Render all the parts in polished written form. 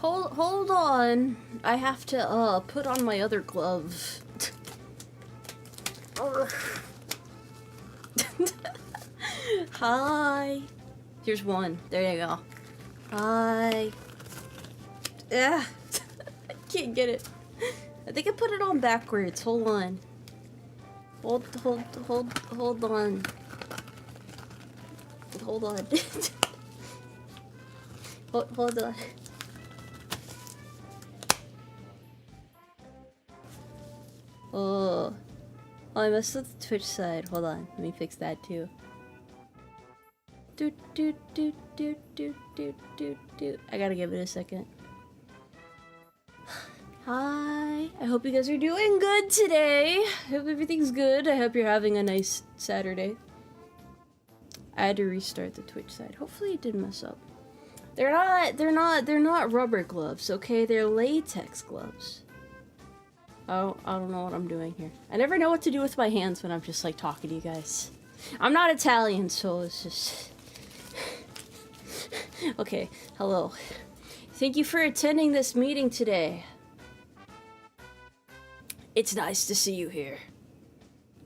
Hold on. I have to put on my other glove. Hi. Here's one. There you go. Hi. Yeah. I can't get it. I think I put it on backwards. Hold on. Hold on. Hold on. Hold on. Oh, I messed with the Twitch side. Hold on, let me fix that too. I gotta give it a second. Hi, I hope you guys are doing good today. I hope everything's good. I hope you're having a nice Saturday. I had to restart the Twitch side. Hopefully it didn't mess up. They're not rubber gloves, okay? They're latex gloves. I don't know what I'm doing here. I never know what to do with my hands when I'm just like talking to you guys. I'm not Italian, so it's just... Okay, hello. Thank you for attending this meeting today. It's nice to see you here.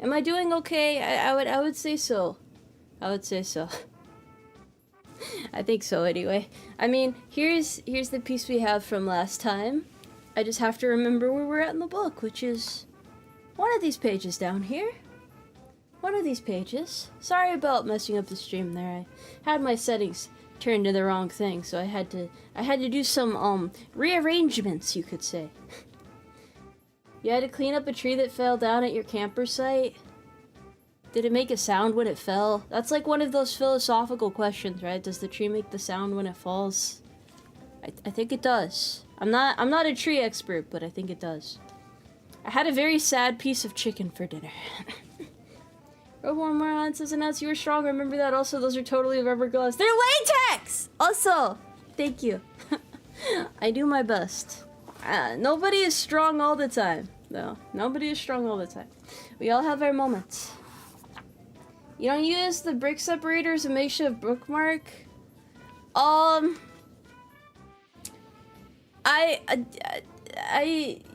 Am I doing okay? I would say so. I would say so. I think so anyway. I mean, here's the piece we have from last time. I just have to remember where we're at in the book, which is one of these pages down here. One of these pages. Sorry about messing up the stream there. I had my settings turned to the wrong thing, so I had to do some rearrangements, you could say. You had to clean up a tree that fell down at your camper site. Did it make a sound when it fell? That's like one of those philosophical questions, right? Does the tree make the sound when it falls? I think it does. I'm not a tree expert, but I think it does. I had a very sad piece of chicken for dinner. Robo Moron says, announce you were strong. Remember that. Also, those are totally rubber gloves. They're latex! Also, thank you. I do my best. Nobody is strong all the time. No, nobody is strong all the time. We all have our moments. You don't use the brick separator as a makeshift bookmark?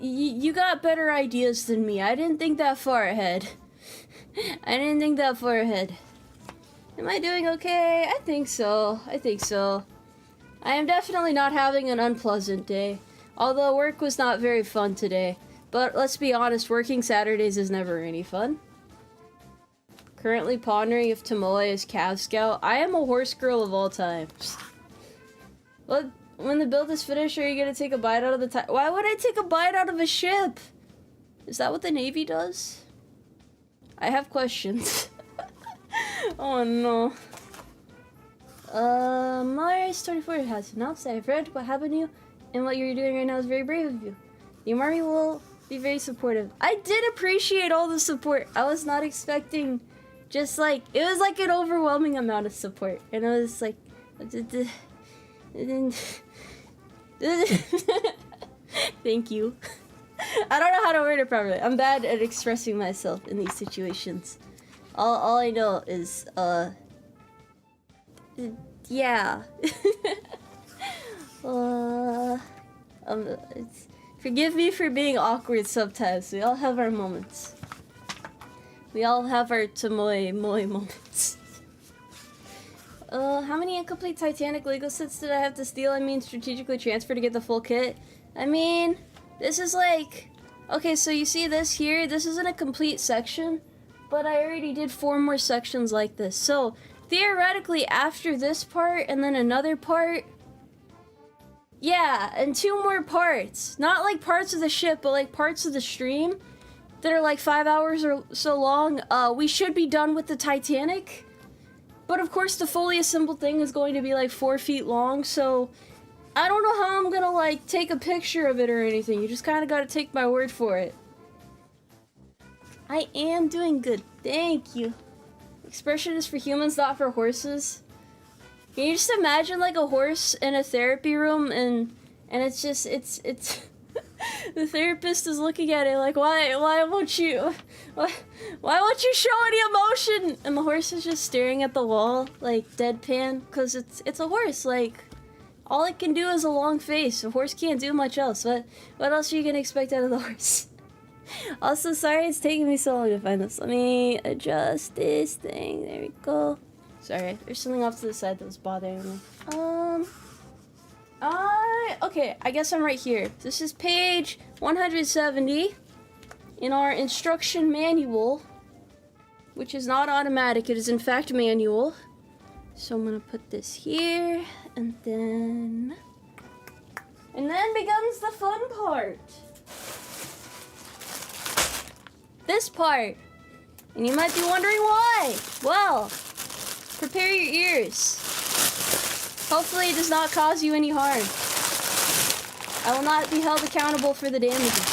You got better ideas than me. I didn't think that far ahead. I didn't think that far ahead. Am I doing okay? I think so. I think so. I am definitely not having an unpleasant day. Although work was not very fun today. But let's be honest, working Saturdays is never any fun. Currently pondering if Tomoe is Cav Scout. I am a horse girl of all times. Well, when the build is finished, are you gonna take a bite out of the Why would I take a bite out of a ship? Is that what the Navy does? I have questions. Oh no. Mare's 24 has announced that I've read what happened to you, and what you're doing right now is very brave of you. Umarmy will be very supportive. I did appreciate all the support. I was not expecting just like, it was like an overwhelming amount of support. And I was like, thank you. I don't know how to word it properly. I'm bad at expressing myself in these situations. All I know is, yeah. Forgive me for being awkward sometimes. We all have our moments. We all have our Tomoe moments. How many incomplete Titanic Lego sets did I have to steal? I mean, strategically transfer to get the full kit? I mean, this is like... Okay, so you see this here? This isn't a complete section, but I already did 4 more sections like this. So, theoretically, after this part and then another part... Yeah, and 2 more parts. Not like parts of the ship, but like parts of the stream that are like 5 hours or so long. We should be done with the Titanic. But of course, the fully assembled thing is going to be like 4 feet long, so... I don't know how I'm gonna, like, take a picture of it or anything. You just kind of gotta take my word for it. I am doing good. Thank you. Expression is for humans, not for horses. Can you just imagine, like, a horse in a therapy room and it's just, it's... The therapist is looking at it like, why won't you show any emotion? And the horse is just staring at the wall, like, deadpan, because it's a horse, like... All it can do is a long face. A horse can't do much else. What else are you gonna expect out of the horse? Also, sorry it's taking me so long to find this. Let me adjust this thing. There we go. Sorry, there's something off to the side that was bothering me. Okay, I guess I'm right here. This is page 170 in our instruction manual, which is not automatic. It is in fact manual. So I'm gonna put this here, and then begins the fun part. This part. And you might be wondering why. Well, prepare your ears. Hopefully it does not cause you any harm. I will not be held accountable for the damages.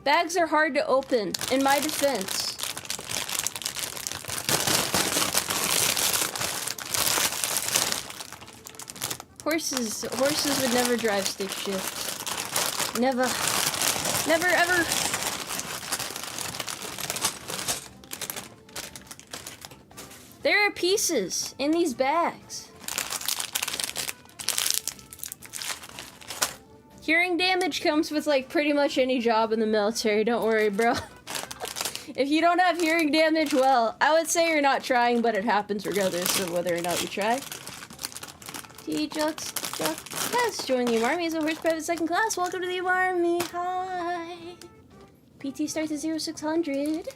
Bags are hard to open, in my defense. Horses would never drive stick shift. Never. Never ever. There are pieces in these bags. Hearing damage comes with like pretty much any job in the military, don't worry, bro. If you don't have hearing damage, well, I would say you're not trying, but it happens regardless of whether or not you try. Yes, join the UmARmy as a horse private second class. Welcome to the UmARmy. Hi. PT starts at 0600.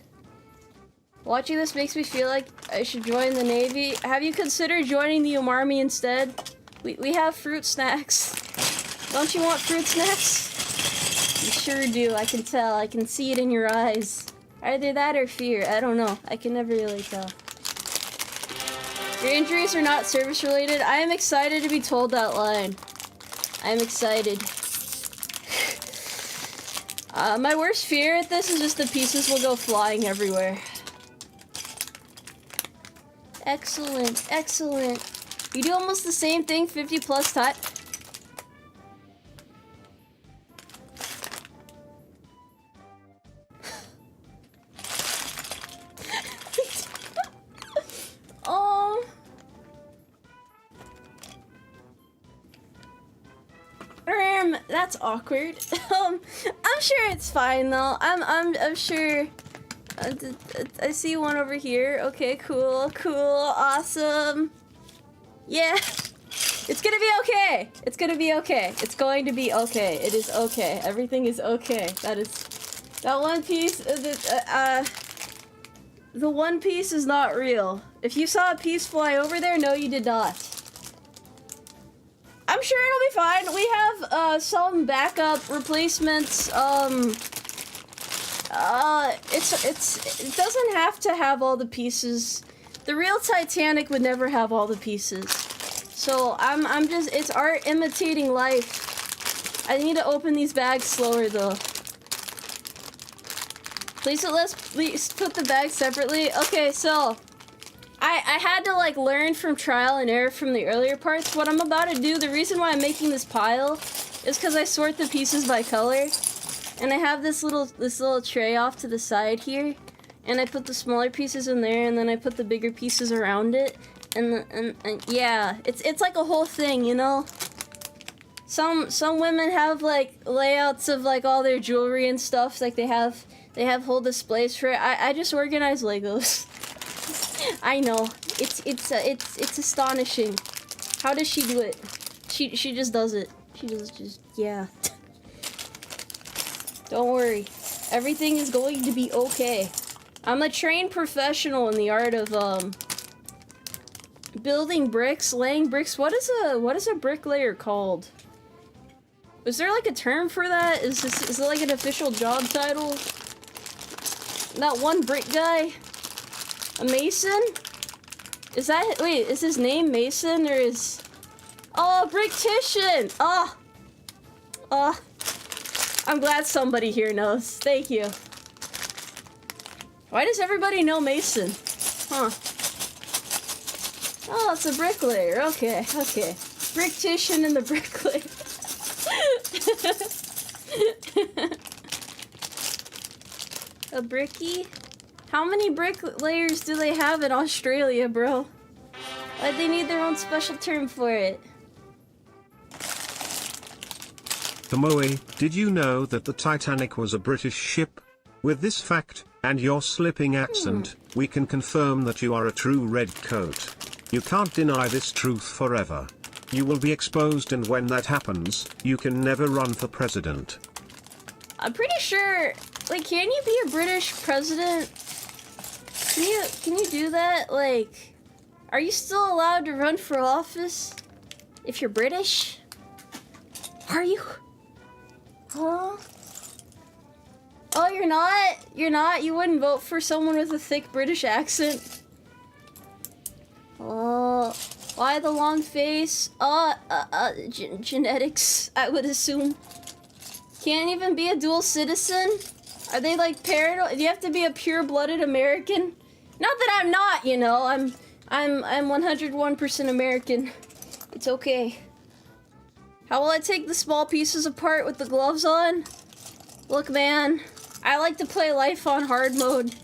Watching this makes me feel like I should join the Navy. Have you considered joining the UmARmy instead? We have fruit snacks. Don't you want fruit snacks? You sure do, I can tell. I can see it in your eyes. Either that or fear, I don't know. I can never really tell. Your injuries are not service related. I am excited to be told that line. I am excited. My worst fear at this is just the pieces will go flying everywhere. Excellent, excellent. You do almost the same thing 50 plus times. That's awkward. I'm sure it's fine though. I'm sure. I see one over here. Okay, cool, awesome. Yeah, it's gonna be okay. It's gonna be okay. It's going to be okay. It is okay. Everything is okay. That one piece. The one piece is not real. If you saw a piece fly over there, no, you did not. I'm sure it'll be fine. We have some backup replacements. It doesn't have to have all the pieces. The real Titanic would never have all the pieces. So I'm just, it's art imitating life. I need to open these bags slower though. Please put the bags separately. Okay, so I had to like learn from trial and error from the earlier parts. What I'm about to do, the reason why I'm making this pile is because I sort the pieces by color. And I have this little tray off to the side here. And I put the smaller pieces in there, and then I put the bigger pieces around it. And yeah, it's like a whole thing, you know? Some women have like layouts of like all their jewelry and stuff, like they have whole displays for it. I just organize Legos. I know. It's astonishing. How does she do it? She just does it. She just yeah. Don't worry. Everything is going to be okay. I'm a trained professional in the art of building bricks, laying bricks. What is a bricklayer called? Is there like a term for that? Is it like an official job title? That one brick guy? A mason? Wait, is his name Mason or is... Oh, Bricktician! I'm glad somebody here knows. Thank you. Why does everybody know Mason? Huh. Oh, it's a bricklayer. Okay. Bricktician and the bricklayer. A bricky? How many bricklayers do they have in Australia, bro? Like, they need their own special term for it. Tomoe, did you know that the Titanic was a British ship? With this fact, and your slipping accent, we can confirm that you are a true redcoat. You can't deny this truth forever. You will be exposed, and when that happens, you can never run for president. I'm pretty sure, like, can you be a British president? Can you do that? Like, are you still allowed to run for office if you're British? Are you? Huh? Oh, you're not? You're not? You wouldn't vote for someone with a thick British accent? Oh, why the long face? Genetics, I would assume. Can't even be a dual citizen? Are they like paranoid? Do you have to be a pure-blooded American? Not that I'm not, you know. I'm 101% American. It's okay. How will I take the small pieces apart with the gloves on? Look, man, I like to play life on hard mode.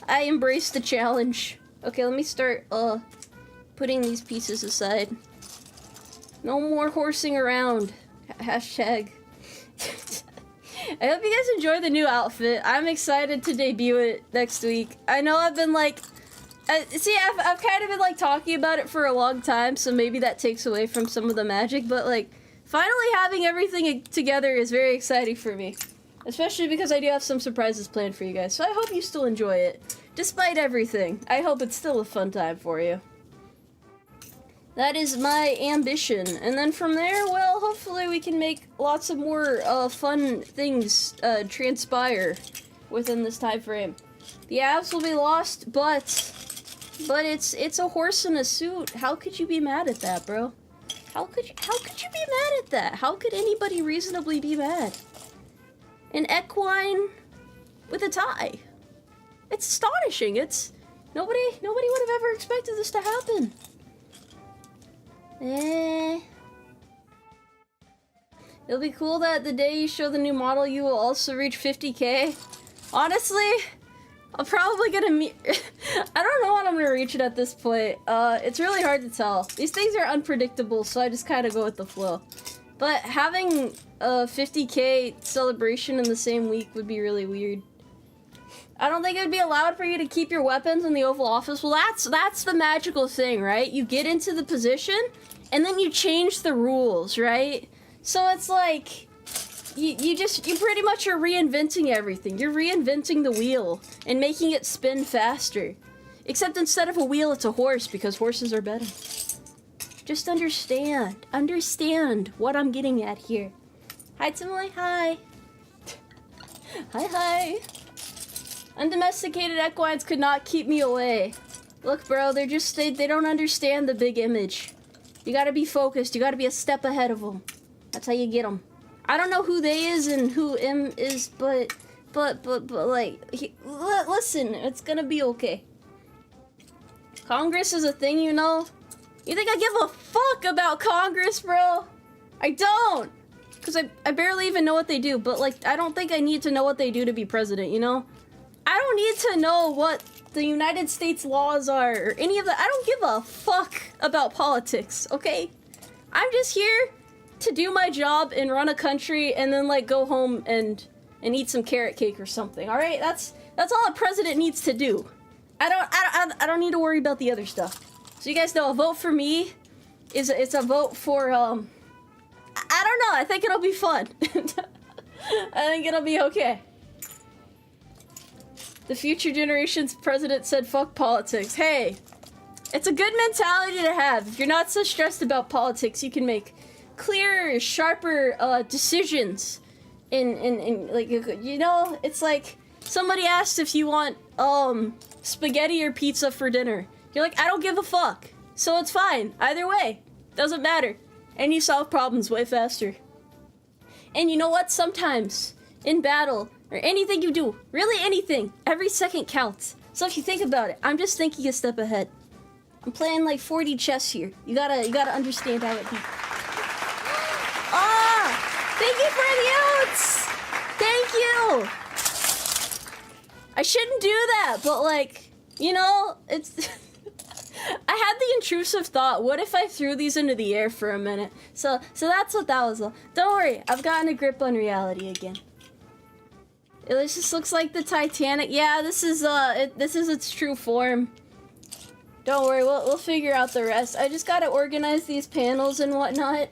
I embrace the challenge. Okay, let me start putting these pieces aside. No more horsing around. Hashtag. I hope you guys enjoy the new outfit. I'm excited to debut it next week. I know I've been like, I've kind of been like talking about it for a long time, so maybe that takes away from some of the magic, but like, finally having everything together is very exciting for me. Especially because I do have some surprises planned for you guys, so I hope you still enjoy it. Despite everything, I hope it's still a fun time for you. That is my ambition. And then from there, well, hopefully we can make lots of more fun things transpire within this time frame. The abs will be lost, but it's a horse in a suit. How could you be mad at that, bro? How could you be mad at that? How could anybody reasonably be mad? An equine with a tie. It's astonishing. It's nobody would have ever expected this to happen. It'll be cool that the day you show the new model, you will also reach 50K. Honestly, I'm probably gonna meet. I don't know when I'm gonna reach it at this point. It's really hard to tell. These things are unpredictable, so I just kind of go with the flow. But having a 50K celebration in the same week would be really weird. I don't think it would be allowed for you to keep your weapons in the Oval Office. Well, that's the magical thing, right? You get into the position, and then you change the rules, right? So it's like, you pretty much are reinventing everything. You're reinventing the wheel and making it spin faster. Except instead of a wheel, it's a horse, because horses are better. Just understand what I'm getting at here. Hi, Tomoe, hi. Hi. Undomesticated equines could not keep me away. Look, bro, they don't understand the big image. You gotta be focused. You gotta be a step ahead of them. That's how you get them. I don't know who they is and who M is, but like, listen, it's gonna be okay. Congress is a thing, you know? You think I give a fuck about Congress, bro? I don't! Because I barely even know what they do, but like, I don't think I need to know what they do to be president, you know? I don't need to know what the United States laws are or any of that. I don't give a fuck about politics, okay? I'm just here to do my job and run a country and then like go home and eat some carrot cake or something, all right? That's all a president needs to do. I don't need to worry about the other stuff. So you guys know, a vote for me it's a vote for I don't know, I think it'll be fun. I think it'll be okay. The future generation's president said fuck politics. Hey, it's a good mentality to have. If you're not so stressed about politics, you can make clearer, sharper decisions in like, you know, it's like somebody asked if you want spaghetti or pizza for dinner. You're like, I don't give a fuck. So it's fine. Either way. Doesn't matter. And you solve problems way faster. And you know what? Sometimes, in battle, or anything you do, really anything, every second counts. So if you think about it, I'm just thinking a step ahead. I'm playing like 4D chess here. You gotta understand how it be. Ah! Thank you for the oats! Thank you! I shouldn't do that, but like, you know, it's... I had the intrusive thought, what if I threw these into the air for a minute? So that's what that was. Don't worry, I've gotten a grip on reality again. It just looks like the Titanic. Yeah, this is its true form. Don't worry, we'll figure out the rest. I just gotta organize these panels and whatnot.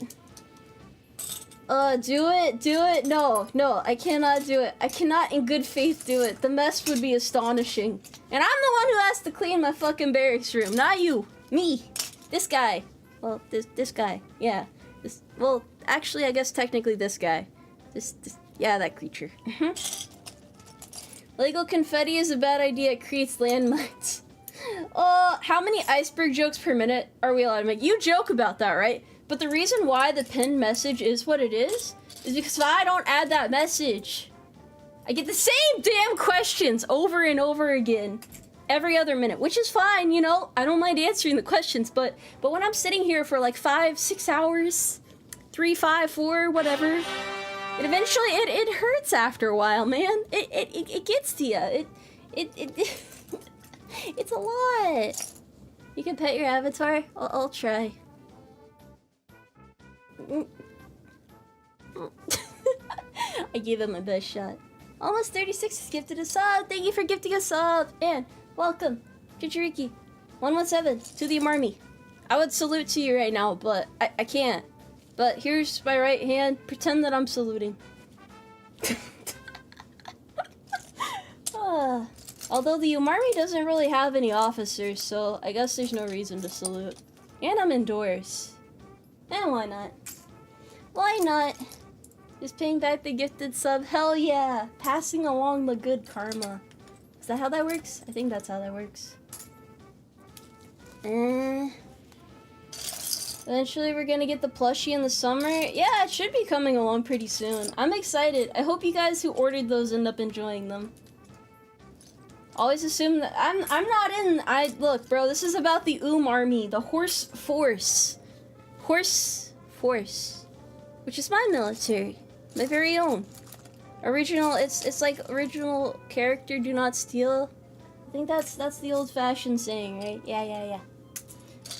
Do it. No, I cannot do it. I cannot in good faith do it. The mess would be astonishing. And I'm the one who has to clean my fucking barracks room, not you. Me. This guy. Well, this guy. Yeah. Well, actually, I guess technically this guy. Yeah, that creature. Lego confetti is a bad idea. It creates landmines. How many iceberg jokes per minute are we allowed to make? You joke about that, right? But the reason why the pinned message is what it is because if I don't add that message, I get the same damn questions over and over again every other minute, which is fine, you know? I don't mind answering the questions, but when I'm sitting here for like 5-6 hours, 3, 5, 4, whatever, it eventually, it hurts after a while, man. It gets to you. It's a lot. You can pet your avatar? I'll try. I gave it my best shot. Almost 36 has gifted a sub. Thank you for gifting a sub. And welcome, Chichiriki 117 to the Umarmy. I would salute to you right now, but I can't. But here's my right hand. Pretend that I'm saluting. Although the Umarmy doesn't really have any officers, so I guess there's no reason to salute. And I'm indoors. And why not? Why not? Just paying back the gifted sub. Hell yeah! Passing along the good karma. Is that how that works? I think that's how that works. Eventually we're gonna get the plushie in the summer. Yeah, it should be coming along pretty soon. I'm excited. I hope you guys who ordered those end up enjoying them. Always assume that I'm not in. Look, bro, this is about the Umarmy, the horse force. Horse force. Which is my military. My very own. Original, it's like original character, do not steal. I think that's the old-fashioned saying, right? Yeah.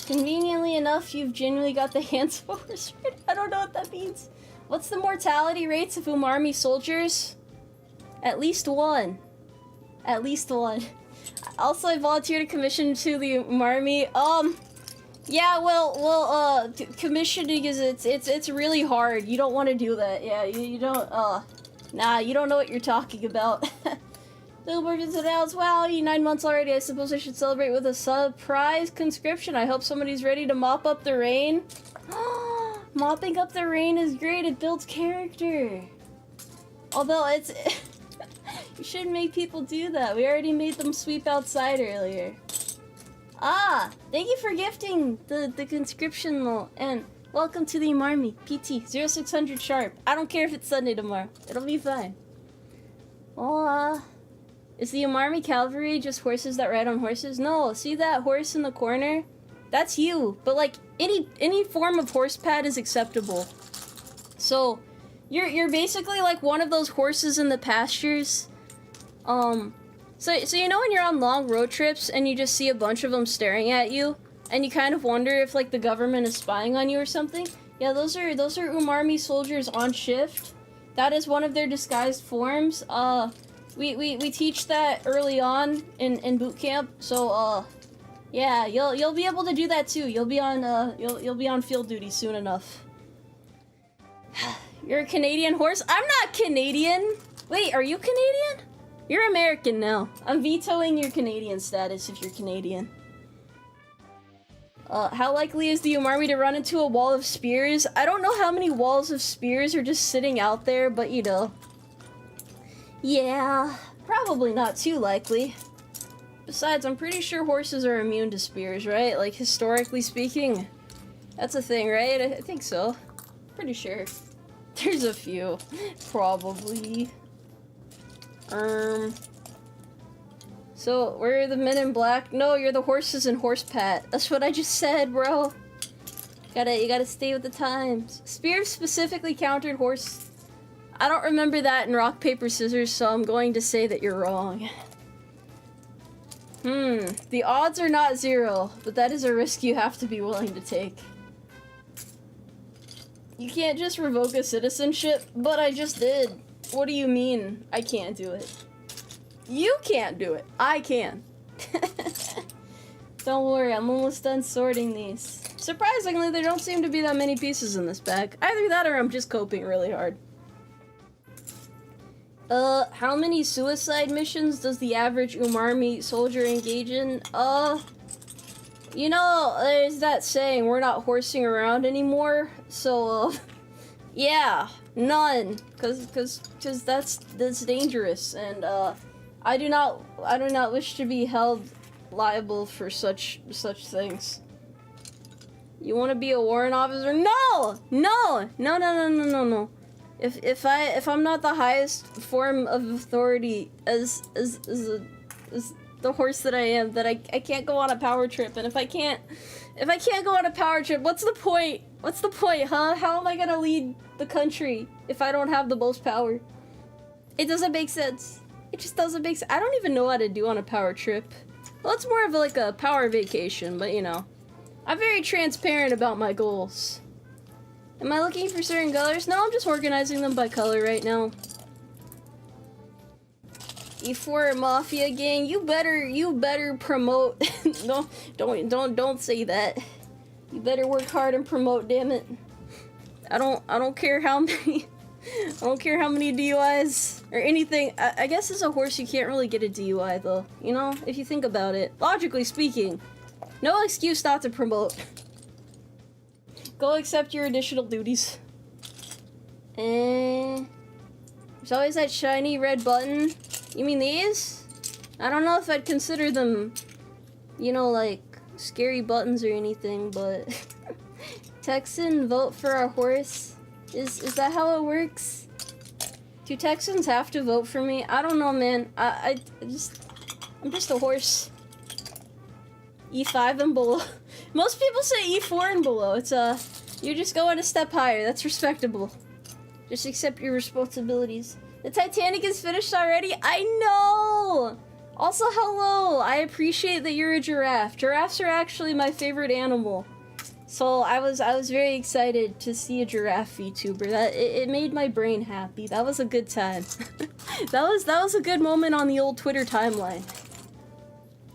Conveniently enough, you've genuinely got the hands of a horse rider. I don't know what that means. What's the mortality rates of Umarmy soldiers? At least one. At least one. Also, I volunteered a commission to the Umarmy. Yeah, well, commissioning is, it's really hard. You don't want to do that. Yeah, you don't, nah, you don't know what you're talking about. Billboard is announced, wow, 9 months already. I suppose I should celebrate with a surprise conscription. I hope somebody's ready to mop up the rain. Mopping up the rain is great. It builds character. Although it's... You shouldn't make people do that. We already made them sweep outside earlier. Thank you for gifting the conscription law. And welcome to the Umarmy. PT 0600 sharp. I don't care if it's Sunday tomorrow. It'll be fine. Is the Umarmy cavalry just horses that ride on horses? No, see that horse in the corner? That's you. But like any form of horse pad is acceptable. So you're basically like one of those horses in the pastures. So you know when you're on long road trips and you just see a bunch of them staring at you and you kind of wonder if like the government is spying on you or something? Yeah, those are Umarmy soldiers on shift. That is one of their disguised forms. We teach that early on in boot camp. So yeah, you'll be able to do that too. You'll be on field duty soon enough. You're a Canadian horse? I'm not Canadian. Wait, are you Canadian? You're American now. I'm vetoing your Canadian status if you're Canadian. How likely is the Umarmy to run into a wall of spears? I don't know how many walls of spears are just sitting out there, but you know. Yeah, probably not too likely. Besides, I'm pretty sure horses are immune to spears, right? Like, historically speaking. That's a thing, right? I think so. Pretty sure. There's a few. Probably. So, where are the men in black? No, you're the horses in horse pat. That's what I just said, bro. You gotta stay with the times. Spears specifically countered horse. I don't remember that in rock, paper, scissors, so I'm going to say that you're wrong. The odds are not 0, but that is a risk you have to be willing to take. You can't just revoke a citizenship, but I just did. What do you mean I can't do it? You can't do it. I can. Don't worry, I'm almost done sorting these. Surprisingly, there don't seem to be that many pieces in this bag. Either that or I'm just coping really hard. How many suicide missions does the average Umarmy soldier engage in? You know, there's that saying, we're not horsing around anymore, so, yeah, none, cause that's dangerous, and, I do not wish to be held liable for such things. You want to be a warrant officer? No! No! No, no, no, no, no, no. If I'm not the highest form of authority as the horse that I am, that I can't go on a power trip, and if I can't go on a power trip, what's the point? What's the point, huh? How am I gonna lead the country if I don't have the most power? It doesn't make sense. It just doesn't make sense. I don't even know what to do on a power trip. Well, it's more of like a power vacation, but you know. I'm very transparent about my goals. Am I looking for certain colors? No, I'm just organizing them by color right now. E4 Mafia gang, you better promote. don't say that. You better work hard and promote, damn it. I don't care how many I don't care how many DUIs or anything. I guess as a horse you can't really get a DUI though. You know, if you think about it. Logically speaking. No excuse not to promote. Go accept your additional duties. And there's always that shiny red button. You mean these? I don't know if I'd consider them, you know, like scary buttons or anything, but Texan, vote for our horse. Is that how it works? Do Texans have to vote for me? I don't know, man. I'm just a horse. E5 and below. Most people say E4 and below. It's you're just going a step higher. That's respectable. Just accept your responsibilities. The Titanic is finished already? I know! Also, hello! I appreciate that you're a giraffe. Giraffes are actually my favorite animal. So I was very excited to see a giraffe VTuber. It made my brain happy. That was a good time. that was a good moment on the old Twitter timeline.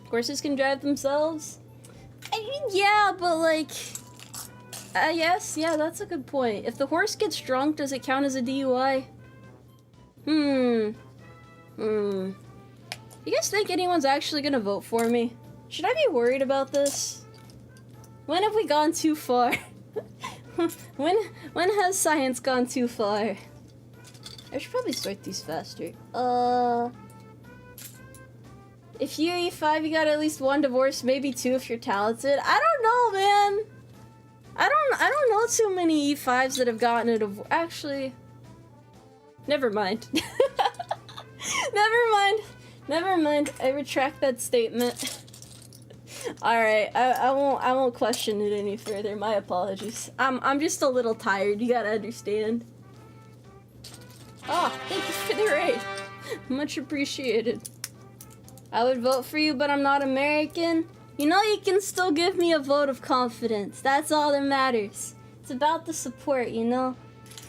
Horses can drive themselves? Yeah, but like... yes, yeah, that's a good point. If the horse gets drunk, does it count as a DUI? You guys think anyone's actually gonna vote for me? Should I be worried about this? When have we gone too far? when has science gone too far? I should probably sort these faster. If you E5, you got at least 1 divorce, maybe 2 if you're talented. I don't know, man. I don't know too many E5s that have gotten a divorce. Actually, never mind. Never mind. I retract that statement. All right, I won't question it any further. My apologies. I'm just a little tired. You gotta understand. Oh, thank you for the raid. Much appreciated. I would vote for you, but I'm not American. You know, you can still give me a vote of confidence. That's all that matters. It's about the support, you know.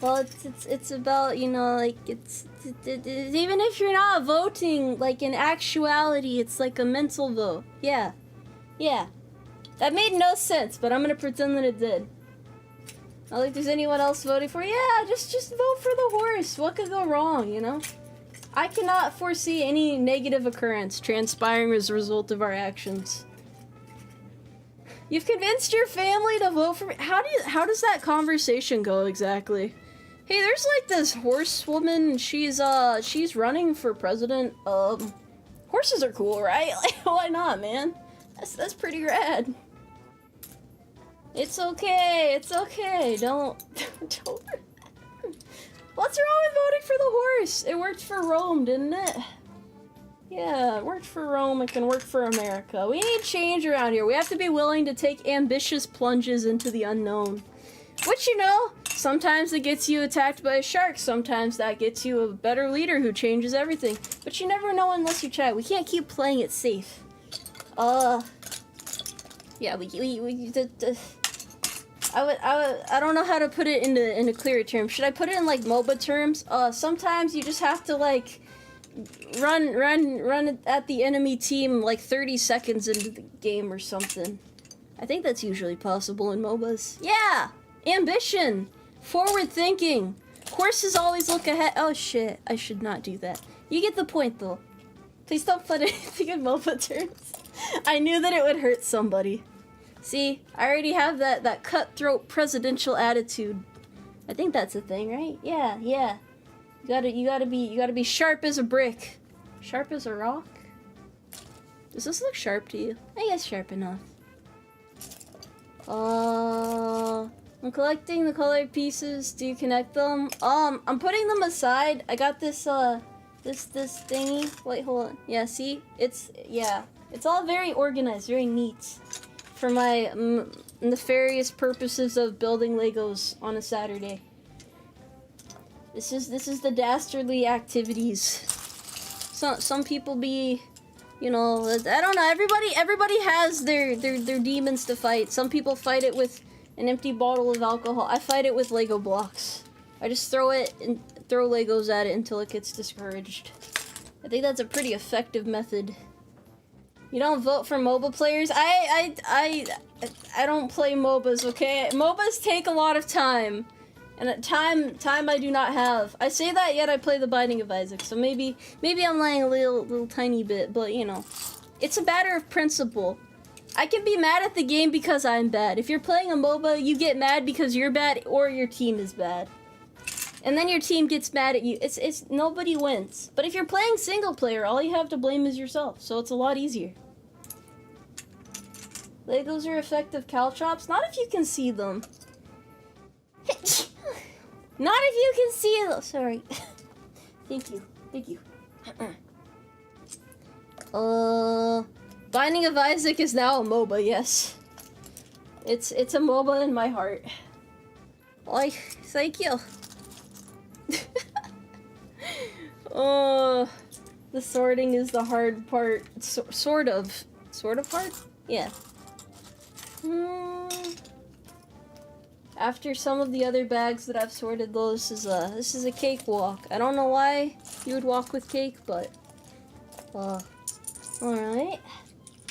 Well, it's about, you know, like it's even if you're not voting, like in actuality, it's like a mental vote. Yeah. That made no sense, but I'm gonna pretend that it did. Not like there's anyone else voting for. Yeah, just vote for the horse. What could go wrong, you know? I cannot foresee any negative occurrence transpiring as a result of our actions. You've convinced your family to vote for me. How does that conversation go exactly? Hey, there's like this horsewoman. She's running for president. Horses are cool, right? Like, why not, man? That's pretty rad. It's okay. Don't. What's wrong with voting for the horse? It worked for Rome, didn't it? Yeah, it worked for Rome. It can work for America. We need change around here. We have to be willing to take ambitious plunges into the unknown. Which, you know, sometimes it gets you attacked by a shark. Sometimes that gets you a better leader who changes everything. But you never know unless you try. We can't keep playing it safe. Yeah, I don't know how to put it into clearer terms. Should I put it in like MOBA terms? Sometimes you just have to like run at the enemy team like 30 seconds into the game or something. I think that's usually possible in MOBAs. Yeah! Ambition! Forward thinking! Horses always look ahead. Oh shit, I should not do that. You get the point though. Please don't put anything in MOBA terms. I knew that it would hurt somebody. See, I already have that cutthroat presidential attitude. I think that's a thing, right? Yeah. You gotta be sharp as a brick. Sharp as a rock? Does this look sharp to you? I guess sharp enough. I'm collecting the colored pieces. Do you connect them? I'm putting them aside. I got this this thingy. Wait, hold on. Yeah, see? It's all very organized, very neat. For my nefarious purposes of building Legos on a Saturday. This is the dastardly activities. Some people be, you know, I don't know. Everybody has their demons to fight. Some people fight it with an empty bottle of alcohol. I fight it with Lego blocks. I just throw it and throw Legos at it until it gets discouraged. I think that's a pretty effective method. You don't vote for MOBA players? I don't play MOBAs, okay? MOBAs take a lot of time. And time I do not have. I say that, yet I play The Binding of Isaac, so maybe I'm lying a little tiny bit, but you know. It's a matter of principle. I can be mad at the game because I'm bad. If you're playing a MOBA, you get mad because you're bad or your team is bad. And then your team gets mad at you. It's nobody wins. But if you're playing single player, all you have to blame is yourself, so it's a lot easier. Legos are effective caltrops? Not if you can see them. Not if you can see them. Sorry. Thank you. Binding of Isaac is now a MOBA, yes. It's a MOBA in my heart. Oi, thank you. The sorting is the hard part. Sort of hard? Yeah. After some of the other bags that I've sorted, though, this is a cake walk. I don't know why you would walk with cake, but alright.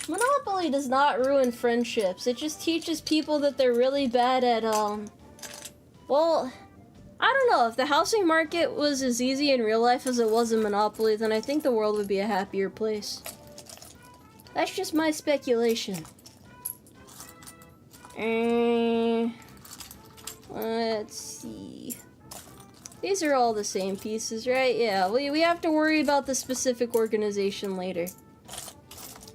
Monopoly does not ruin friendships. It just teaches people that they're really bad at well, I don't know. If the housing market was as easy in real life as it was in Monopoly, then I think the world would be a happier place. That's just my speculation. Let's see. These are all the same pieces, right? Yeah, we have to worry about the specific organization later.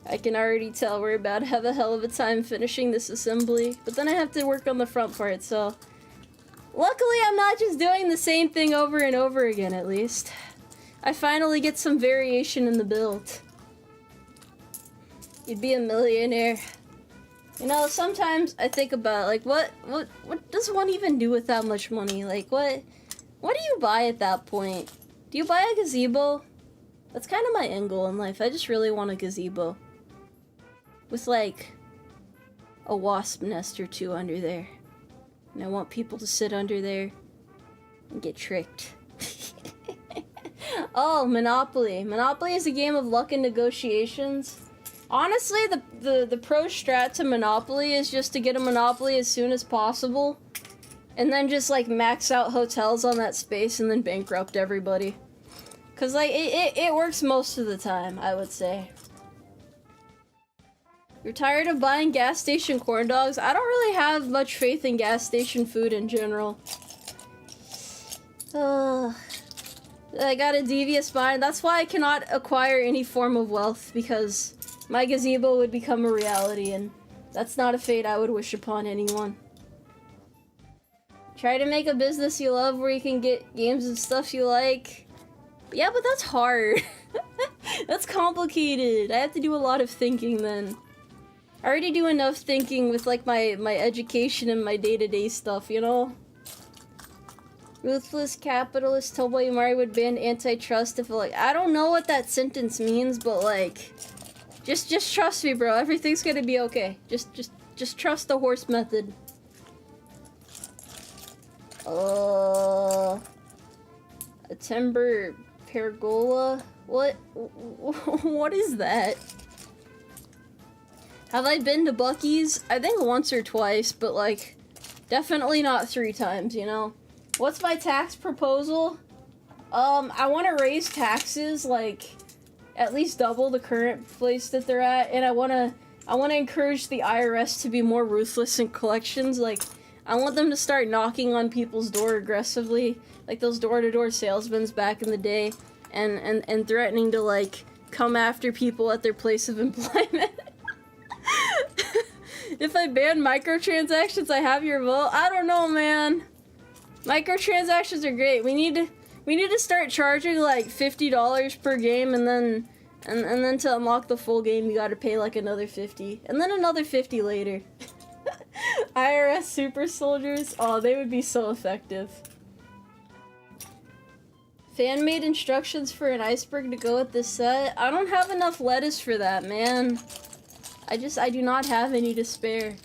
I can already tell we're about to have a hell of a time finishing this assembly, but then I have to work on the front part, so... Luckily, I'm not just doing the same thing over and over again, at least. I finally get some variation in the build. You'd be a millionaire. You know, sometimes I think about, like, what does one even do with that much money? Like, what do you buy at that point? Do you buy a gazebo? That's kind of my end goal in life. I just really want a gazebo. With, like, a wasp nest or two under there. And I want people to sit under there and get tricked. Oh, Monopoly. Monopoly is a game of luck and negotiations. Honestly, the pro strat to Monopoly is just to get a Monopoly as soon as possible. And then just, like, max out hotels on that space and then bankrupt everybody. Because, like, it works most of the time, I would say. You're tired of buying gas station corn dogs? I don't really have much faith in gas station food in general. I got a devious mind. That's why I cannot acquire any form of wealth, because my gazebo would become a reality, and that's not a fate I would wish upon anyone. Try to make a business you love where you can get games and stuff you like. Yeah, but that's hard. That's complicated. I have to do a lot of thinking then. I already do enough thinking with, like, my education and my day-to-day stuff, you know? Ruthless capitalist Tomoe Umari would ban antitrust if, like, I don't know what that sentence means, but, like, Just trust me, bro. Everything's gonna be okay. Just trust the horse method. A timber pergola? What? What is that? Have I been to Buc-ee's? I think once or twice, but like, definitely not 3 times, you know? What's my tax proposal? I want to raise taxes, like, at least double the current place that they're at, and I want to encourage the IRS to be more ruthless in collections. Like, I want them to start knocking on people's door aggressively, like those door-to-door salesmen back in the day, and threatening to, like, come after people at their place of employment. If I ban microtransactions, I have your vote. I don't know, man. Microtransactions are great. We need to start charging like $50 per game, and then to unlock the full game, you gotta pay like another 50, and then another 50 later. IRS super soldiers, oh, they would be so effective. Fan-made instructions for an iceberg to go with this set. I don't have enough lettuce for that, man. I do not have any to spare.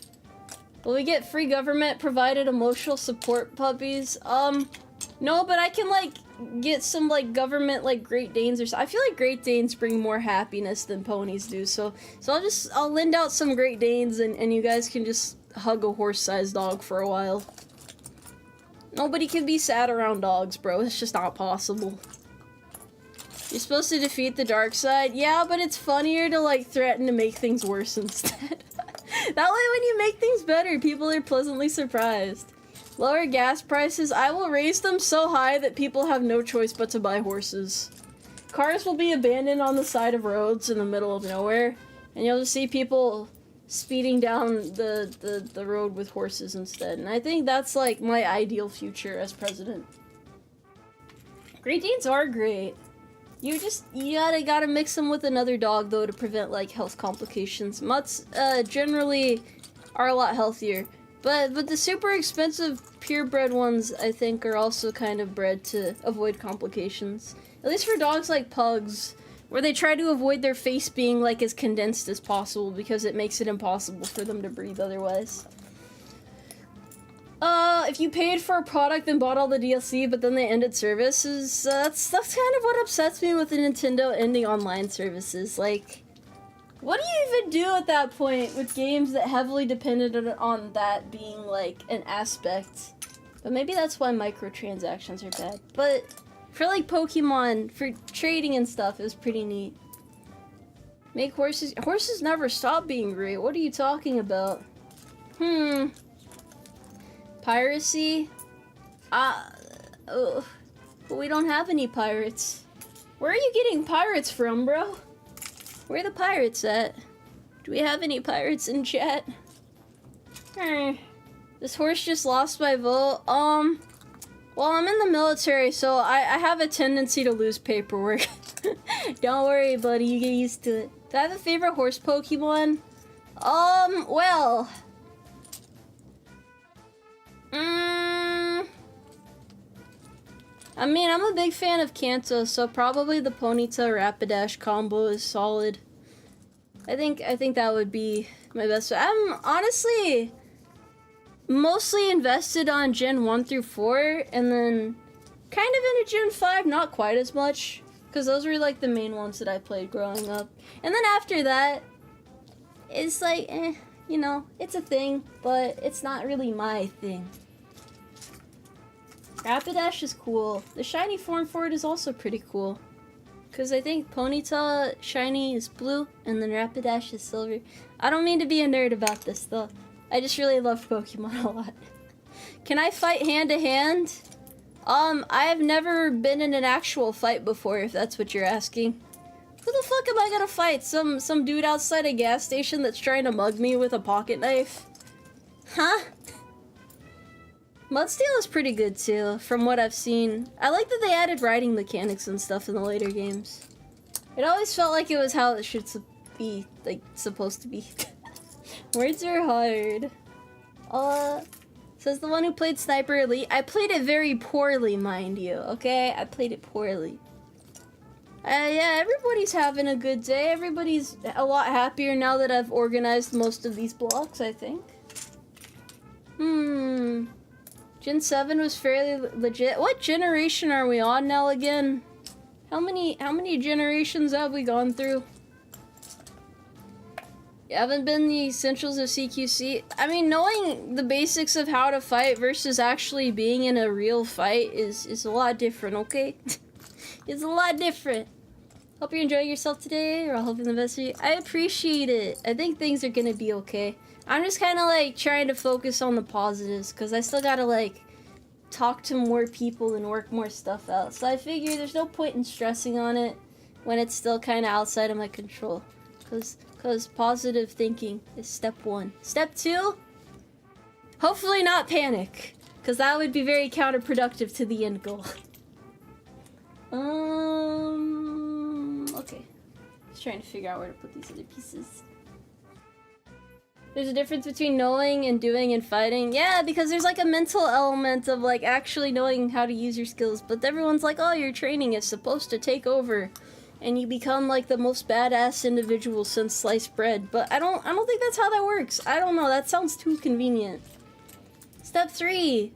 Will we get free government-provided emotional support puppies? No, but I can, like, get some, like, government, like, Great Danes or so. I feel like Great Danes bring more happiness than ponies do, so I'll lend out some Great Danes, and you guys can just hug a horse-sized dog for a while. Nobody can be sad around dogs, bro. It's just not possible. You're supposed to defeat the dark side? Yeah, but it's funnier to, like, threaten to make things worse instead. That way when you make things better, people are pleasantly surprised. Lower gas prices. I will raise them so high that people have no choice but to buy horses. Cars will be abandoned on the side of roads in the middle of nowhere, and you'll just see people speeding down the road with horses instead. And I think that's, like, my ideal future as president. Great Danes are great. You gotta mix them with another dog, though, to prevent, like, health complications. Mutts, generally are a lot healthier. But the super expensive purebred ones, I think, are also kind of bred to avoid complications. At least for dogs like pugs, where they try to avoid their face being, like, as condensed as possible because it makes it impossible for them to breathe otherwise. If you paid for a product and bought all the DLC, but then they ended services, that's kind of what upsets me with the Nintendo ending online services. Like, what do you even do at that point with games that heavily depended on that being, like, an aspect? But maybe that's why microtransactions are bad. But for, like, Pokemon, for trading and stuff, it was pretty neat. Make horses... Horses never stop being great. What are you talking about? Piracy? But we don't have any pirates. Where are you getting pirates from, bro? Where are the pirates at? Do we have any pirates in chat? This horse just lost my vote. Well, I'm in the military, so I have a tendency to lose paperwork. Don't worry, buddy, you get used to it. Do I have a favorite horse Pokemon? Well... I mean, I'm a big fan of Kanto, so probably the Ponyta Rapidash combo is solid. I think that would be my best. I'm honestly mostly invested on Gen 1 through 4, and then kind of into Gen 5, not quite as much, because those were like the main ones that I played growing up. And then after that, it's like, you know, it's a thing, but it's not really my thing. Rapidash is cool. The shiny form for it is also pretty cool. Because I think Ponyta shiny is blue, and then Rapidash is silver. I don't mean to be a nerd about this, though. I just really love Pokemon a lot. Can I fight hand-to-hand? I've never been in an actual fight before, if that's what you're asking. Who the fuck am I gonna fight? Some dude outside a gas station that's trying to mug me with a pocket knife? Huh? Mudsteel is pretty good too, from what I've seen. I like that they added riding mechanics and stuff in the later games. It always felt like it was how it should be, like, supposed to be. Words are hard. Says the one who played Sniper Elite. I played it very poorly, mind you, okay? I played it poorly. Yeah, everybody's having a good day. Everybody's a lot happier now that I've organized most of these blocks, I think. Gen 7 was fairly legit. What generation are we on now again? How many generations have we gone through? You haven't been the essentials of CQC. I mean, knowing the basics of how to fight versus actually being in a real fight is a lot different, okay? It's a lot different. Hope you're enjoying yourself today, or hoping the best for you. I appreciate it. I think things are gonna be okay. I'm just kind of like trying to focus on the positives, because I still gotta like talk to more people and work more stuff out. So I figure there's no point in stressing on it when it's still kind of outside of my control. Because positive thinking is step 1. Step 2? Hopefully not panic, because that would be very counterproductive to the end goal. Okay. Just trying to figure out where to put these other pieces. There's a difference between knowing and doing and fighting. Yeah, because there's like a mental element of like actually knowing how to use your skills, but everyone's like, oh, your training is supposed to take over and you become like the most badass individual since sliced bread. But I don't think that's how that works. I don't know, that sounds too convenient. Step 3.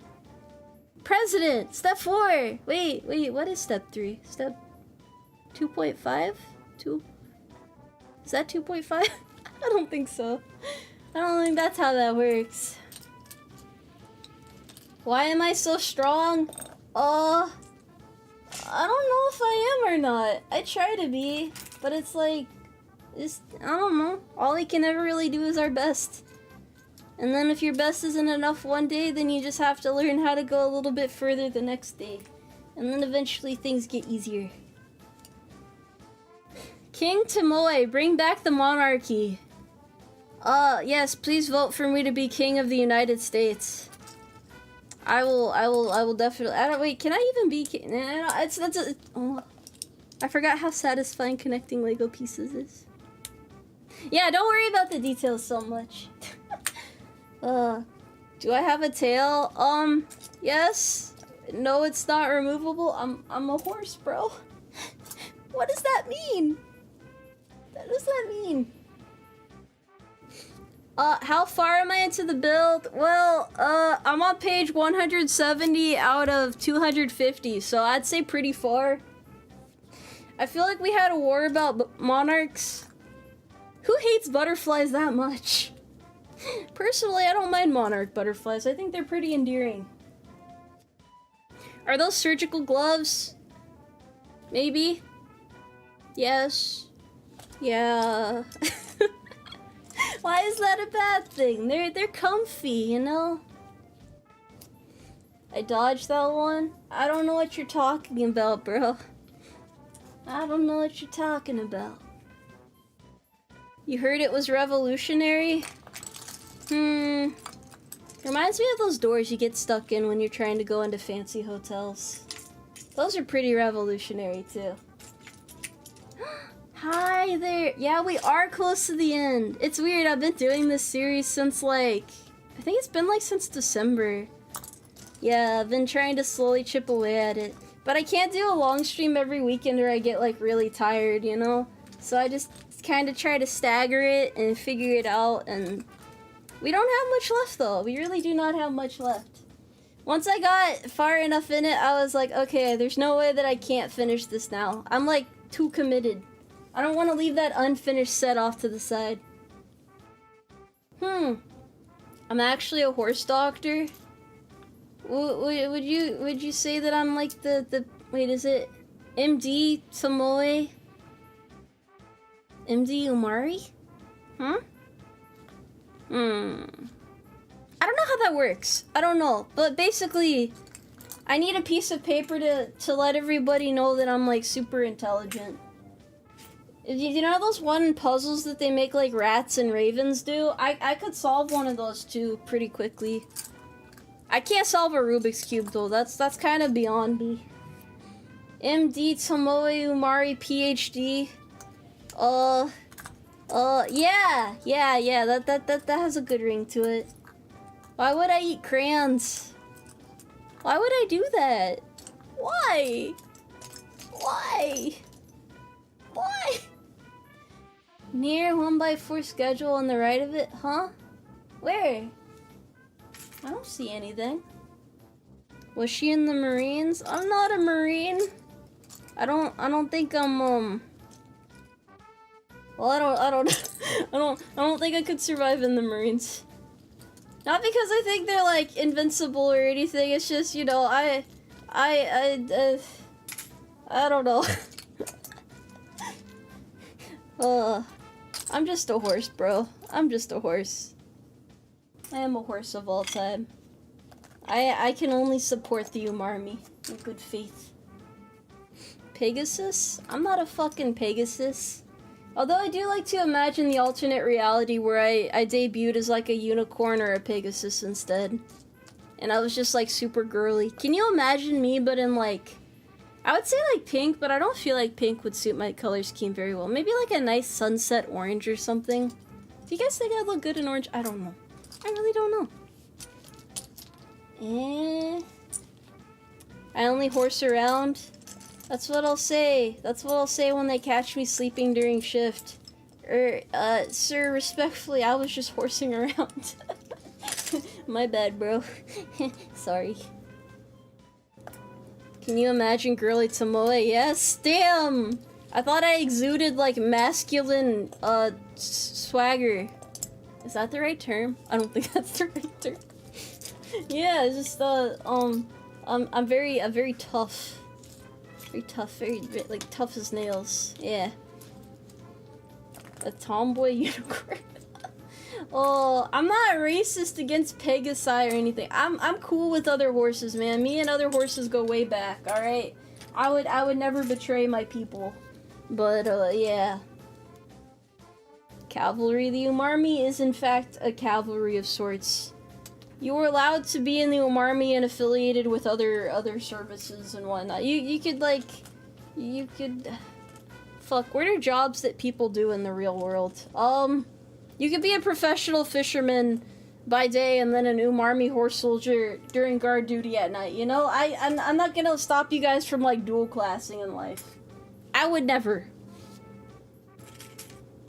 President. Step 4. Wait, what is step 3? Step 2.5? 2? Is that 2.5? I don't think so. I don't think that's how that works. Why am I so strong? I don't know if I am or not. I try to be, but it's like, I don't know. All we can ever really do is our best. And then if your best isn't enough one day, then you just have to learn how to go a little bit further the next day. And then eventually things get easier. King Tomoe, bring back the monarchy. Yes, please vote for me to be king of the United States. I will definitely. Wait, can I even be king? No, I forgot how satisfying connecting Lego pieces is. Yeah, don't worry about the details so much. Do I have a tail? Yes. No, it's not removable. I'm a horse, bro. What does that mean? What does that mean? How far am I into the build? Well, I'm on page 170 out of 250, so I'd say pretty far. I feel like we had a war about monarchs. Who hates butterflies that much? Personally, I don't mind monarch butterflies. I think they're pretty endearing. Are those surgical gloves? Maybe? Yes. Yeah. Why is that a bad thing? They're comfy, you know? I dodged that one. I don't know what you're talking about, bro. I don't know what you're talking about. You heard it was revolutionary? Reminds me of those doors you get stuck in when you're trying to go into fancy hotels. Those are pretty revolutionary, too. Hi there. Yeah, we are close to the end. It's weird, I've been doing this series since like, I think it's been like since December. Yeah, I've been trying to slowly chip away at it. But I can't do a long stream every weekend or I get like really tired, you know? So I just kind of try to stagger it and figure it out, and we don't have much left though. We really do not have much left. Once I got far enough in it, I was like, okay, there's no way that I can't finish this now. I'm like too committed. I don't want to leave that unfinished set off to the side. I'm actually a horse doctor. Would you say that I'm like the wait, is it MD Tomoe? MD Umari? I don't know how that works. I don't know, but basically I need a piece of paper to let everybody know that I'm like super intelligent. You know those one puzzles that they make like rats and ravens do? I could solve one of those too pretty quickly. I can't solve a Rubik's Cube though. That's kind of beyond me. MD Tomoe Umari PhD. Yeah. That has a good ring to it. Why would I eat crayons? Why would I do that? Why? Why? Why? Near 1x4 schedule on the right of it, huh? Where? I don't see anything. Was she in the Marines? I'm not a Marine. I don't think I'm well, I don't think I could survive in the Marines. Not because I think they're like invincible or anything. It's just, you know, I don't know. I'm just a horse, bro. I'm just a horse. I am a horse of all time. I can only support the Umarmy in good faith. Pegasus? I'm not a fucking Pegasus. Although I do like to imagine the alternate reality where I debuted as like a unicorn or a Pegasus instead. And I was just like super girly. Can you imagine me but in like, I would say like pink, but I don't feel like pink would suit my color scheme very well. Maybe like a nice sunset orange or something. Do you guys think I'd look good in orange? I don't know. I really don't know. I only horse around. That's what I'll say. That's what I'll say when they catch me sleeping during shift. Sir, respectfully, I was just horsing around. My bad, bro. Sorry. Can you imagine girly Tomoe? Yes, damn! I thought I exuded, like, masculine, swagger. Is that the right term? I don't think that's the right term. Yeah, it's just, I'm very tough. Very tough, like, tough as nails. Yeah. A tomboy unicorn. Oh, I'm not racist against Pegasi or anything. I'm cool with other horses, man. Me and other horses go way back, alright? I would never betray my people. But, yeah. Cavalry. The Umarmy is, in fact, a cavalry of sorts. You were allowed to be in the Umarmy and affiliated with other services and whatnot. You could, like... You could... Fuck, what are jobs that people do in the real world? You could be a professional fisherman by day and then an Umarmy horse soldier during guard duty at night, you know? I'm not gonna stop you guys from, like, dual classing in life. I would never.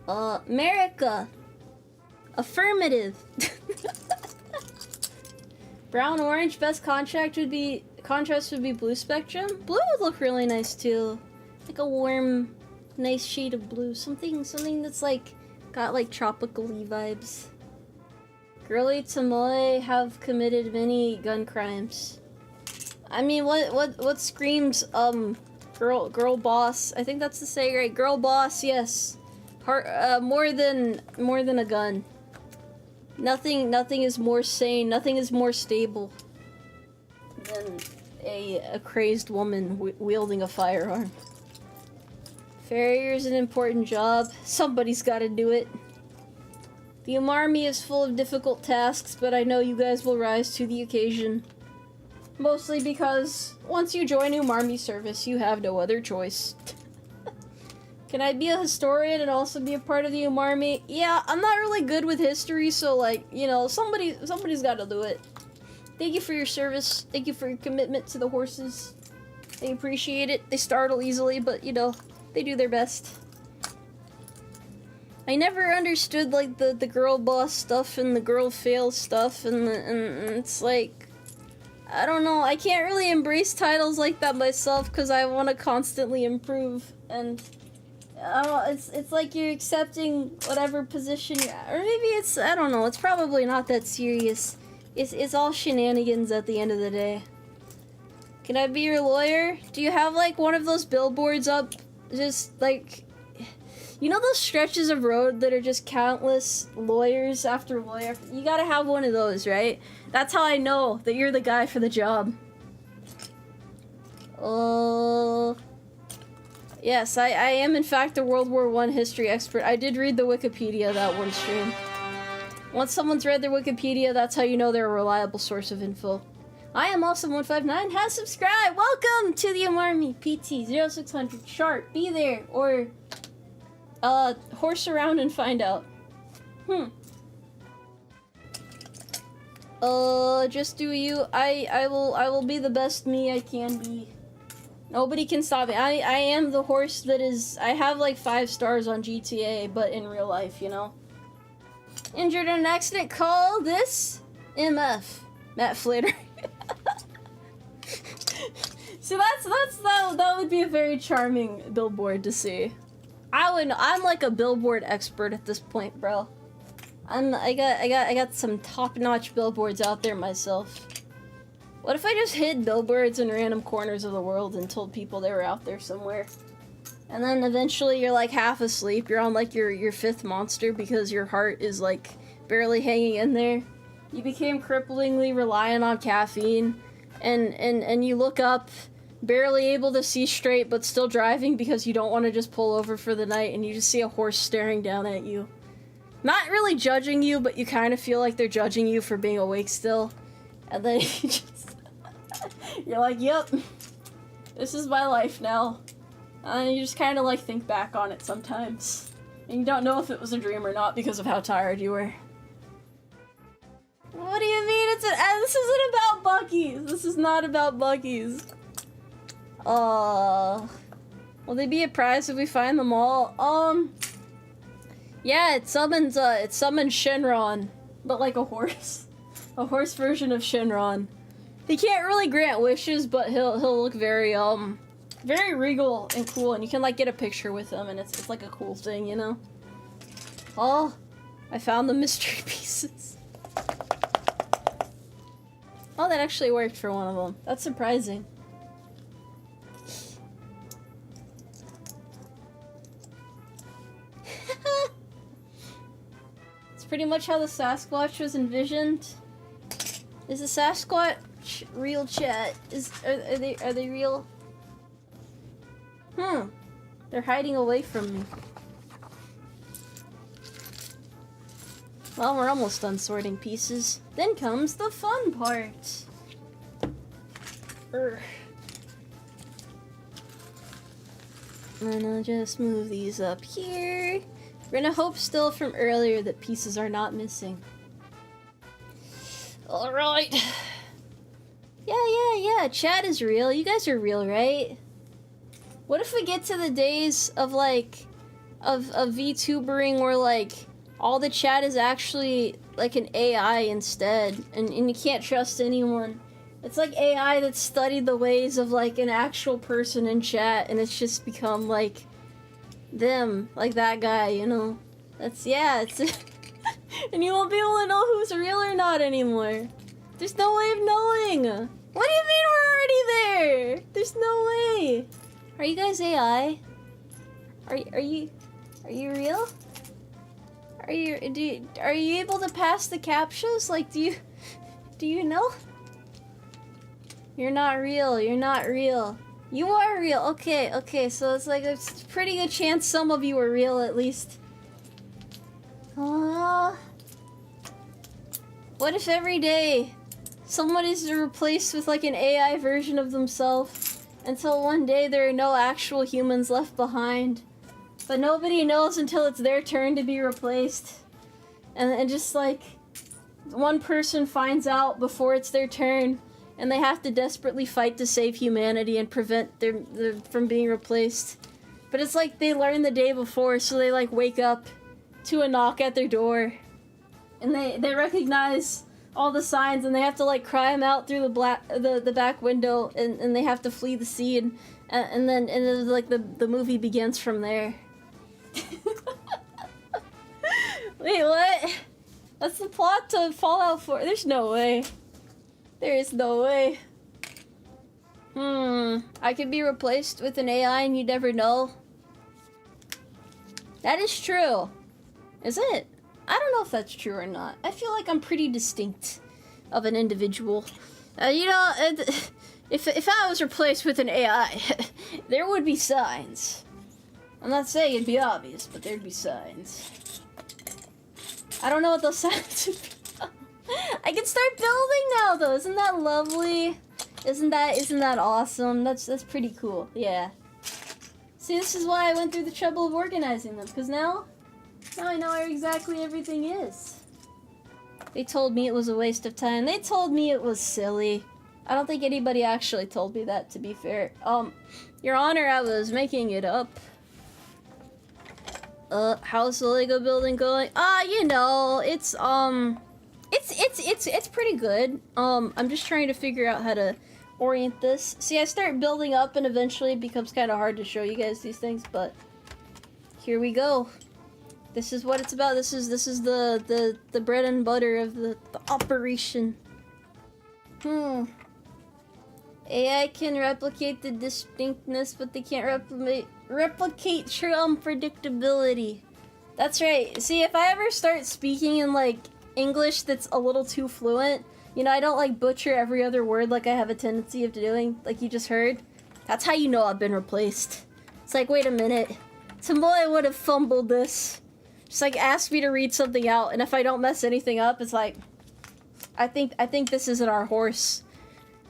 America. Affirmative. Brown orange, best contrast would be blue spectrum. Blue would look really nice too. Like a warm, nice shade of blue. Something that's like got like tropical-y vibes. Girly Tomoe have committed many gun crimes. I mean, what screams girl boss? I think that's the saying, right? Girl boss, yes. More than a gun. Nothing is more sane, nothing is more stable than a crazed woman wielding a firearm. Farrier's an important job. Somebody's gotta do it. The Umarmy is full of difficult tasks, but I know you guys will rise to the occasion. Mostly because once you join Umarmy service, you have no other choice. Can I be a historian and also be a part of the Umarmy? Yeah, I'm not really good with history, so like, you know, somebody's gotta do it. Thank you for your service. Thank you for your commitment to the horses. They appreciate it. They startle easily, but you know, they do their best. I never understood like the girl boss stuff and the girl fail stuff and it's like, I don't know, I can't really embrace titles like that myself because I want to constantly improve and it's like you're accepting whatever position you're at. Or maybe it's, I don't know, it's probably not that serious. It's all shenanigans at the end of the day. Can I be your lawyer? Do you have like one of those billboards up? Just like, you know those stretches of road that are just countless lawyers after lawyer? You gotta have one of those, right? That's how I know that you're the guy for the job. Yes, I am in fact a World War I history expert. I did read the Wikipedia that one stream. Once someone's read their Wikipedia, that's how you know they're a reliable source of info. I am Awesome159, has subscribed! Welcome to the Umarmy, PT0600, sharp, be there, or, horse around and find out. Just do you. I will be the best me I can be. Nobody can stop me. I am the horse that is... I have like 5 stars on GTA, but in real life, you know? Injured in an accident, call this MF. Matt Flitter. So that would be a very charming billboard to see. I'm like a billboard expert at this point, bro. I got some top-notch billboards out there myself. What if I just hid billboards in random corners of the world and told people they were out there somewhere? And then eventually you're like half asleep, you're on like your 5th monster because your heart is like barely hanging in there. You became cripplingly reliant on caffeine, and you look up, barely able to see straight but still driving because you don't want to just pull over for the night, and you just see a horse staring down at you. Not really judging you, but you kind of feel like they're judging you for being awake still. And then you just... you're like, yep, this is my life now. And you just kind of like think back on it sometimes. And you don't know if it was a dream or not because of how tired you were. What do you mean this isn't about Buc-ee's? This is not about Buc-ee's. Will they be a prize if we find them all? Yeah, it summons Shenron, but like a horse. A horse version of Shenron. He can't really grant wishes, but he'll look very very regal and cool, and you can like get a picture with him, and it's like a cool thing, you know? Oh, I found the mystery pieces. Oh, that actually worked for one of them. That's surprising. It's pretty much how the Sasquatch was envisioned. Is the Sasquatch real, chat? Are they real? They're hiding away from me. Well, we're almost done sorting pieces. Then comes the fun part. And I'll just move these up here. We're gonna hope still from earlier that pieces are not missing. Alright. Yeah, chat is real. You guys are real, right? What if we get to the days of like, of VTubering where like, all the chat is actually like an AI instead, and you can't trust anyone. It's like AI that studied the ways of like an actual person in chat, and it's just become like them, like that guy, you know? It's and you won't be able to know who's real or not anymore. There's no way of knowing. What do you mean we're already there? There's no way. Are you guys AI? Are you real? Are you able to pass the captchas? Like, do you know? You're not real. You're not real. You are real. Okay. So it's like a pretty good chance some of you are real at least. What if every day someone is replaced with like an AI version of themselves until one day there are no actual humans left behind? But nobody knows until it's their turn to be replaced. And just like, one person finds out before it's their turn, and they have to desperately fight to save humanity and prevent them from being replaced. But it's like they learned the day before, so they like wake up to a knock at their door. And they recognize all the signs, and they have to like cry them out through the back window, and they have to flee the scene. And then like the movie begins from there. Wait, what? That's the plot to Fallout 4. There's no way. There is no way. I could be replaced with an AI and you'd never know. That is true. Is it? I don't know if that's true or not. I feel like I'm pretty distinct of an individual. You know, if I was replaced with an AI, there would be signs. I'm not saying it'd be obvious, but there'd be signs. I don't know what those signs would be. I can start building now, though. Isn't that lovely? Isn't that awesome? That's pretty cool. Yeah. See, this is why I went through the trouble of organizing them, because now I know where exactly everything is. They told me it was a waste of time. They told me it was silly. I don't think anybody actually told me that, to be fair. Your Honor, I was making it up. How's the Lego building going? You know, it's pretty good. I'm just trying to figure out how to orient this. See, I start building up and eventually it becomes kind of hard to show you guys these things, but here we go. This is what it's about. This is the bread and butter of the operation. AI can replicate the distinctness, but they can't replicate true unpredictability. That's right. See, if I ever start speaking in like English that's a little too fluent, you know, I don't like butcher every other word like I have a tendency of doing, like you just heard. That's how you know I've been replaced. It's like, wait a minute. Tomoe would have fumbled this. Just like asked me to read something out, and if I don't mess anything up, it's like, I think this isn't our horse.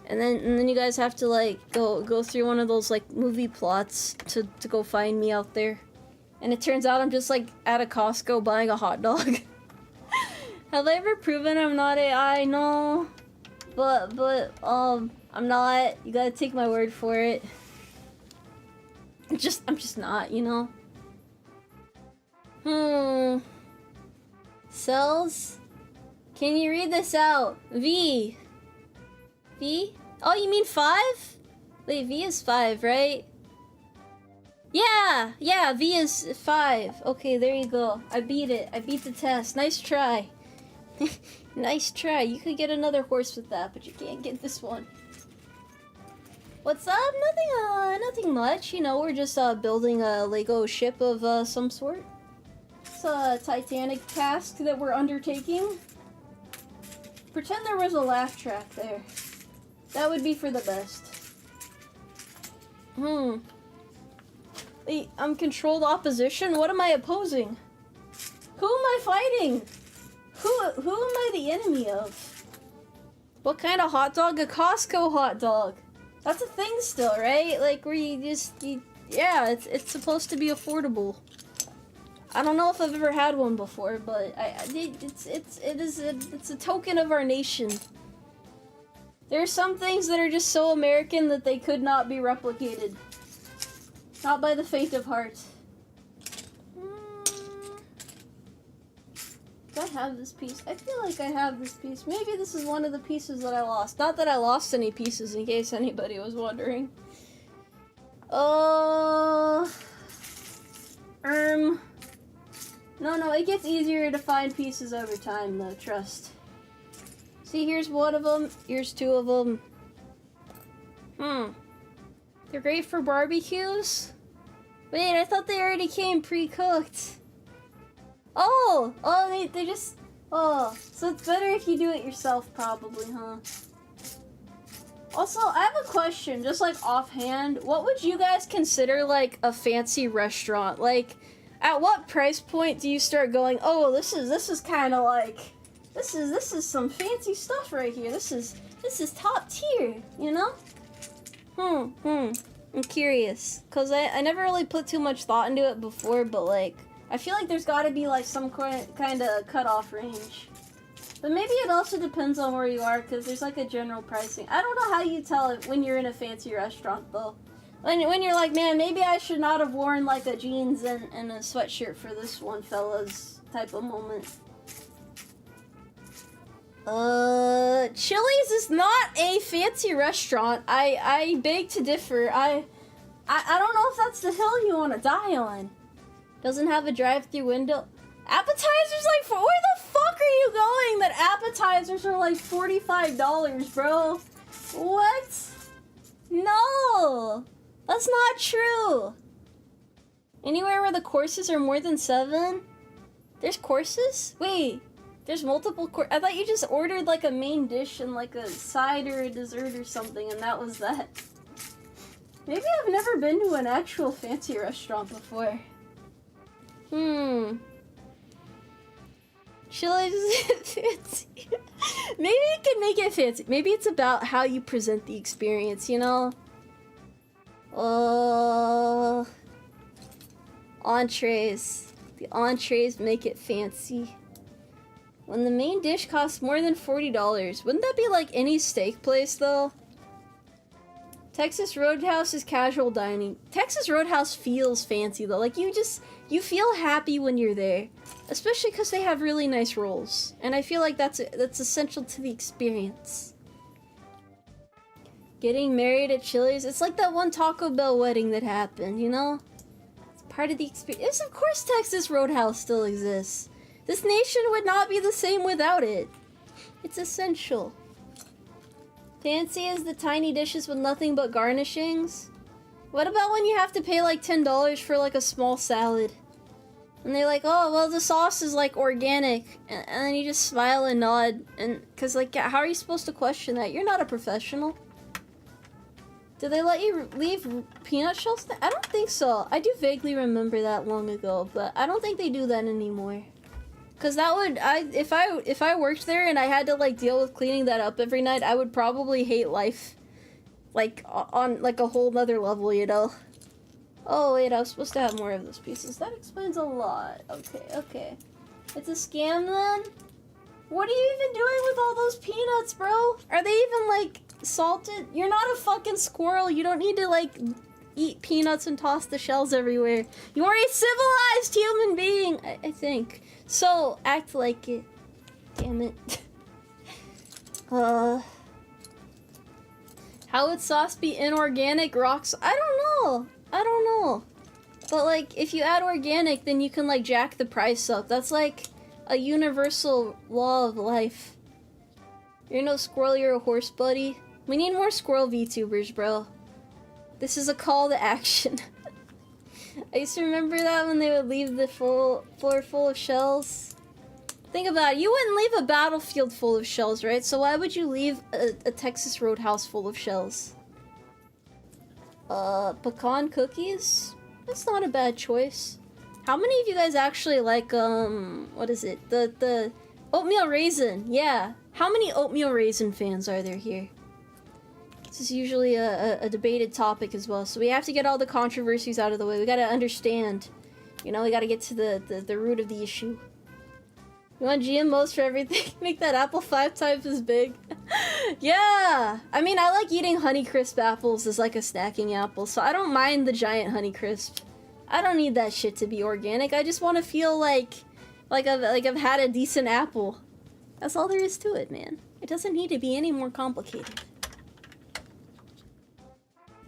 And then you guys have to like go through one of those like movie plots to go find me out there. And it turns out I'm just like at a Costco buying a hot dog. Have I ever proven I'm not AI? No. But I'm not. You gotta take my word for it. I'm just not, you know? Cells? Can you read this out? V? V? Oh, you mean 5? Wait, V is 5, right? Yeah, V is 5. Okay, there you go. I beat it. I beat the test. Nice try. Nice try. You could get another horse with that, but you can't get this one. What's up? Nothing much. You know, we're just building a Lego ship of some sort. It's a Titanic task that we're undertaking. Pretend there was a laugh track there. That would be for the best. Wait, I'm controlled opposition? What am I opposing? Who am I fighting? Who am I the enemy of? What kind of hot dog? A Costco hot dog. That's a thing still, right? Like where yeah, it's supposed to be affordable. I don't know if I've ever had one before, but it's a token of our nation. There are some things that are just so American that they could not be replicated. Not by the faint of heart. Do I have this piece? I feel like I have this piece. Maybe this is one of the pieces that I lost. Not that I lost any pieces, in case anybody was wondering. No, it gets easier to find pieces over time, though, trust. See, here's one of them. Here's 2 of them. They're great for barbecues? Wait, I thought they already came pre-cooked. They just... Oh, so it's better if you do it yourself, probably, huh? Also, I have a question, just like offhand. What would you guys consider like a fancy restaurant? Like, at what price point do you start going, oh, this is kind of like, this is some fancy stuff right here. This is top tier, you know? I'm curious, cause I never really put too much thought into it before, but like, I feel like there's got to be like some kind of cutoff range. But maybe it also depends on where you are, because there's like a general pricing. I don't know how you tell it when you're in a fancy restaurant, though. When you're like, man, maybe I should not have worn like a jeans and a sweatshirt for this one, fellas, type of moment. Chili's is not a fancy restaurant. I beg to differ. I don't know if that's the hill you want to die on. Doesn't have a drive-through window. Appetizers, like, where the fuck are you going that appetizers are like $45, bro? What? No! That's not true! Anywhere where the courses are more than 7? There's courses? Wait, there's multiple I thought you just ordered like a main dish and like a side or a dessert or something, and that was that. Maybe I've never been to an actual fancy restaurant before. Chili's is fancy. Maybe you can make it fancy. Maybe it's about how you present the experience, you know? Entrees. The entrees make it fancy. When the main dish costs more than $40, wouldn't that be like any steak place, though? Texas Roadhouse is casual dining. Texas Roadhouse feels fancy though. Like you feel happy when you're there, especially because they have really nice rolls, and I feel like that's essential to the experience. Getting married at Chili's, it's like that one Taco Bell wedding that happened, you know? It's part of the experience. Of course Texas Roadhouse still exists. This nation would not be the same without it. It's essential. Fancy as the tiny dishes with nothing but garnishings? What about when you have to pay like $10 for like a small salad? And they're like, oh, well the sauce is like organic. And then you just smile and nod. And cause like, how are you supposed to question that? You're not a professional. Did they let you leave peanut shells? I don't think so. I do vaguely remember that long ago, but I don't think they do that anymore. Cause that would, if I worked there and I had to like deal with cleaning that up every night, I would probably hate life, like on like a whole nother level, you know. Oh wait, I was supposed to have more of those pieces. That explains a lot. Okay. It's a scam then? What are you even doing with all those peanuts, bro? Are they even like salted? You're not a fucking squirrel. You don't need to like eat peanuts and toss the shells everywhere. You are a civilized human being, I think. So, act like it. Damn it. How would sauce be inorganic rocks? I don't know. But like, if you add organic, then you can like jack the price up. That's like a universal law of life. You're no squirrel, you're a horse, buddy. We need more squirrel VTubers, bro. This is a call to action. I used to remember that when they would leave the floor full of shells. Think about it. You wouldn't leave a battlefield full of shells, right? So why would you leave a Texas Roadhouse full of shells? Pecan cookies? That's not a bad choice. How many of you guys actually like, what is it? The oatmeal raisin. Yeah. How many oatmeal raisin fans are there here? This is usually a debated topic as well, so we have to get all the controversies out of the way. We gotta understand. You know, we gotta get to the root of the issue. You want GMOs for everything? Make that apple 5 times as big. Yeah! I mean, I like eating Honeycrisp apples as like a snacking apple, so I don't mind the giant Honeycrisp. I don't need that shit to be organic. I just want to feel like I've had a decent apple. That's all there is to it, man. It doesn't need to be any more complicated.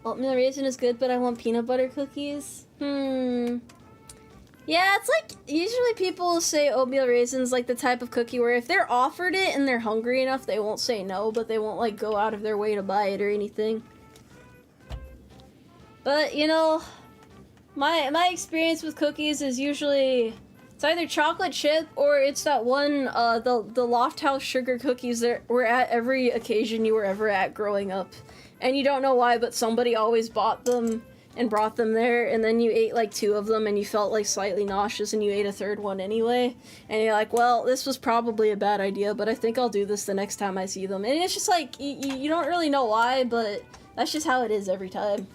Oatmeal raisin is good, but I want peanut butter cookies. Yeah, it's like, usually people will say oatmeal raisin's like the type of cookie where if they're offered it and they're hungry enough, they won't say no, but they won't like go out of their way to buy it or anything. But, you know, my experience with cookies is usually, it's either chocolate chip or it's that one, the Loft House sugar cookies that were at every occasion you were ever at growing up. And you don't know why, but somebody always bought them and brought them there, and then you ate like 2 of them and you felt like slightly nauseous and you ate a 3rd one anyway. And you're like, well, this was probably a bad idea, but I think I'll do this the next time I see them. And it's just like, you don't really know why, but that's just how it is every time.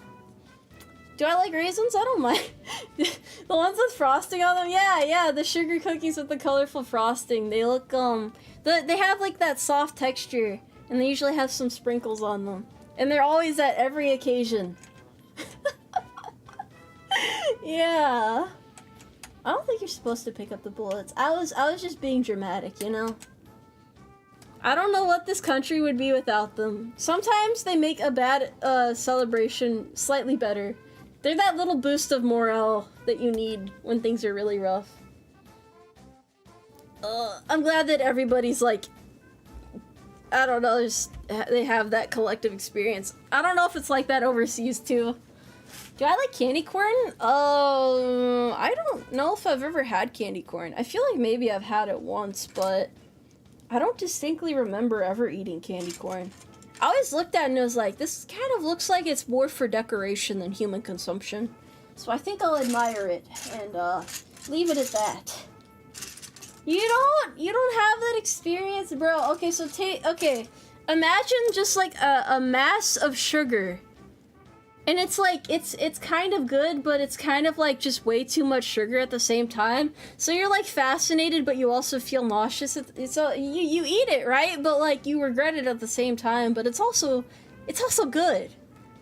Do I like raisins? I don't mind. The ones with frosting on them? Yeah, the sugar cookies with the colorful frosting. They look, they have like that soft texture, and they usually have some sprinkles on them. And they're always at every occasion. Yeah. I don't think you're supposed to pick up the bullets. I was just being dramatic, you know? I don't know what this country would be without them. Sometimes they make a bad celebration slightly better. They're that little boost of morale that you need when things are really rough. I'm glad that everybody's like, I don't know, they have that collective experience. I don't know if it's like that overseas too. Do I like candy corn? I don't know if I've ever had candy corn. I feel like maybe I've had it once, but I don't distinctly remember ever eating candy corn. I always looked at it and it was like, this kind of looks like it's more for decoration than human consumption. So I think I'll admire it and leave it at that. You don't have that experience, bro. Okay, so imagine just like a mass of sugar. And it's like, it's kind of good, but it's kind of like just way too much sugar at the same time. So you're like fascinated, but you also feel nauseous. So you eat it, right? But like you regret it at the same time, but it's also good.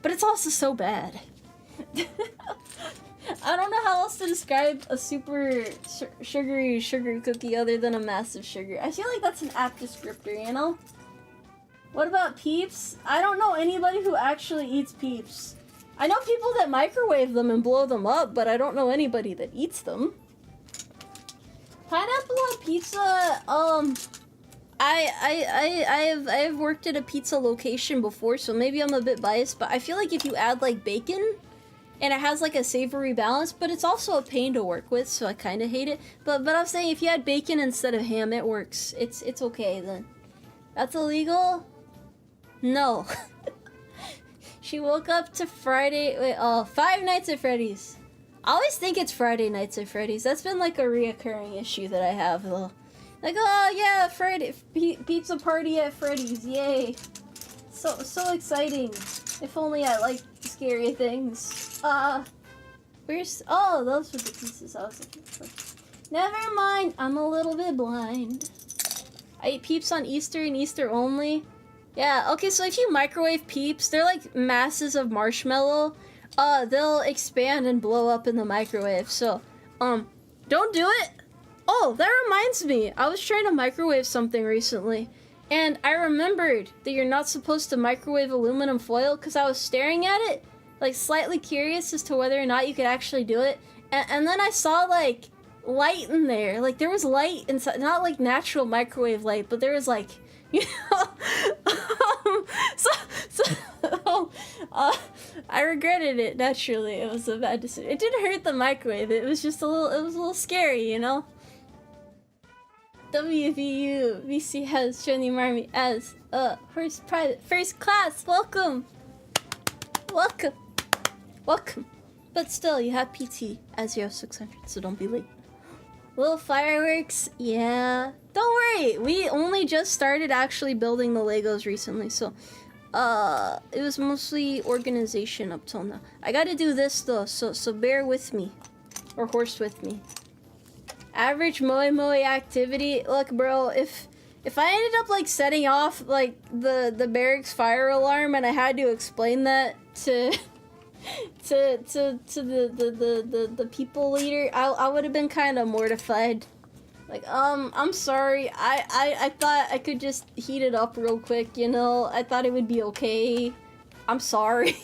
but it's also so bad. I don't know how else to describe a super sugary sugar cookie other than a massive sugar. I feel like that's an apt descriptor, you know? What about Peeps? I don't know anybody who actually eats Peeps. I know people that microwave them and blow them up, but I don't know anybody that eats them. Pineapple on pizza, I've worked at a pizza location before, so maybe I'm a bit biased, but I feel like if you add like bacon, and it has like a savory balance, but it's also a pain to work with, so I kind of hate it. But I'm saying if you add bacon instead of ham, it works. It's okay then. That's illegal? No. She woke up to Friday. Wait, Five Nights at Freddy's. I always think it's Friday Nights at Freddy's. That's been like a reoccurring issue that I have though. Like, oh yeah, Friday pizza party at Freddy's, yay! So exciting. If only I liked scary things. Where's... Oh, those were the pieces I was looking for. Never mind, I'm a little bit blind. I eat Peeps on Easter and Easter only. Yeah, okay, so if you microwave Peeps, they're like masses of marshmallow. They'll expand and blow up in the microwave, so, don't do it! Oh, that reminds me, I was trying to microwave something recently, and I remembered that you're not supposed to microwave aluminum foil because I was staring at it, like slightly curious as to whether or not you could actually do it, and then I saw like light in there, like there was light inside, not like natural microwave light, but there was like, you know, I regretted it naturally. It was a bad decision. It didn't hurt the microwave. It was just a little scary, you know. WVU VC has shown Umarmy as first private first class. Welcome. But still, you have PT as your 600, so don't be late. Little fireworks, yeah. Don't worry, we only just started actually building the Legos recently, so it was mostly organization up till now. I gotta do this though, so bear with me, or horse with me. Average moe activity. Look, bro, if I ended up like setting off like the barracks fire alarm and I had to explain that to the people leader, I would have been kind of mortified. Like, I'm sorry. I thought I could just heat it up real quick, you know? I thought it would be okay. I'm sorry.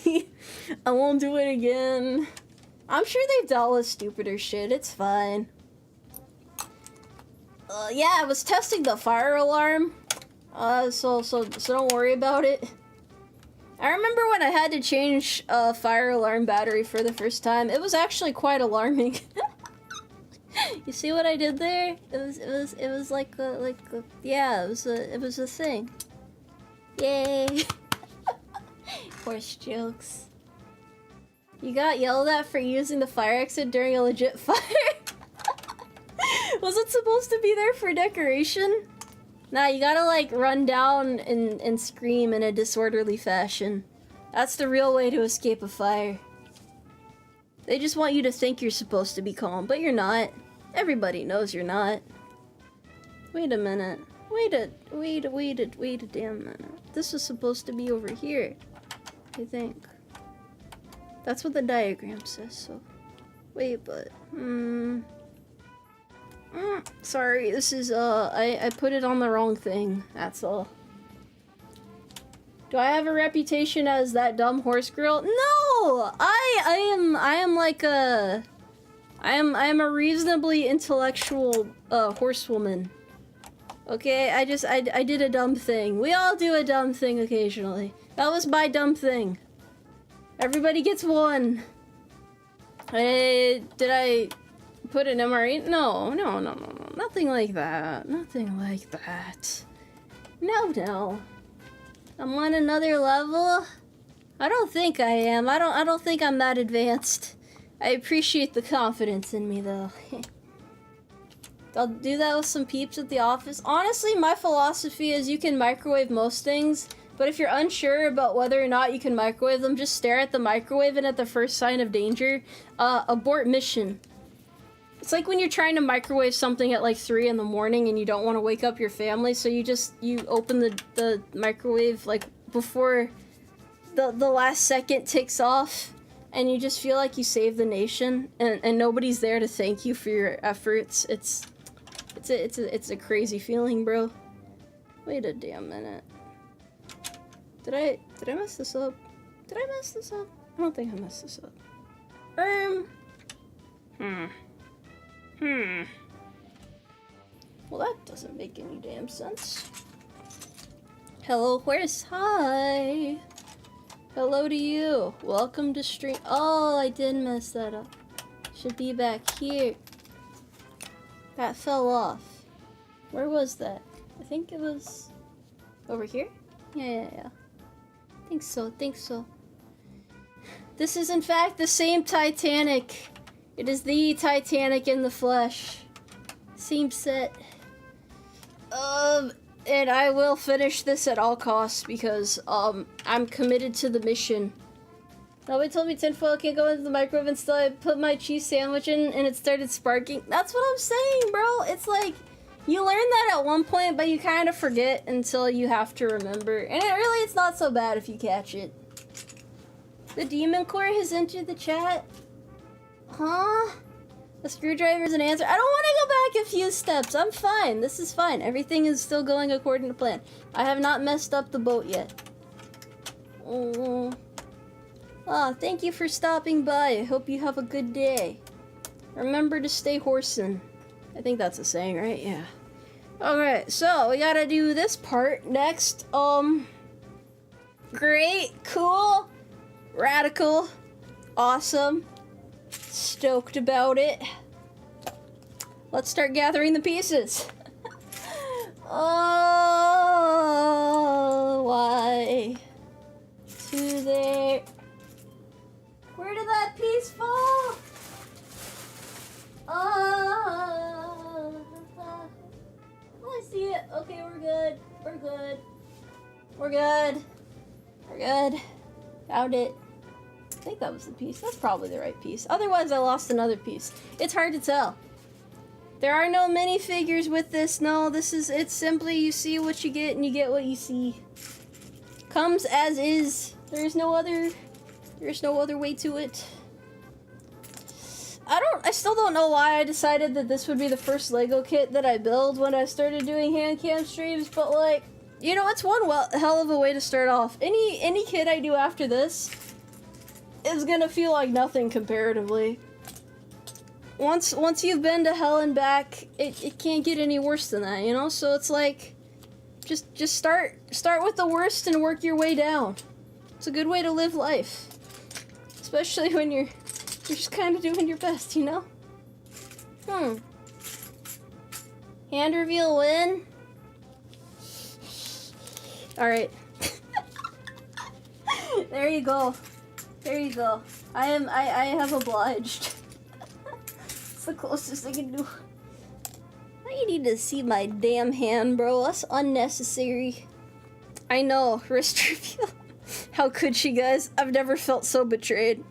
I won't do it again. I'm sure they've dealt with stupider shit. It's fine. Yeah, I was testing the fire alarm. So don't worry about it. I remember when I had to change a fire alarm battery for the first time. It was actually quite alarming. You see what I did there? It was like yeah, it was a thing. Yay! Horse jokes. You got yelled at for using the fire exit during a legit fire? Was it supposed to be there for decoration? Nah, you gotta like run down and scream in a disorderly fashion. That's the real way to escape a fire. They just want you to think you're supposed to be calm, but you're not. Everybody knows you're not. Wait a minute. Wait a damn minute. This is supposed to be over here, I think. That's what the diagram says, so... Wait, but... sorry, this is, I put it on the wrong thing, that's all. Do I have a reputation as that dumb horse girl? No! I am a reasonably intellectual, horsewoman. Okay, I did a dumb thing. We all do a dumb thing occasionally. That was my dumb thing. Everybody gets one. Did I put an MRE? No. Nothing like that. Nothing like that. No. I'm on another level? I don't think I am. I don't think I'm that advanced. I appreciate the confidence in me, though. I'll do that with some peeps at the office. Honestly, my philosophy is you can microwave most things, but if you're unsure about whether or not you can microwave them, just stare at the microwave and at the first sign of danger, abort mission. It's like when you're trying to microwave something at like 3 in the morning and you don't want to wake up your family, so you open the microwave like before the last second ticks off, and you just feel like you saved the nation, and nobody's there to thank you for your efforts. It's a crazy feeling, bro. Wait a damn minute. Did I mess this up? Did I mess this up? I don't think I messed this up. Well, that doesn't make any damn sense. Hello, where's hi? Hello to you. Welcome to stream. Oh, I did mess that up. Should be back here. That fell off. Where was that? I think it was over here? Yeah. Think so. This is in fact the same Titanic. It is the Titanic in the flesh. Same set. And I will finish this at all costs because, I'm committed to the mission. Nobody told me tinfoil can't go into the microwave until I put my cheese sandwich in and it started sparking. That's what I'm saying, bro. It's like, you learn that at one point, but you kind of forget until you have to remember. And it's not so bad if you catch it. The Demon Core has entered the chat. Huh? A screwdriver is an answer. I don't want to go back a few steps. I'm fine. This is fine. Everything is still going according to plan. I have not messed up the boat yet. Thank you for stopping by. I hope you have a good day. Remember to stay horsing. I think that's a saying, right? Yeah. Alright, so we gotta do this part next. Great, cool, radical, awesome. Stoked about it. Let's start gathering the pieces. Oh, why? To there. Where did that piece fall? Oh, I see it. Okay, we're good. We're good. Found it. I think that was the piece. That's probably the right piece. Otherwise, I lost another piece. It's hard to tell. There are no minifigures with this. No, it's simply you see what you get and you get what you see. Comes as is. There's no other way to it. I still don't know why I decided that this would be the first Lego kit that I build when I started doing hand cam streams, but like, you know, it's one hell of a way to start off. Any kit I do after this is gonna feel like nothing comparatively. Once you've been to hell and back, it can't get any worse than that, you know? So it's like, just start with the worst and work your way down. It's a good way to live life. Especially when you're just kind of doing your best, you know? Hand reveal win? Alright. There you go. I have obliged. It's the closest I can do. Why you need to see my damn hand, bro? That's unnecessary. I know, wrist reveal. How could she, guys? I've never felt so betrayed.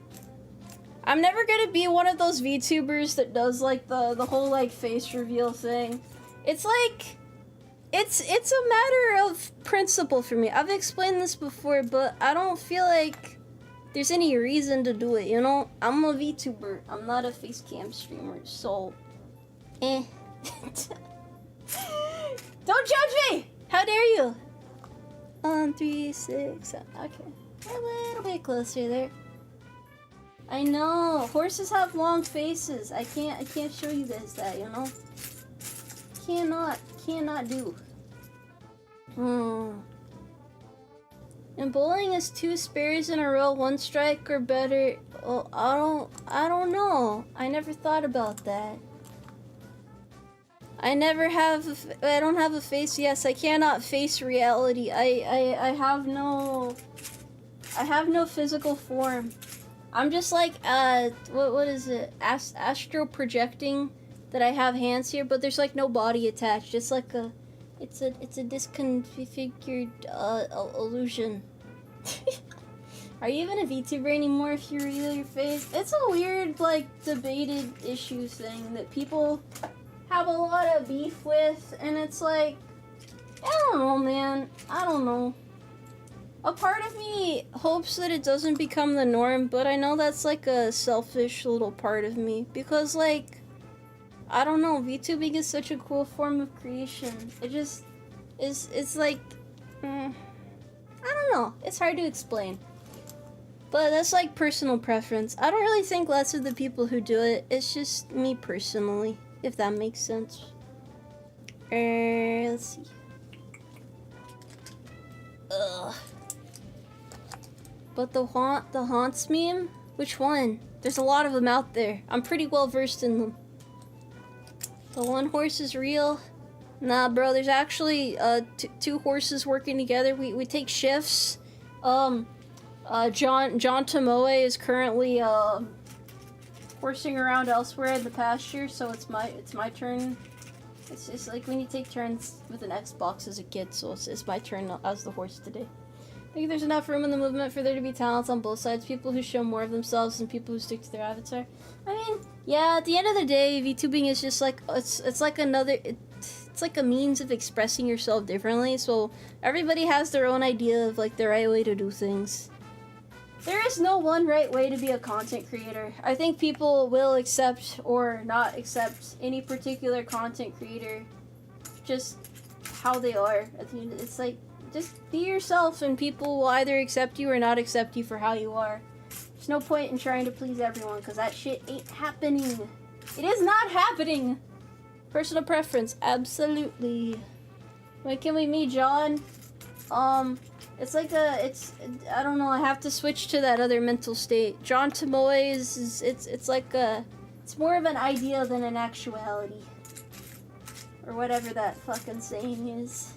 I'm never gonna be one of those VTubers that does like the whole like face reveal thing. It's like, it's a matter of principle for me. I've explained this before, but I don't feel like there's any reason to do it, you know? I'm a VTuber. I'm not a face cam streamer, so Don't judge me! How dare you? 1, 3, 6, 7. Okay. A little bit closer there. I know. Horses have long faces. I can't show you guys that, you know? Cannot do. And bowling is 2 spares in a row, 1 strike or better. Oh, I don't know. I never thought about that. I don't have a face. Yes, I cannot face reality. I have no physical form. I'm just like, what is it? Astral projecting that I have hands here, but there's like no body attached. It's like it's a disconfigured, illusion. Are you even a VTuber anymore if you reveal your face? It's a weird, like, debated issue thing that people have a lot of beef with, and it's like, I don't know, man. I don't know. A part of me hopes that it doesn't become the norm, but I know that's like a selfish little part of me. Because, like, I don't know, VTubing is such a cool form of creation. It just is, it's like, I don't know, it's hard to explain. But that's like personal preference. I don't really think less of the people who do it, it's just me personally, if that makes sense. Let's see. Ugh. But the haunts meme? Which one? There's a lot of them out there. I'm pretty well versed in them. The one horse is real? Nah, bro, there's actually two horses working together. We take shifts. John Tomoe is currently horsing around elsewhere in the pasture, so it's my turn. It's just like when you take turns with an Xbox as a kid, so it's my turn as the horse today. I think there's enough room in the movement for there to be talents on both sides, people who show more of themselves and people who stick to their avatar. I mean, yeah, at the end of the day, VTubing is just like, it's like another, it's like a means of expressing yourself differently, so everybody has their own idea of like the right way to do things. There is no one right way to be a content creator. I think people will accept or not accept any particular content creator just how they are. At the end, it's like, just be yourself and people will either accept you or not accept you for how you are. There's no point in trying to please everyone because that shit ain't happening. It is not happening. Personal preference, absolutely. When can we meet John? It's like I don't know, I have to switch to that other mental state. John Tomoe it's like it's more of an idea than an actuality. Or whatever that fucking saying is.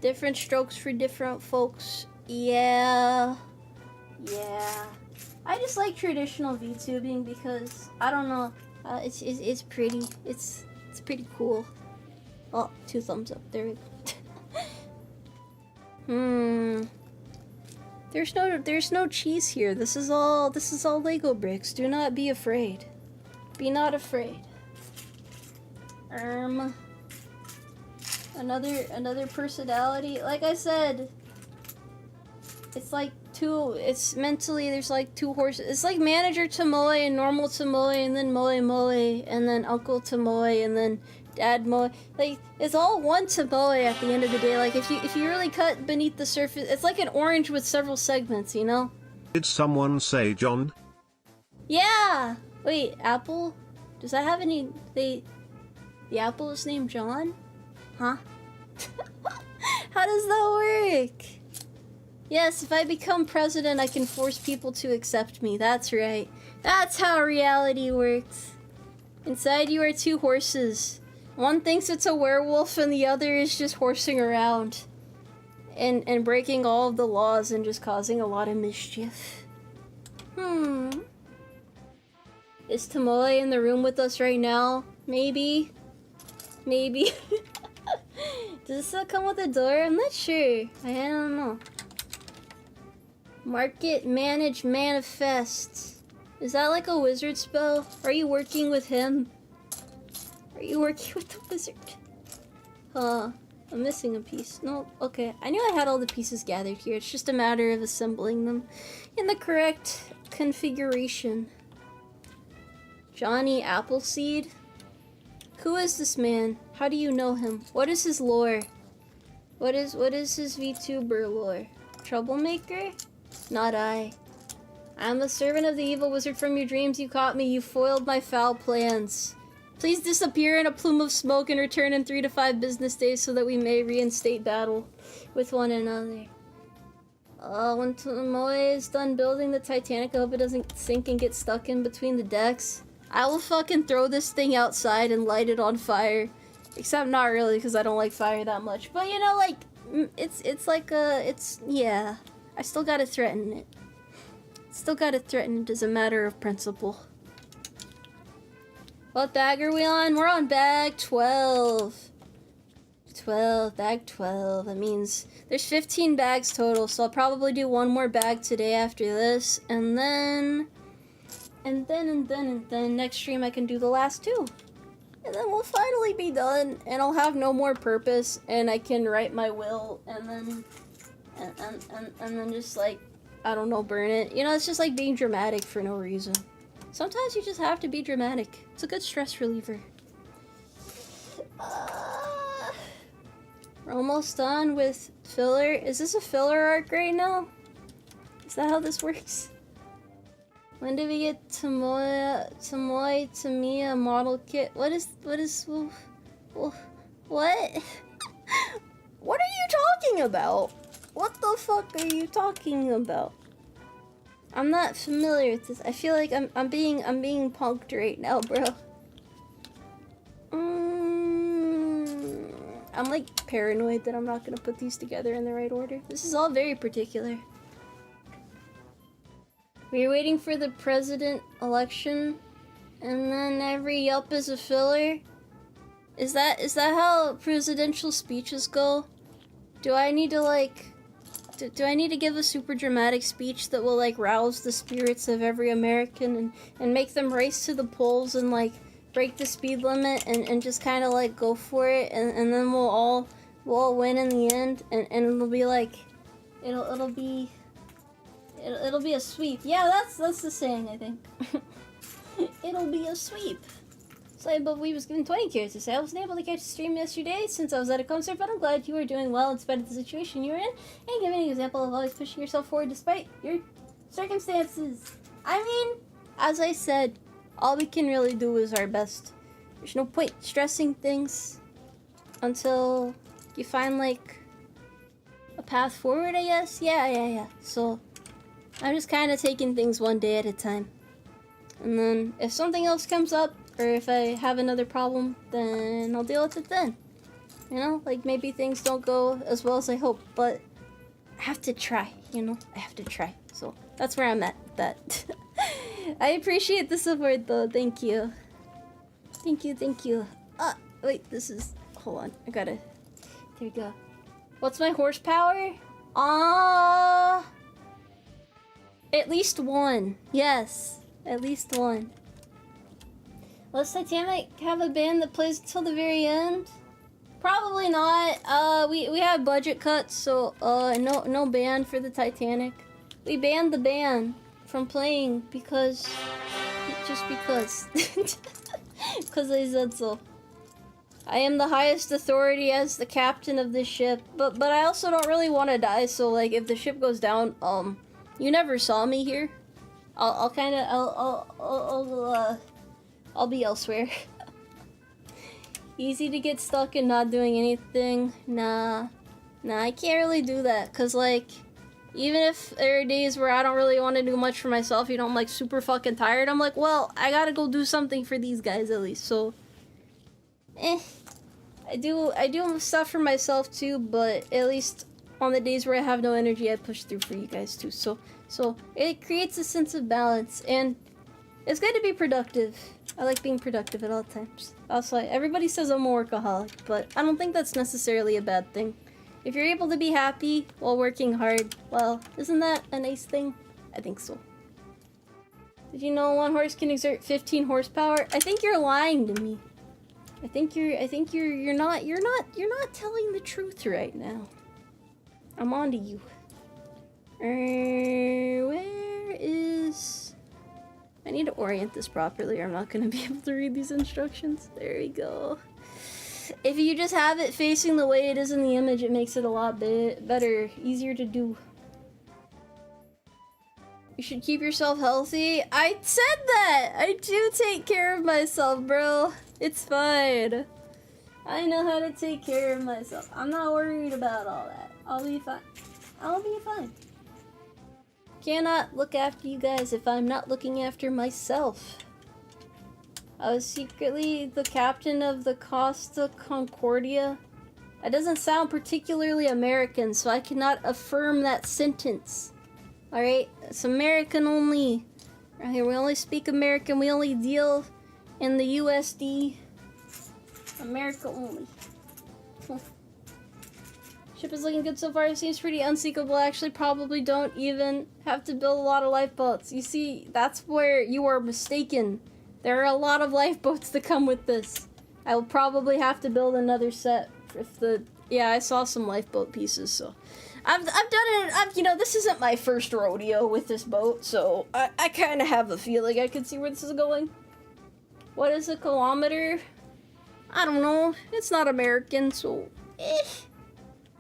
Different strokes for different folks. Yeah. I just like traditional VTubing because, I don't know, it's pretty. It's pretty cool. Oh, 2 thumbs up. There we go. There's no cheese here. This is all Lego bricks. Do not be afraid. Be not afraid. Another personality. Like I said, it's like it's mentally, there's like 2 horses. It's like Manager Tomoe and Normal Tomoe and then Moe and then Uncle Tomoe and then Dad Moe. Like, it's all one Tomoe at the end of the day. Like, if you really cut beneath the surface, it's like an orange with several segments, you know? Did someone say John? Yeah! Wait, Apple? Does that have any... The apple is named John? Huh? How does that work? Yes, if I become president, I can force people to accept me. That's right. That's how reality works. Inside you are 2 horses. One thinks it's a werewolf and the other is just horsing around. And breaking all of the laws and just causing a lot of mischief. Is Tomoe in the room with us right now? Maybe. Does it still come with a door? I'm not sure. I don't know. Market, manage, manifest. Is that like a wizard spell? Are you working with him? Are you working with the wizard? I'm missing a piece. No, okay. I knew I had all the pieces gathered here. It's just a matter of assembling them in the correct configuration. Johnny Appleseed? Who is this man? How do you know him? What is his lore? What is his VTuber lore? Troublemaker? Not I. I am the servant of the evil wizard from your dreams. You caught me. You foiled my foul plans. Please disappear in a plume of smoke and return in 3 to 5 business days so that we may reinstate battle with one another. When Tomoe is done building the Titanic, I hope it doesn't sink and get stuck in between the decks. I will fucking throw this thing outside and light it on fire. Except not really, because I don't like fire that much. But you know, like, yeah. I still gotta threaten it. Still gotta threaten it as a matter of principle. What bag are we on? We're on bag 12. Bag 12. That means there's 15 bags total, so I'll probably do 1 more bag today after this, and then next stream I can do the last 2. And then we'll finally be done, and I'll have no more purpose, and I can write my will, and then, and then just like, I don't know, burn it. You know, it's just like being dramatic for no reason. Sometimes you just have to be dramatic. It's a good stress reliever. We're almost done with filler. Is this a filler arc right now? Is that how this works? When did we get Tomoe Umari model kit? What? What? What are you talking about? What the fuck are you talking about? I'm not familiar with this. I feel like I'm being punked right now, bro. I'm like paranoid that I'm not gonna put these together in the right order. This is all very particular. We're waiting for the president election, and then every yup is a filler. Is that how presidential speeches go? Do I need to like, do I need to give a super dramatic speech that will like rouse the spirits of every American and make them race to the polls and like break the speed limit and just kind of like go for it, and then we'll all win in the end, and it'll be like, it'll be a sweep. Yeah, that's the saying, I think. It'll be a sweep. So, but we was given 20 carats to say. I wasn't able to catch the stream yesterday since I was at a concert, but I'm glad you were doing well in spite of the situation you were in, and giving an example of always pushing yourself forward despite your circumstances. I mean, as I said, all we can really do is our best. There's no point stressing things until you find like a path forward, I guess. Yeah. So I'm just kind of taking things one day at a time. And then if something else comes up, or if I have another problem, then I'll deal with it then. You know, like maybe things don't go as well as I hope, but I have to try, you know? I have to try. So that's where I'm at with that. I appreciate the support though, thank you. Thank you. Wait, this is, hold on, I gotta, there we go. What's my horsepower? At least one, yes, at least one. Let's Titanic have a band that plays until the very end? Probably not. We have budget cuts, so no band for the Titanic. We banned the band from playing because because I said so. I am the highest authority as the captain of this ship, but I also don't really want to die, so like if the ship goes down, you never saw me here. I'll be elsewhere. Easy to get stuck and not doing anything. Nah, I can't really do that, cause like, even if there are days where I don't really want to do much for myself, you know, I'm like super fucking tired, I'm like, well, I gotta go do something for these guys at least, so, I do stuff for myself too, but at least on the days where I have no energy, I push through for you guys too, so it creates a sense of balance, and it's good to be productive. I like being productive at all times. Also, everybody says I'm a workaholic, but I don't think that's necessarily a bad thing. If you're able to be happy while working hard, well, isn't that a nice thing? I think so. Did you know one horse can exert 15 horsepower? I think you're lying to me. I think you're not telling the truth right now. I'm on to you. Where is... I need to orient this properly or I'm not going to be able to read these instructions. There we go. If you just have it facing the way it is in the image, it makes it a lot better, easier to do. You should keep yourself healthy. I said that! I do take care of myself, bro. It's fine. I know how to take care of myself. I'm not worried about all that. I'll be fine. I'll be fine. Cannot look after you guys if I'm not looking after myself. I was secretly the captain of the Costa Concordia. That doesn't sound particularly American, so I cannot affirm that sentence. Alright? It's American only. Right here, we only speak American. We only deal in the USD. America only. Ship is looking good so far. It seems pretty unsinkable. Actually, probably don't even have to build a lot of lifeboats. You see, that's where you are mistaken. There are a lot of lifeboats that come with this. I will probably have to build another set if the... Yeah, I saw some lifeboat pieces, so... I've done it, you know, this isn't my first rodeo with this boat, so I kind of have a feeling I can see where this is going. What is a kilometer? I don't know. It's not American, so...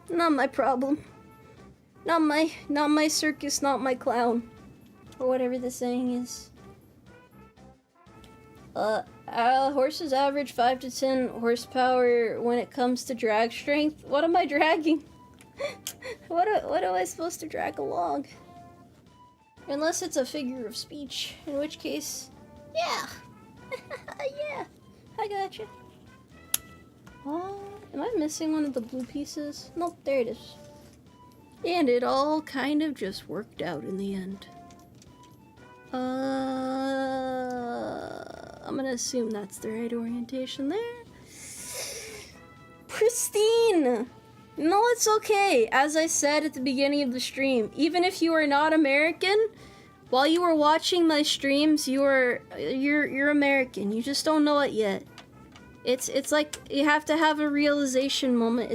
Not my problem. Not my circus, not my clown. Or whatever the saying is. Horses average 5 to 10 horsepower when it comes to drag strength. What am I dragging? What am I supposed to drag along? Unless it's a figure of speech, in which case, yeah. Yeah, I gotcha. Am I missing one of the blue pieces? Nope, there it is. And it all kind of just worked out in the end. I'm gonna assume that's the right orientation there. Pristine! No, it's okay. As I said at the beginning of the stream, even if you are not American, while you are watching my streams, you're American. You just don't know it yet. It's like you have to have a realization moment.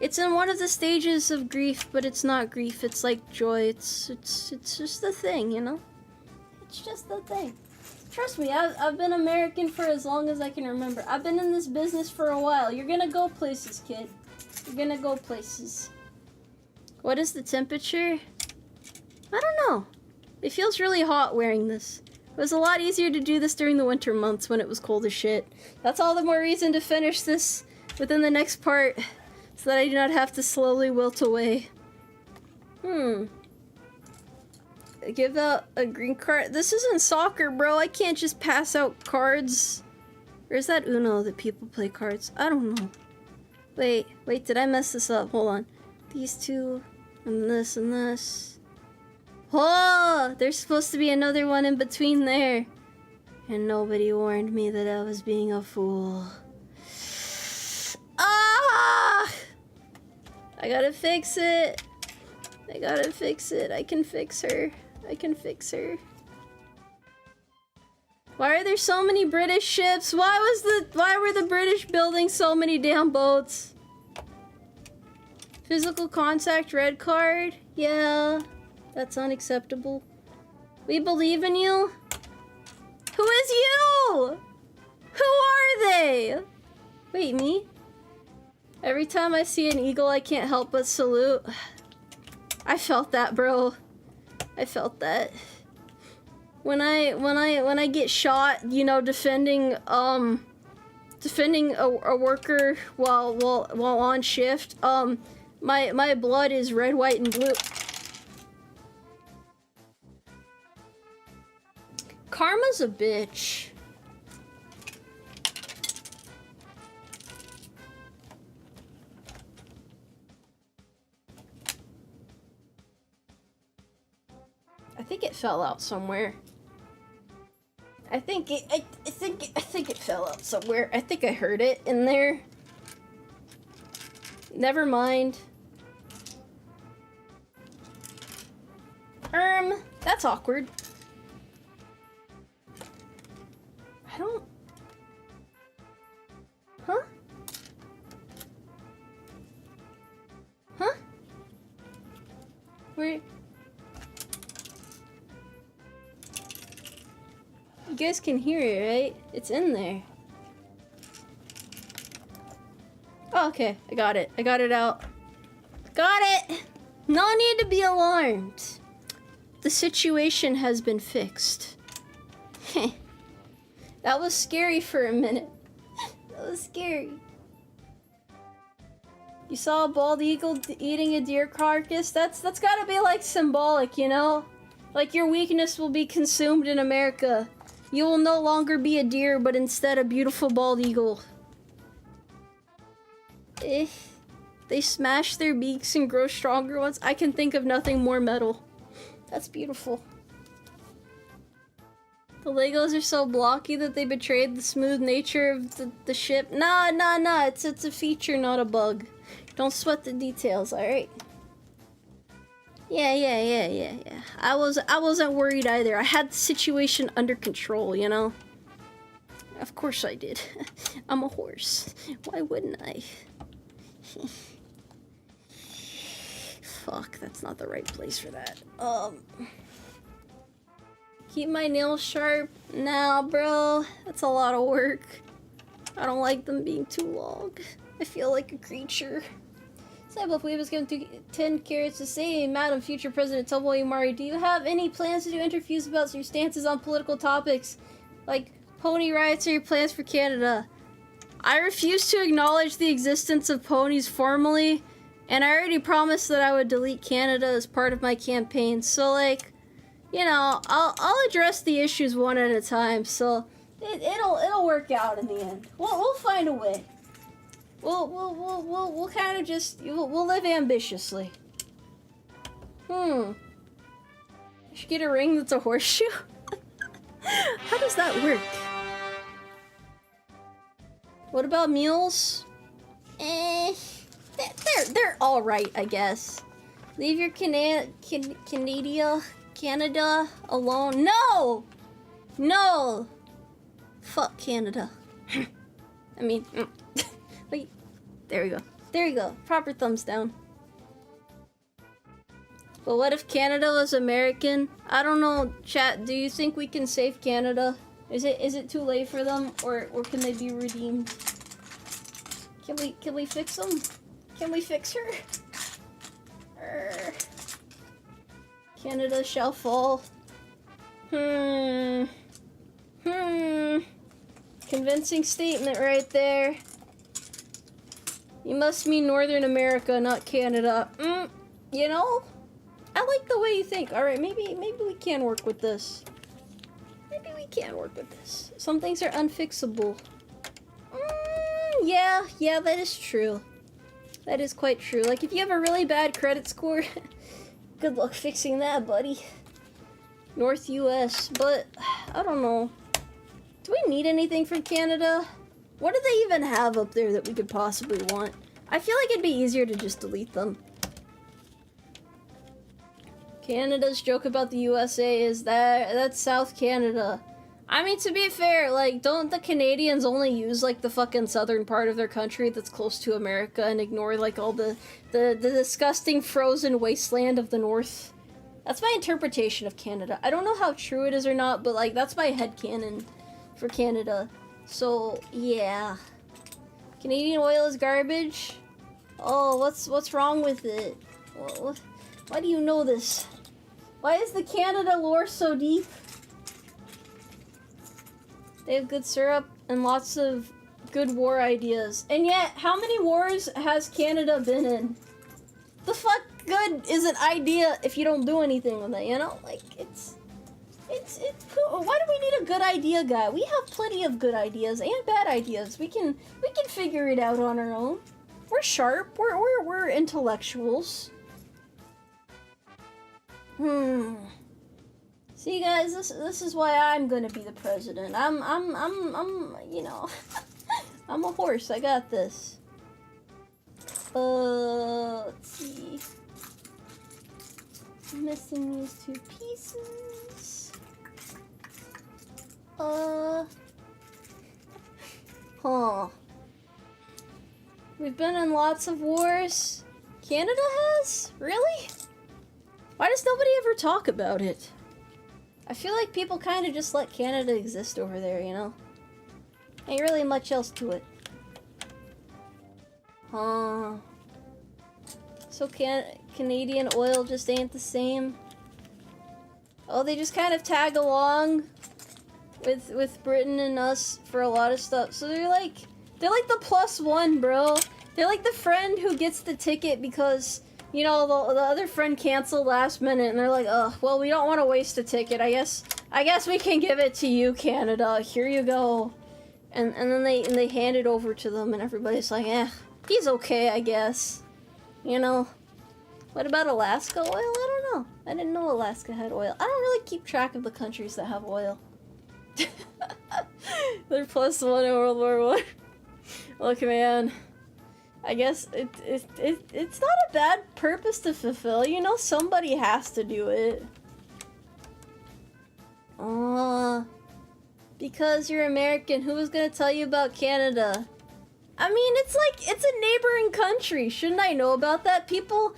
It's in one of the stages of grief, but it's not grief. It's like joy. It's just a thing, you know? It's just a thing. Trust me, I've been American for as long as I can remember. I've been in this business for a while. You're gonna go places, kid. You're gonna go places. What is the temperature? I don't know. It feels really hot wearing this. It was a lot easier to do this during the winter months when it was cold as shit. That's all the more reason to finish this within the next part, so that I do not have to slowly wilt away. Give out a green card. This isn't soccer, bro. I can't just pass out cards. Or is that Uno that people play cards? I don't know. Wait, did I mess this up? Hold on. These two, and this, and this. Oh, there's supposed to be another one in between there. And nobody warned me that I was being a fool. Ah! I gotta fix it. I gotta fix it. I can fix her. I can fix her. Why are there so many British ships? Why were the British building so many damn boats? Physical contact, red card? Yeah, that's unacceptable. We believe in you? Who is you? Who are they? Wait, me? Every time I see an eagle, I can't help but salute. I felt that, bro. I felt that. When I get shot, you know, defending a worker while on shift, my blood is red, white, and blue. Karma's a bitch. I think it fell out somewhere. I think it fell out somewhere. I think I heard it in there. Never mind. That's awkward. I don't... Huh? Huh? Where... You guys can hear it, right? It's in there. Oh, okay. I got it. I got it out. Got it! No need to be alarmed. The situation has been fixed. That was scary for a minute. That was scary. You saw a bald eagle eating a deer carcass? That's gotta be like symbolic, you know? Like your weakness will be consumed in America. You will no longer be a deer, but instead a beautiful bald eagle. They smash their beaks and grow stronger ones. I can think of nothing more metal. That's beautiful. The Legos are so blocky that they betrayed the smooth nature of the ship. Nah. It's a feature, not a bug. Don't sweat the details, alright? Yeah. I wasn't worried either. I had the situation under control, you know? Of course I did. I'm a horse. Why wouldn't I? Fuck, that's not the right place for that. Keep my nails sharp? Nah, bro. That's a lot of work. I don't like them being too long. I feel like a creature. Cyborg Weave was given 10 carrots to say, Madam Future President Tomoe Umari, do you have any plans to do interviews about your stances on political topics? Like pony riots or your plans for Canada? I refuse to acknowledge the existence of ponies formally, and I already promised that I would delete Canada as part of my campaign, so like, you know, I'll address the issues one at a time, so it'll work out in the end. We'll find a way. We'll kind of just, we'll live ambitiously. I should get a ring that's a horseshoe? How does that work? What about mules? They're alright, I guess. Leave your Canada alone. No! No! Fuck Canada. I mean, wait. There we go. There you go. Proper thumbs down. But what if Canada was American? I don't know, chat. Do you think we can save Canada? Is it too late for them, or can they be redeemed? Can we fix them? Can we fix her? Canada shall fall. Convincing statement right there. You must mean Northern America, not Canada. You know? I like the way you think. Alright, maybe we can work with this. Maybe we can work with this. Some things are unfixable. Yeah, that is true. That is quite true. Like, if you have a really bad credit score, good luck fixing that, buddy. North US, but I don't know. Do we need anything from Canada? What do they even have up there that we could possibly want? I feel like it'd be easier to just delete them. Canada's joke about the USA is that's South Canada. I mean, to be fair, like, don't the Canadians only use, like, the fucking southern part of their country that's close to America and ignore, like, all the disgusting frozen wasteland of the north? That's my interpretation of Canada. I don't know how true it is or not, but, like, that's my headcanon for Canada. So, yeah. Canadian oil is garbage? Oh, what's wrong with it? Why do you know this? Why is the Canada lore so deep? They have good syrup and lots of good war ideas. And yet, how many wars has Canada been in? The fuck good is an idea if you don't do anything with it, you know? Like, it's cool. Why do we need a good idea guy? We have plenty of good ideas and bad ideas. We can figure it out on our own. We're sharp. We're intellectuals. See, guys, this is why I'm gonna be the president. I'm you know, I'm a horse. I got this. Let's see. I'm missing these 2 pieces. We've been in lots of wars. Canada has? Really? Why does nobody ever talk about it? I feel like people kind of just let Canada exist over there, you know? Ain't really much else to it. So Canadian oil just ain't the same? Oh, they just kind of tag along with Britain and us for a lot of stuff. So they're like the +1, bro. They're like the friend who gets the ticket because, you know, the other friend canceled last minute, and they're like, oh, well, we don't want to waste a ticket. I guess we can give it to you, Canada. Here you go. And then they hand it over to them, and everybody's like, he's okay, I guess. You know. What about Alaska oil? I don't know. I didn't know Alaska had oil. I don't really keep track of the countries that have oil. They're +1 in World War I. Look, man. I guess it's not a bad purpose to fulfill. You know, somebody has to do it. Because you're American. Who was gonna tell you about Canada? I mean, it's like, it's a neighboring country. Shouldn't I know about that? People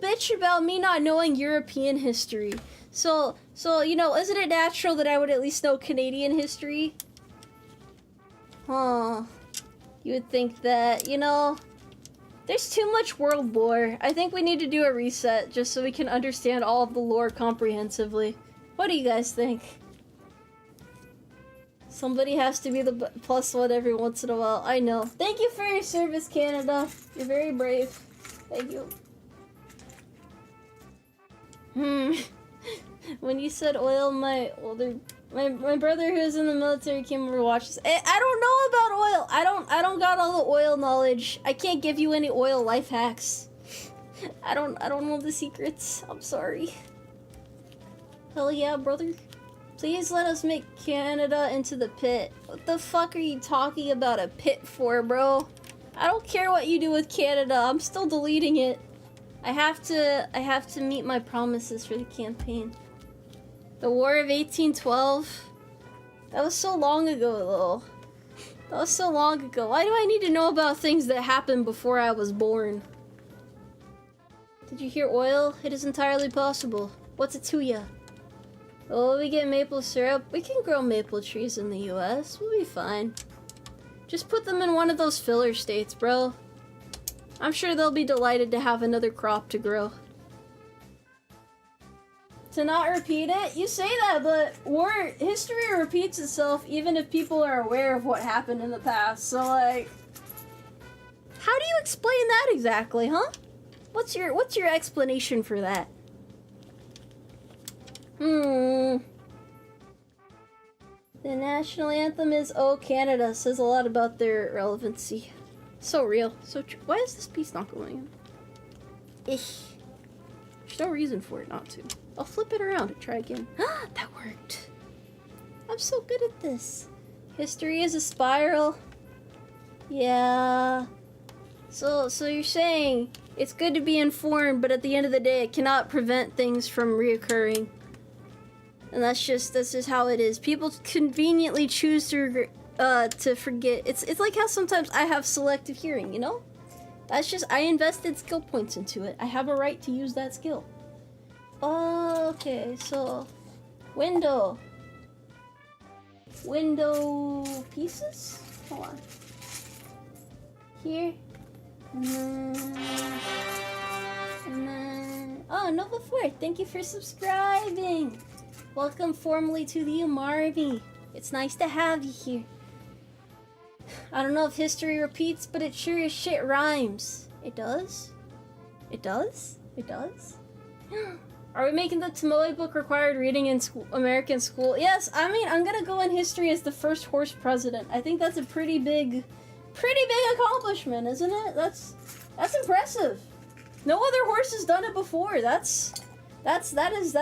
bitch about me not knowing European history. So, you know, isn't it natural that I would at least know Canadian history? Huh. You would think that, you know, there's too much world lore. I think we need to do a reset just so we can understand all of the lore comprehensively. What do you guys think? Somebody has to be the plus one every once in a while. I know. Thank you for your service, Canada. You're very brave. Thank you. When you said oil, my brother who's in the military came over to watch this. I don't know about oil. I don't got all the oil knowledge. I can't give you any oil life hacks. I don't know the secrets. I'm sorry. Hell yeah, brother. Please let us make Canada into the pit. What the fuck are you talking about a pit for, bro? I don't care what you do with Canada. I'm still deleting it. I have to meet my promises for the campaign. The War of 1812. That was so long ago, though. That was so long ago. Why do I need to know about things that happened before I was born? Did you hear oil? It is entirely possible. What's it to ya? Oh, we get maple syrup. We can grow maple trees in the US. We'll be fine. Just put them in one of those filler states, bro. I'm sure they'll be delighted to have another crop to grow. To not repeat it? You say that, but history repeats itself even if people are aware of what happened in the past. So, like, how do you explain that exactly, huh? What's your explanation for that? The national anthem is "Oh Canada." Says a lot about their relevancy. So real, so true. Why is this piece not going in? There's no reason for it not to. I'll flip it around and try again. That worked. I'm so good at this. History is a spiral. Yeah. So you're saying it's good to be informed, but at the end of the day, it cannot prevent things from reoccurring. And that's just how it is. People conveniently choose to forget. It's like how sometimes I have selective hearing, you know? That's just, I invested skill points into it. I have a right to use that skill. Okay, so window pieces? Hold on. Here. And then oh, Nova 4, thank you for subscribing. Welcome formally to the Umarmy. It's nice to have you here. I don't know if history repeats, but it sure as shit rhymes. It does? It does? It does? Are we making the Tomoe book required reading in American school? Yes, I mean, I'm gonna go in history as the first horse president. I think that's a pretty big accomplishment, isn't it? That's impressive. No other horse has done it before. That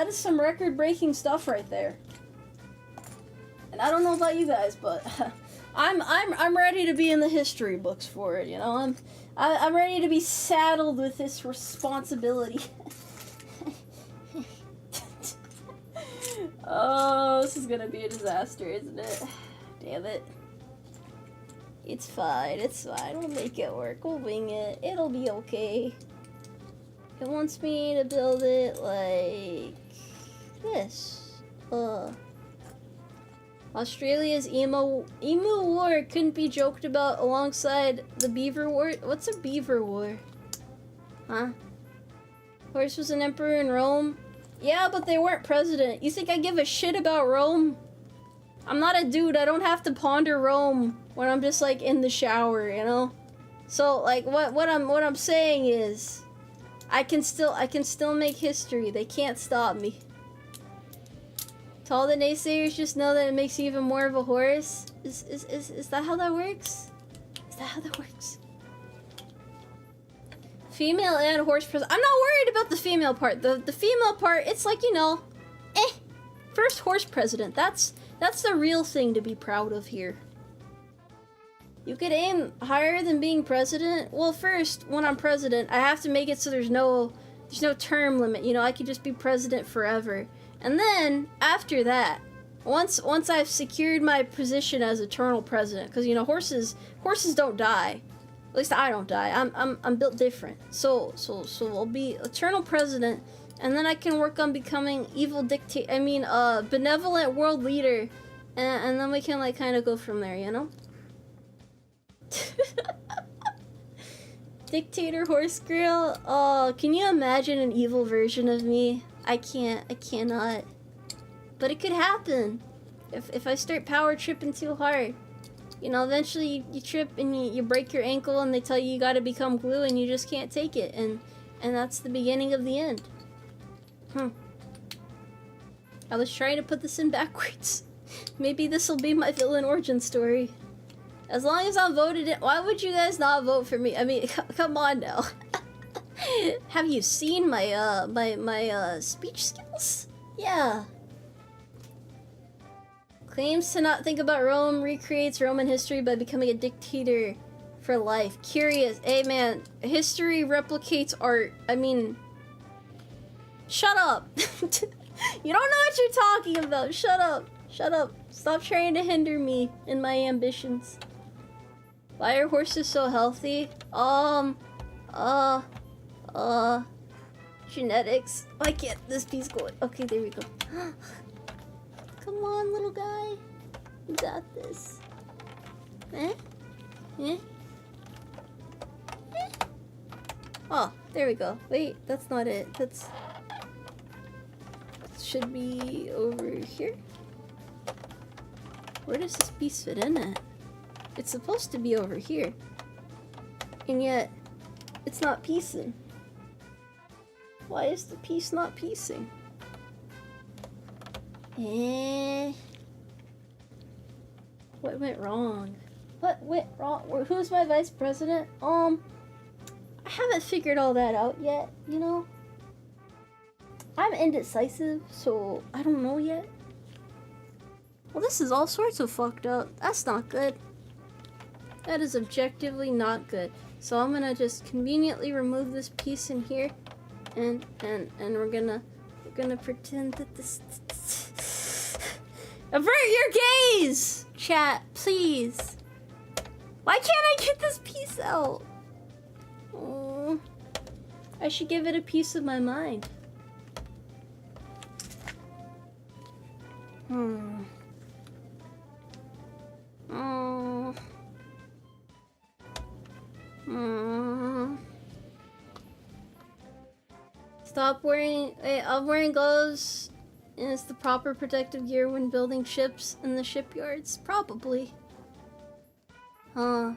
is some record-breaking stuff right there. And I don't know about you guys, but I'm ready to be in the history books for it. You know, I'm ready to be saddled with this responsibility. Oh, this is gonna be a disaster, isn't it? Damn it. It's fine, it's fine. We'll make it work. We'll wing it. It'll be okay. It wants me to build it like this. Australia's emu war couldn't be joked about alongside the beaver war. What's a beaver war? Huh? Horse was an emperor in Rome. Yeah, but they weren't president. You think I give a shit about Rome? I'm not a dude. I don't have to ponder Rome when I'm just like in the shower, you know? So like what I'm saying is I can still make history. They can't stop me. To all the naysayers, just know that it makes you even more of a horse. Is that how that works? Is that how that works? Female and horse president. I'm not worried about the female part. The female part, it's like, you know, first horse president. That's the real thing to be proud of here. You could aim higher than being president. Well, first, when I'm president, I have to make it so there's no term limit. You know, I could just be president forever. And then, after that, Once I've secured my position as eternal president, because you know horses don't die. At least I don't die. I'm built different. So I'll be eternal president, and then I can work on becoming evil benevolent world leader, and then we can like kind of go from there, you know? Dictator horse grill. Oh, can you imagine an evil version of me? I cannot. But it could happen if I start power tripping too hard. You know, eventually you trip and you break your ankle and they tell you you gotta become glue and you just can't take it, and that's the beginning of the end. I was trying to put this in backwards. Maybe this will be my villain origin story. As long as I'm voted in, why would you guys not vote for me? I mean, come on now. Have you seen my my speech skills? Yeah. Claims to not think about Rome, recreates Roman history by becoming a dictator for life. Curious. Hey man, history replicates art. I mean, shut up. You don't know what you're talking about. Shut up. Shut up. Stop trying to hinder me in my ambitions. Why are horses so healthy? Genetics. Why can't this piece go? Okay, there we go. Come on, little guy. You got this. Eh? Eh? Eh? Oh, there we go. Wait, that's not it. That's... should be over here. Where does this piece fit in at? It's supposed to be over here. And yet, it's not piecing. Why is the piece not piecing? What went wrong? What went wrong? Who's my vice president? I haven't figured all that out yet, you know? I'm indecisive, so I don't know yet. Well, this is all sorts of fucked up. That's not good. That is objectively not good. So I'm gonna just conveniently remove this piece in here, and we're gonna pretend that this avert your gaze, chat, please. Why can't I get this piece out? Oh, I should give it a piece of my mind. Stop wearing. I'm wearing gloves. And it's the proper protective gear when building ships in the shipyards. Probably. Huh.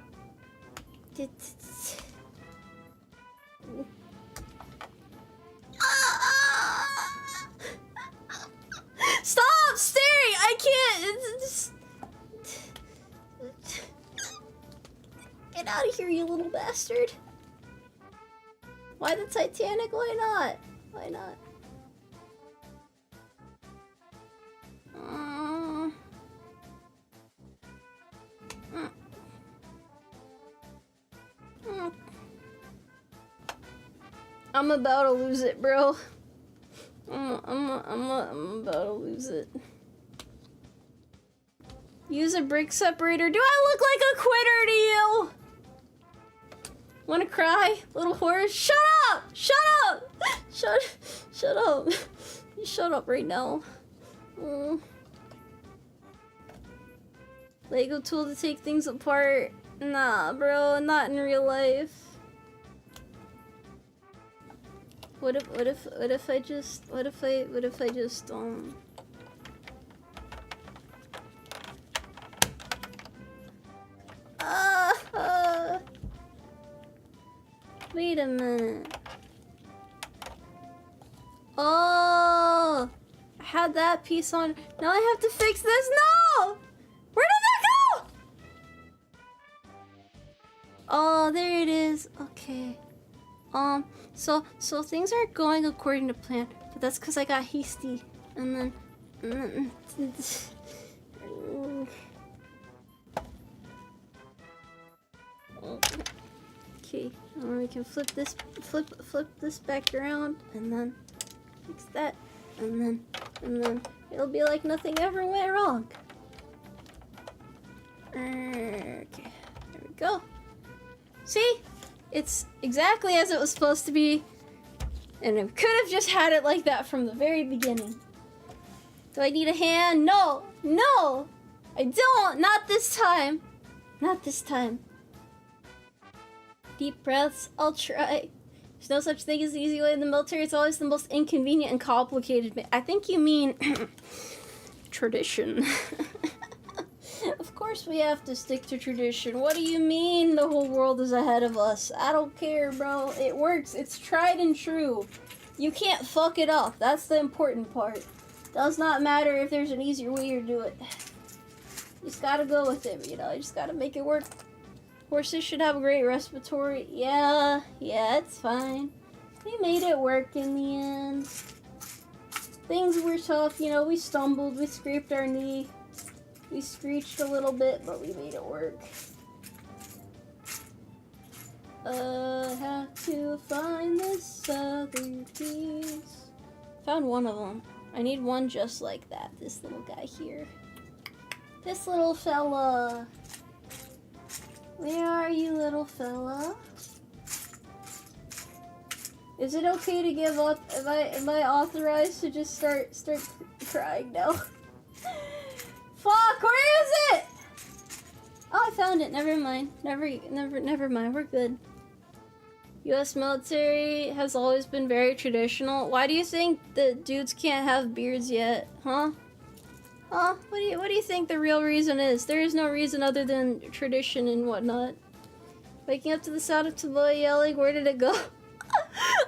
Stop staring! I can't. Get out of here, you little bastard. Why the Titanic? Why not? Why not? I'm about to lose it, bro. I'm about to lose it. Use a brick separator. Do I look like a quitter to you? Wanna cry, little horse? Shut up! Shut up! Shut up! You shut up right now. Lego tool to take things apart. Nah, bro, not in real life. What if I just wait a minute. Oh, I had that piece on. Now I have to fix this. No! Where did that go? Oh, there it is. Okay. So things aren't going according to plan, but that's because I got hasty, and then okay, and we can flip this back around, and then fix that, and then It'll be like nothing ever went wrong. Okay, there we go. See? It's exactly as it was supposed to be. And it could have just had it like that from the very beginning. Do I need a hand? No! No! I don't! Not this time! Not this time. Deep breaths. I'll try. There's no such thing as an easy way in the military. It's always the most inconvenient and complicated. I think you mean tradition. Of course we have to stick to tradition. What do you mean the whole world is ahead of us? I don't care, bro. It works. It's tried and true. You can't fuck it up. That's the important part. Does not matter if there's an easier way to do it. You just gotta go with it, you know? You just gotta make it work. Horses should have a great respiratory. Yeah, it's fine. We made it work in the end. Things were tough, you know, we stumbled, we scraped our knee. We screeched a little bit, but we made it work. Have to find this other piece. Found one of them. I need one just like that. This little guy here. This little fella. Where are you, little fella? Is it okay to give up? Am I authorized to just start crying now? Fuck, where is it? Oh, I found it. Never mind. Never mind. We're good. U.S. military has always been very traditional. Why do you think the dudes can't have beards yet? Huh? Huh? What do you think the real reason is? There is no reason other than tradition and whatnot. Waking up to the sound of Tomoe yelling, where did it go?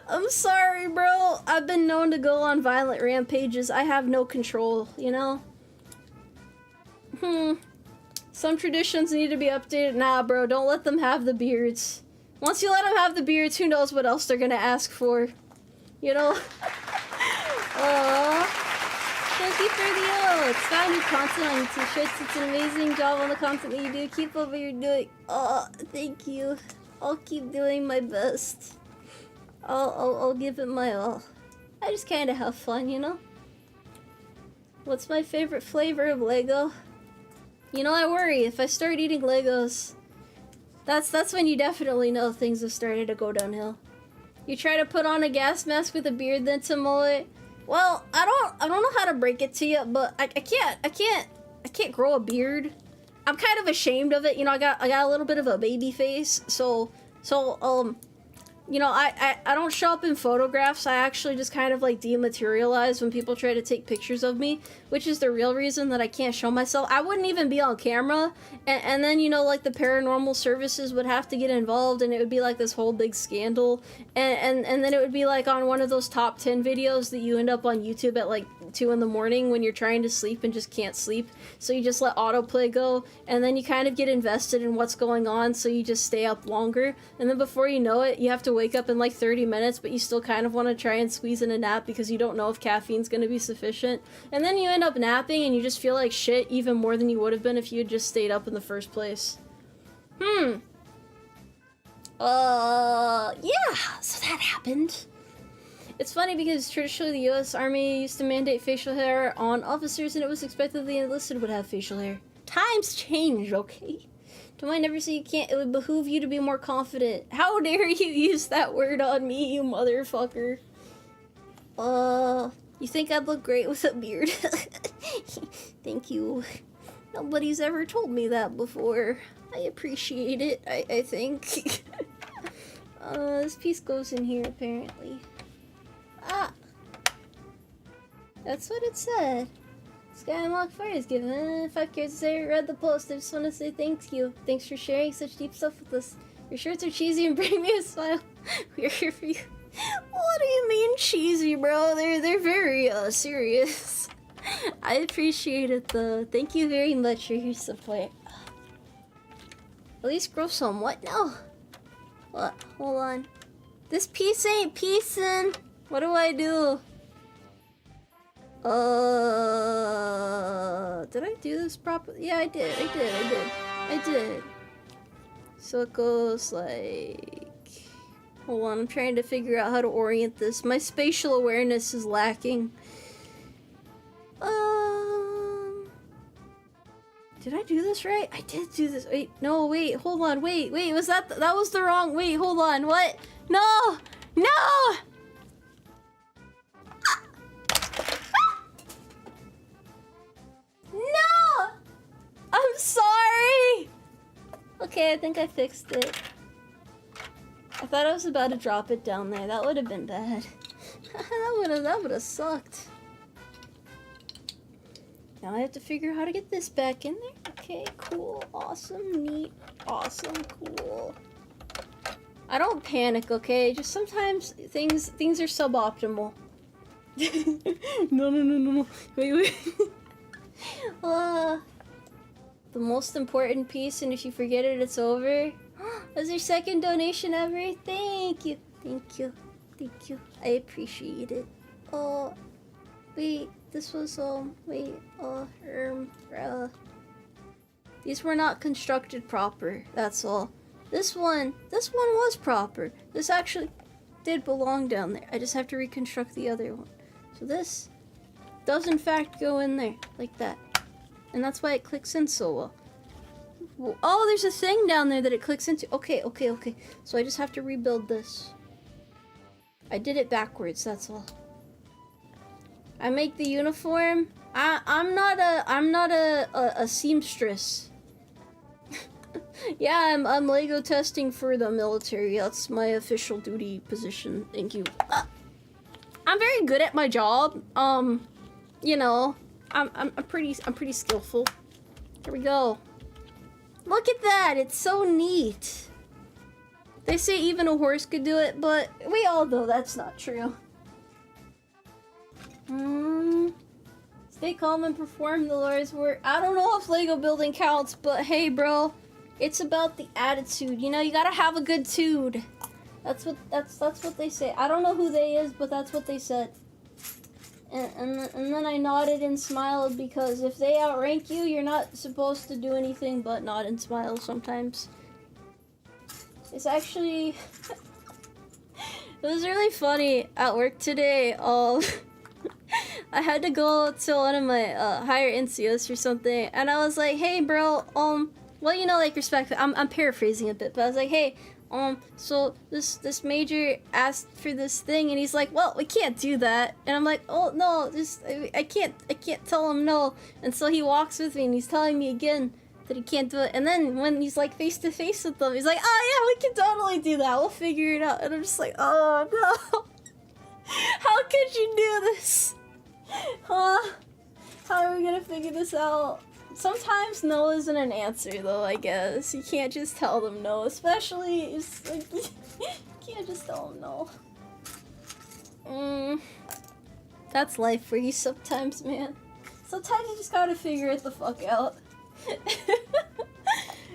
I'm sorry, bro. I've been known to go on violent rampages. I have no control, you know? Some traditions need to be updated. Nah, bro, don't let them have the beards. Once you let them have the beards, who knows what else they're gonna ask for. You know? Aww. Thank you for the it's got new content on your t-shirts. It's an amazing job on the content that you do. Keep up what you're doing. Oh, thank you. I'll keep doing my best. I'll give it my all. I just kind of have fun, you know? What's my favorite flavor of Lego? You know, I worry if I start eating Legos. That's when you definitely know things have started to go downhill. You try to put on a gas mask with a beard, then Tomoe. Well, I don't know how to break it to you, but I can't grow a beard. I'm kind of ashamed of it. You know, I got a little bit of a baby face, so you know, I don't show up in photographs. I actually just kind of like dematerialize when people try to take pictures of me, which is the real reason that I can't show myself. I wouldn't even be on camera, and then, you know, like the paranormal services would have to get involved, and it would be like this whole big scandal, and then it would be like on one of those top 10 videos that you end up on YouTube at like 2 in the morning when you're trying to sleep and just can't sleep, so you just let autoplay go, and then you kind of get invested in what's going on, so you just stay up longer, and then before you know it, you have to wake up in like 30 minutes, but you still kind of want to try and squeeze in a nap because you don't know if caffeine's going to be sufficient, and then you end up napping and you just feel like shit even more than you would have been if you had just stayed up in the first place. Yeah, so that happened. It's funny because traditionally the U.S. Army used to mandate facial hair on officers, and it was expected the enlisted would have facial hair. Times change, okay? Tomoe never say you can't. It would behoove you to be more confident. How dare you use that word on me, you motherfucker? You think I'd look great with a beard? Thank you. Nobody's ever told me that before. I appreciate it, I think. This piece goes in here, apparently. Ah! That's what it said. Sky Unlock Fire is given 5 cares to say I read the post. I just want to say thank you. Thanks for sharing such deep stuff with us. Your shirts are cheesy and bring me a smile. We're here for you. What do you mean cheesy, bro? They're very serious. I appreciate it though. Thank you very much for your support. At least grow some. What? No. What? Hold on. This piece ain't piecing. What do I do? Did I do this properly? Yeah, I did. So it goes like... Hold on, I'm trying to figure out how to orient this. My spatial awareness is lacking. Did I do this right? I did do this. Wait, no, wait, hold on, wait, was that was the wrong, wait, hold on, what? No! No! No! I'm sorry! Okay, I think I fixed it. I thought I was about to drop it down there. That would have been bad. that would have sucked. Now I have to figure out how to get this back in there. Okay, cool, awesome, neat, awesome, cool. I don't panic, okay? Just sometimes things are suboptimal. No. Wait. The most important piece, and if you forget it, it's over. That's your second donation ever. Thank you. I appreciate it. Oh, wait. This was these were not constructed proper. That's all. This one was proper. This actually did belong down there. I just have to reconstruct the other one. So this does in fact go in there like that, and that's why it clicks in so well. Oh, there's a thing down there that it clicks into. Okay. So I just have to rebuild this. I did it backwards. That's all. I make the uniform. I'm not a seamstress. Yeah, I'm Lego testing for the military. That's my official duty position. Thank you. I'm very good at my job. You know, I'm pretty skillful. Here we go. Look at that. It's so neat. They say even a horse could do it, but we all know that's not true. Stay calm and perform the Lord's work. I don't know if Lego building counts, but hey, bro, it's about the attitude. You know, you gotta have a good tude. That's what they say. I don't know who they is, but that's what they said. And then I nodded and smiled because if they outrank you, you're not supposed to do anything but nod and smile sometimes. It's actually it was really funny at work today. I had to go to one of my higher NCOs or something, and I was like, "Hey, bro, well, you know, like, respectfully, I'm paraphrasing a bit, but I was like, hey, so this major asked for this thing, and he's like, well, we can't do that." And I'm like, oh no, I can't tell him no. And so he walks with me, and he's telling me again that he can't do it. And then when he's like face to face with them, he's like, oh yeah, we can totally do that. We'll figure it out. And I'm just like, oh no, how could you do this? Huh? How are we gonna figure this out? Sometimes no isn't an answer, though, I guess. You can't just tell them no, especially, it's like, you can't just tell them no. That's life for you sometimes, man. Sometimes you just gotta figure it the fuck out.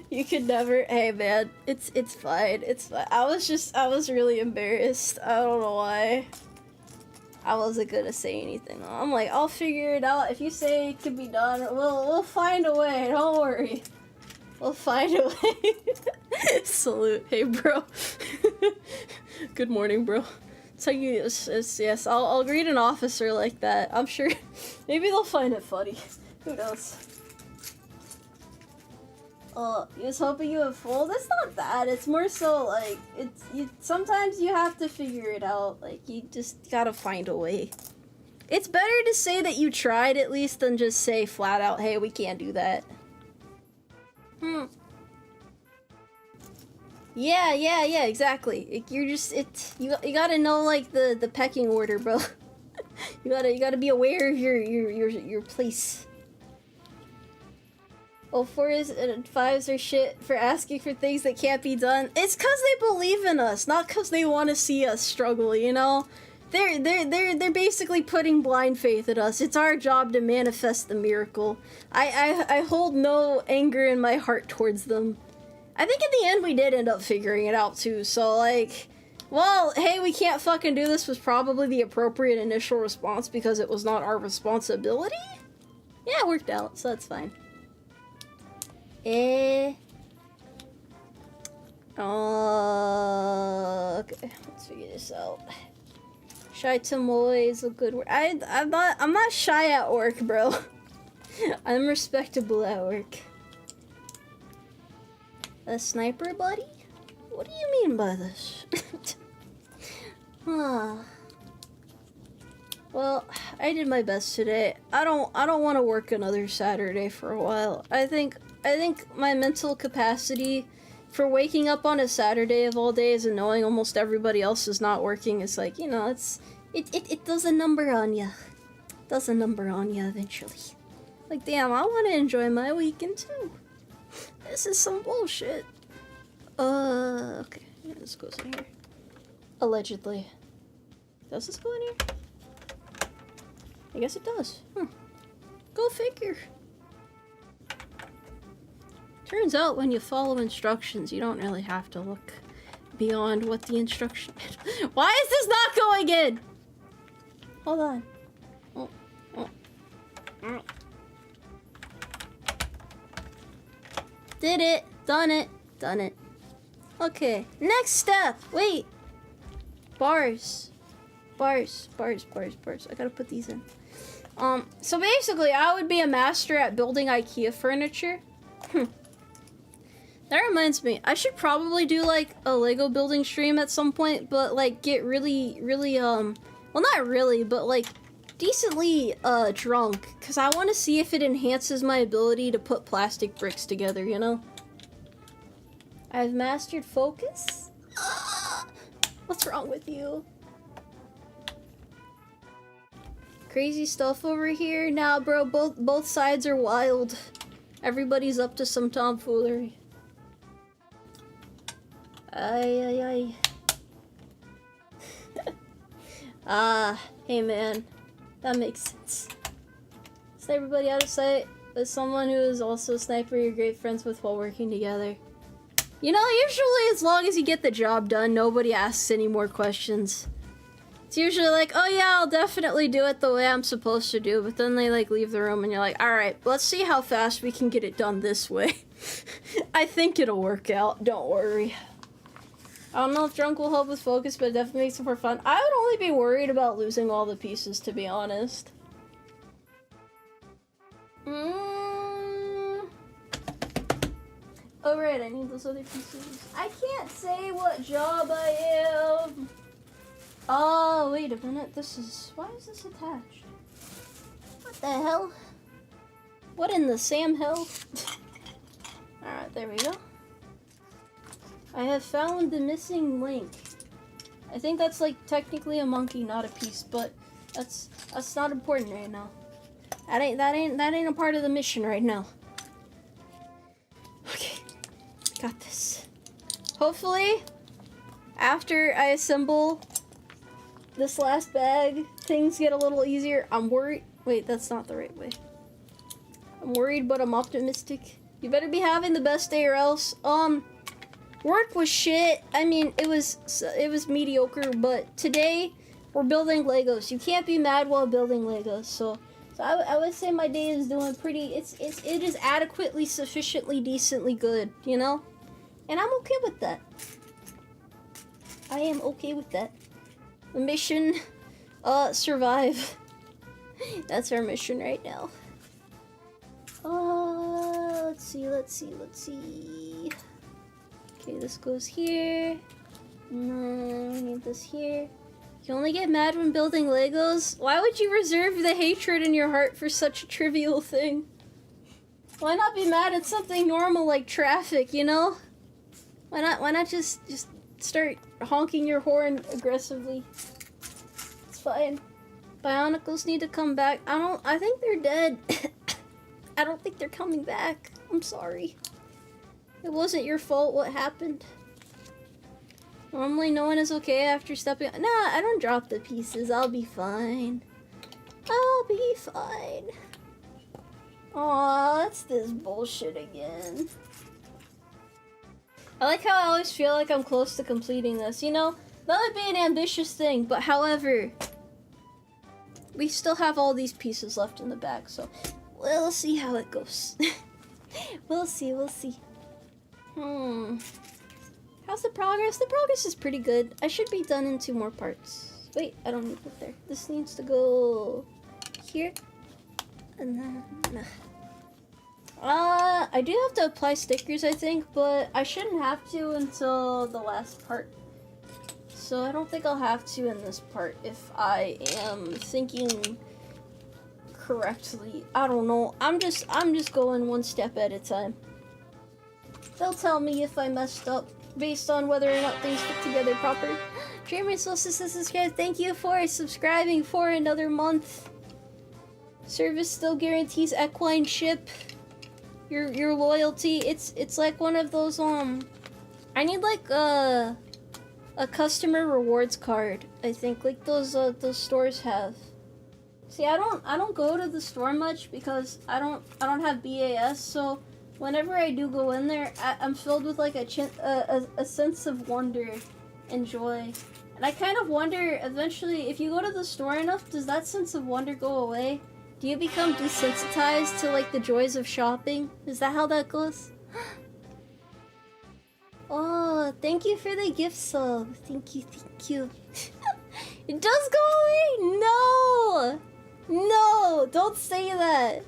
You could never, hey man, it's fine, it's fine. I was really embarrassed. I don't know why. I wasn't gonna say anything. I'm like, I'll figure it out. If you say it can be done, we'll find a way. Don't worry. We'll find a way. Salute. Hey, bro. Good morning, bro. So yes, I'll greet an officer like that. I'm sure. Maybe they'll find it funny. Who knows? You was hoping you would fold? It's not that. It's more so like sometimes you have to figure it out. Like, you just gotta find a way. It's better to say that you tried at least than just say flat out, hey, we can't do that. Yeah, exactly. You gotta know, like, the pecking order, bro. you gotta be aware of your place. Oh, 4s and 5s are shit for asking for things that can't be done. It's cause they believe in us, not cause they want to see us struggle, you know? They're basically putting blind faith in us. It's our job to manifest the miracle. I hold no anger in my heart towards them. I think in the end we did end up figuring it out too, so like, well, hey, we can't fucking do this was probably the appropriate initial response because it was not our responsibility? Yeah, it worked out, so that's fine. Okay, let's figure this out. Shy Tomoe is a good word. I'm not shy at work, bro. I'm respectable at work. A sniper buddy? What do you mean by this? Well, I did my best today. I don't want to work another Saturday for a while. I think my mental capacity for waking up on a Saturday of all days and knowing almost everybody else is not working is like, you know, it does a number on you. Does a number on you eventually. Like, damn, I want to enjoy my weekend too. This is some bullshit. Okay. Yeah, this goes in here. Allegedly. Does this go in here? I guess it does. Go figure. Turns out when you follow instructions, you don't really have to look beyond what the instruction is. Why is this not going in? Hold on. Did it. Done it. Done it. Okay. Next step. Wait. Bars. Bars. I gotta put these in. So basically, I would be a master at building IKEA furniture. That reminds me, I should probably do, like, a Lego building stream at some point, but, like, get really, well, not really, but, like, decently, drunk, because I want to see if it enhances my ability to put plastic bricks together, you know? I've mastered focus? What's wrong with you? Crazy stuff over here? Nah, bro, both sides are wild. Everybody's up to some tomfoolery. Ay. Hey man. That makes sense. Snipe everybody out of sight, but someone who is also a sniper you're great friends with while working together. You know, usually as long as you get the job done, nobody asks any more questions. It's usually like, oh yeah, I'll definitely do it the way I'm supposed to do, but then they like leave the room and you're like, alright, let's see how fast we can get it done this way. I think it'll work out, don't worry. I don't know if drunk will help with focus, but it definitely makes it more fun. I would only be worried about losing all the pieces, to be honest. Oh right, I need those other pieces. I can't say what job I am. Oh, wait a minute, why is this attached? What the hell? What in the Sam hell? Alright, there we go. I have found the missing link. I think that's like technically a monkey, not a piece, but that's not important right now. That ain't a part of the mission right now. Okay, got this. Hopefully, after I assemble this last bag, things get a little easier. I'm worried. Wait, that's not the right way. I'm worried, but I'm optimistic. You better be having the best day or else. Work was shit. I mean, it was mediocre, but today we're building Legos. You can't be mad while building Legos. So I would say my day is doing pretty. It is adequately, sufficiently, decently good. You know, and I'm okay with that. I am okay with that. The mission, survive. That's our mission right now. Let's see. Okay, this goes here. No, we need this here. You only get mad when building Legos? Why would you reserve the hatred in your heart for such a trivial thing? Why not be mad at something normal like traffic, you know? Why not just start honking your horn aggressively? It's fine. Bionicles need to come back. I think they're dead. I don't think they're coming back. I'm sorry. It wasn't your fault what happened. Normally no one is okay after stepping. Nah, I don't drop the pieces. I'll be fine. I'll be fine. Aw, that's this bullshit again. I like how I always feel like I'm close to completing this. You know, that would be an ambitious thing, but however, we still have all these pieces left in the bag, so we'll see how it goes. We'll see. How's the progress? The progress is pretty good. I should be done in 2 more parts. Wait, I don't need to put there. This needs to go here. And then... I do have to apply stickers, I think, but I shouldn't have to until the last part. So I don't think I'll have to in this part if I am thinking correctly. I don't know. I'm just going one step at a time. They'll tell me if I messed up based on whether or not things fit together proper. Dreamer Solstice has subscribed. Thank you for subscribing for another month. Service still guarantees equine ship. Your loyalty. It's like one of those I need like a customer rewards card. I think like those stores have. See, I don't go to the store much because I don't have BAS, so whenever I do go in there, I'm filled with like a sense of wonder and joy. And I kind of wonder, eventually, if you go to the store enough, does that sense of wonder go away? Do you become desensitized to like the joys of shopping? Is that how that goes? Oh, thank you for the gift sub. Thank you, thank you. It does go away? No! No, don't say that.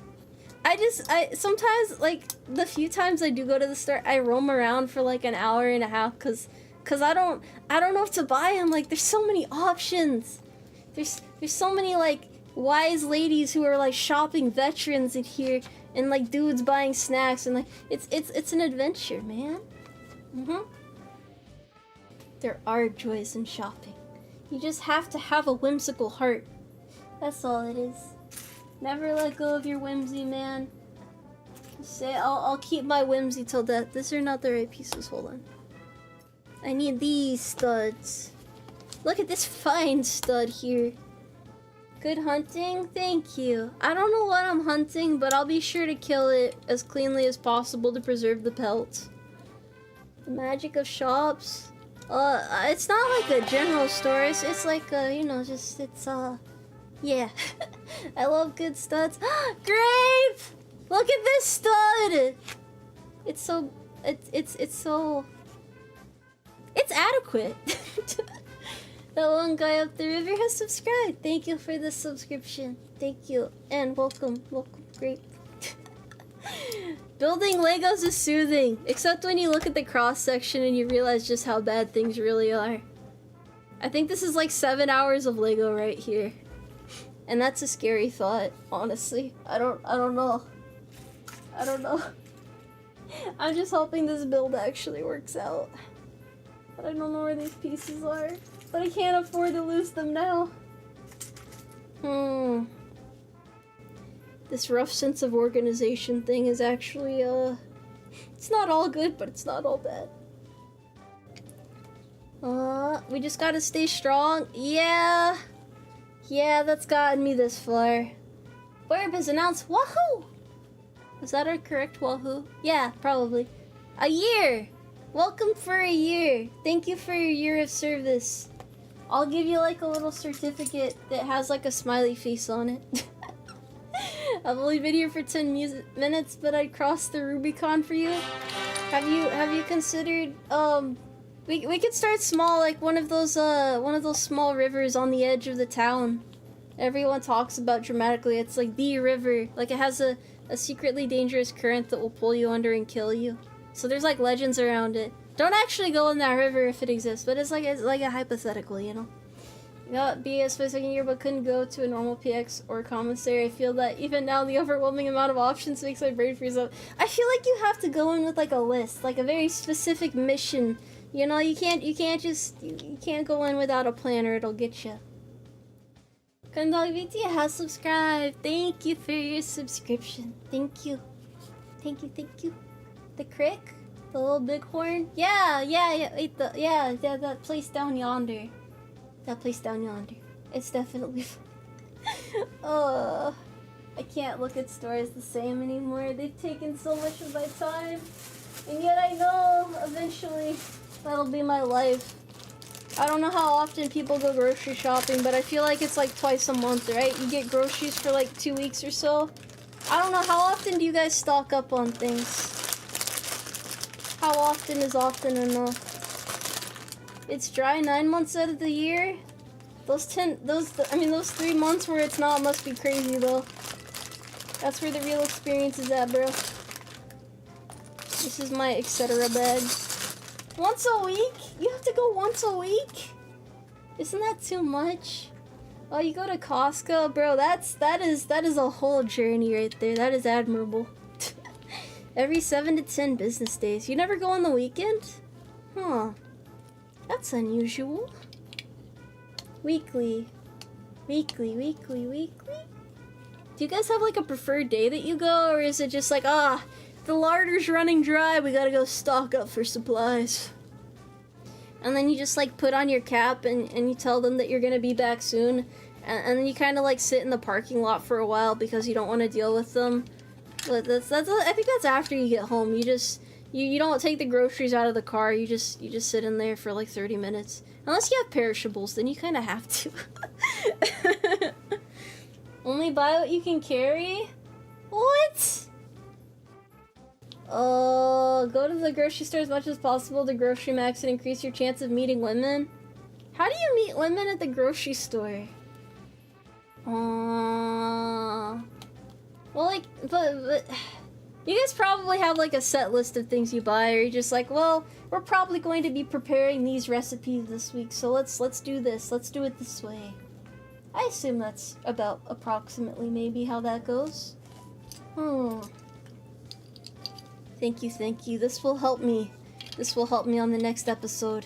I sometimes, like, the few times I do go to the store, I roam around for like an hour and a half cause I don't know what to buy. I'm like, there's so many options. There's so many like wise ladies who are like shopping veterans in here, and like dudes buying snacks, and like it's an adventure, man. There are joys in shopping. You just have to have a whimsical heart. That's all it is. Never let go of your whimsy, man. Say, I'll keep my whimsy till death. These are not the right pieces. Hold on. I need these studs. Look at this fine stud here. Good hunting? Thank you. I don't know what I'm hunting, but I'll be sure to kill it as cleanly as possible to preserve the pelt. The magic of shops? It's not like a general store. It's like a, you know, just, yeah. I love good studs. Grape! Look at this stud! It's so, it's so, it's adequate. That one guy up the river has subscribed. Thank you for the subscription. Thank you. And welcome. Welcome. Great. Building Legos is soothing. Except when you look at the cross section and you realize just how bad things really are. I think this is like 7 hours of Lego right here. And that's a scary thought, honestly. I don't know. I don't know. I'm just hoping this build actually works out. But I don't know where these pieces are. But I can't afford to lose them now. This rough sense of organization thing is actually, it's not all good, but it's not all bad. We just gotta stay strong. Yeah. Yeah, that's gotten me this far. Orb has announced Wahoo! Was that our correct Wahoo? Yeah, probably. A year! Welcome for a year. Thank you for your year of service. I'll give you like a little certificate that has like a smiley face on it. I've only been here for 10 minutes, but I crossed the Rubicon for you. Have you considered we could start small, like one of those small rivers on the edge of the town. Everyone talks about dramatically. It's like the river. Like it has a secretly dangerous current that will pull you under and kill you. So there's like legends around it. Don't actually go in that river if it exists, but it's like a hypothetical, you know. Got BS for the second year, but couldn't go to a normal PX or commissary. I feel that even now the overwhelming amount of options makes my brain freeze up. I feel like you have to go in with like a list, like a very specific mission. You know, you can't go in without a plan or it'll get you. Kundog VT has subscribed. Thank you for your subscription. Thank you. Thank you. The crick? The little bighorn? Yeah, wait, that place down yonder. That place down yonder. It's definitely I can't look at stores the same anymore. They've taken so much of my time. And yet I know eventually that'll be my life. I don't know how often people go grocery shopping, but I feel like it's like twice a month, right? You get groceries for like 2 weeks or so. I don't know, how often do you guys stock up on things? How often is often enough? It's dry 9 months out of the year. Those 3 months where it's not must be crazy though. That's where the real experience is at, bro. This is my etc. bag. Once a week? You have to go once a week? Isn't that too much? Oh, you go to Costco? Bro, that is a whole journey right there. That is admirable. Every 7 to 10 business days. You never go on the weekend? Huh. That's unusual. Weekly. Weekly. Do you guys have like a preferred day that you go? Or is it just like, the larder's running dry, we gotta go stock up for supplies? And then you just like put on your cap and you tell them that you're gonna be back soon. And then you kind of like sit in the parking lot for a while because you don't want to deal with them. But that's I think that's after you get home. You just you don't take the groceries out of the car. You just sit in there for like 30 minutes. Unless you have perishables, then you kind of have to. Only buy what you can carry? What? Oh, go to the grocery store as much as possible to grocery max and increase your chance of meeting women. How do you meet women at the grocery store? Well, like, but you guys probably have like a set list of things you buy, or you're just like, well, we're probably going to be preparing these recipes this week, so let's do this. Let's do it this way. I assume that's about approximately maybe how that goes. Thank you. This will help me. This will help me on the next episode.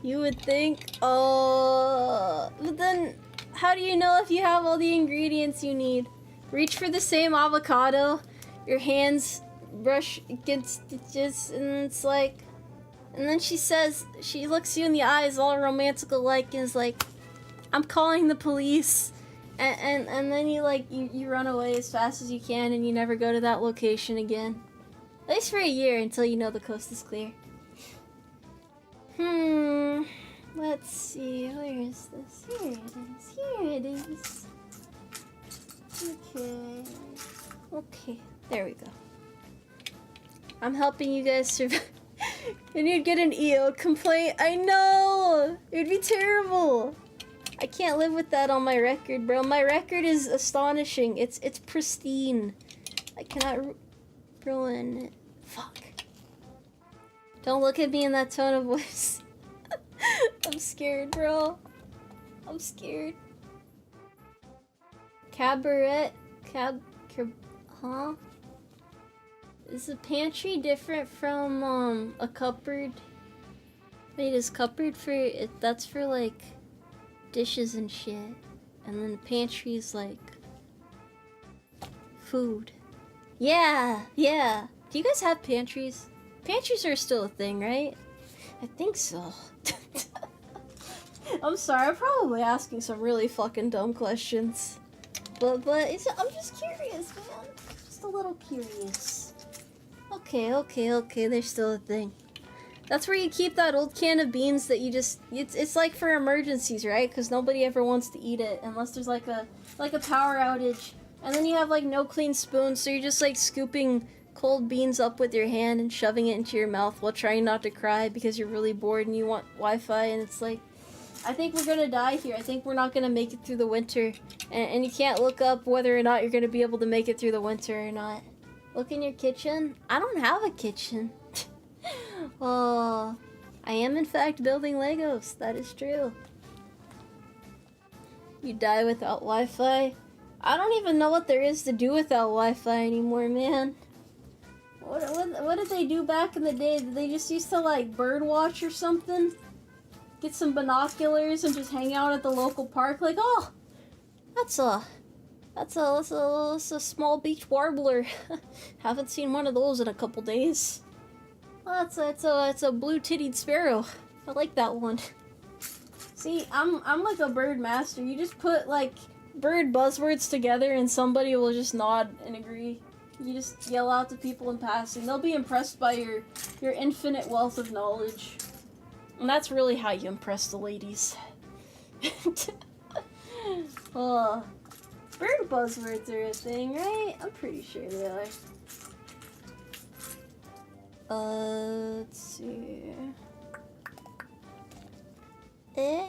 You would think, but then how do you know if you have all the ingredients you need? Reach for the same avocado, your hands brush against stitches, and it's like, and then she says, she looks you in the eyes all romantical like, and is like, I'm calling the police. And then you like, you run away as fast as you can and you never go to that location again. At least for a year until you know the coast is clear. Let's see, where is this? Here it is. Okay, there we go. I'm helping you guys survive. And you'd get an EO complaint. I know! It'd be terrible. I can't live with that on my record, bro. My record is astonishing. It's pristine. I cannot ruin it. Fuck. Don't look at me in that tone of voice. I'm scared, bro. I'm scared. Cabaret? Huh? Is a pantry different from, a cupboard? Wait, is cupboard that's for, like, dishes and shit. And then pantry is, like, food. Yeah. Do you guys have pantries? Pantries are still a thing, right? I think so. I'm sorry, I'm probably asking some really fucking dumb questions. But I'm just curious, man. Just a little curious. Okay, they're still a thing. That's where you keep that old can of beans that you just, it's like for emergencies, right? Because nobody ever wants to eat it unless there's like a power outage. And then you have like no clean spoons, so you're just like scooping cold beans up with your hand and shoving it into your mouth while trying not to cry because you're really bored and you want Wi-Fi, and it's like, I think we're gonna die here. I think we're not gonna make it through the winter. And you can't look up whether or not you're gonna be able to make it through the winter or not. Look in your kitchen. I don't have a kitchen. Oh, I am in fact building Legos. That is true. You die without Wi-Fi? I don't even know what there is to do without Wi-Fi anymore, man. What did they do back in the day? Did they just used to like bird watch or something? Get some binoculars and just hang out at the local park? Like, oh, that's a small beach warbler. Haven't seen one of those in a couple days. Oh, it's a blue-tittied sparrow. I like that one. See, I'm like a bird master. You just put like bird buzzwords together and somebody will just nod and agree. You just yell out to people in passing. They'll be impressed by your infinite wealth of knowledge. And that's really how you impress the ladies. Oh, bird buzzwords are a thing, right? I'm pretty sure they are. Let's see. Okay,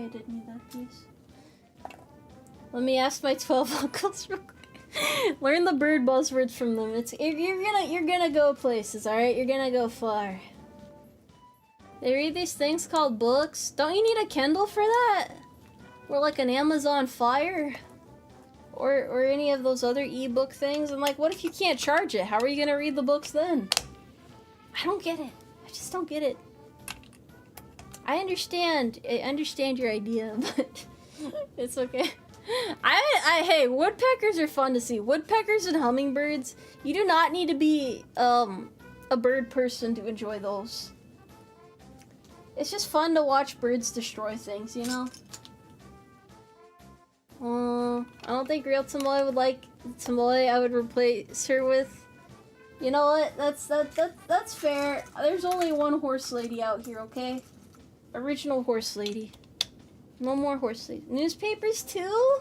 I didn't need that piece. Let me ask my 12 uncles real quick. Learn the bird buzzwords from them. You're gonna go places, alright? You're gonna go far. They read these things called books. Don't you need a Kindle for that? Or like an Amazon Fire? Or any of those other ebook things? And like, what if you can't charge it? How are you gonna read the books then? I don't get it. I just don't get it. I understand your idea, but it's okay. Hey, woodpeckers are fun to see. Woodpeckers and hummingbirds, you do not need to be a bird person to enjoy those. It's just fun to watch birds destroy things, you know? I don't think real Tomoe would like Tomoe. I would replace her with. You know what? That's fair. There's only one horse lady out here, okay? Original horse lady. No more horse lady. Newspapers too?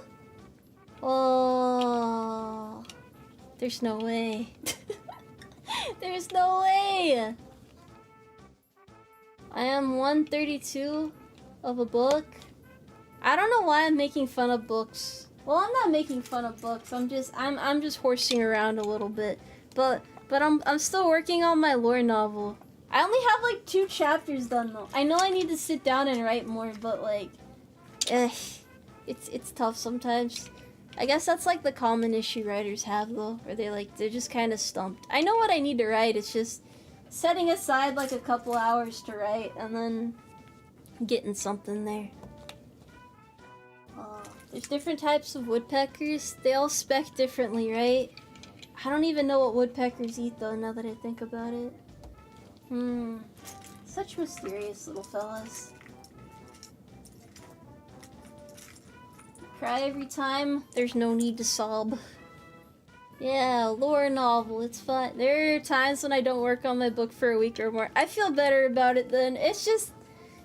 Oh, there's no way. There's no way. I am 132 of a book. I don't know why I'm making fun of books. Well, I'm not making fun of books. I'm just horsing around a little bit. But I'm still working on my lore novel. I only have like 2 chapters done though. I know I need to sit down and write more, but like, it's tough sometimes. I guess that's like the common issue writers have though, where they're just kind of stumped. I know what I need to write. It's just setting aside like a couple hours to write and then getting something there. There's different types of woodpeckers. They all speck differently, right? I don't even know what woodpeckers eat though, now that I think about it. Such mysterious little fellas. Cry every time. There's no need to sob. Yeah, lore novel, it's fun. There are times when I don't work on my book for a week or more. I feel better about it then. It's just,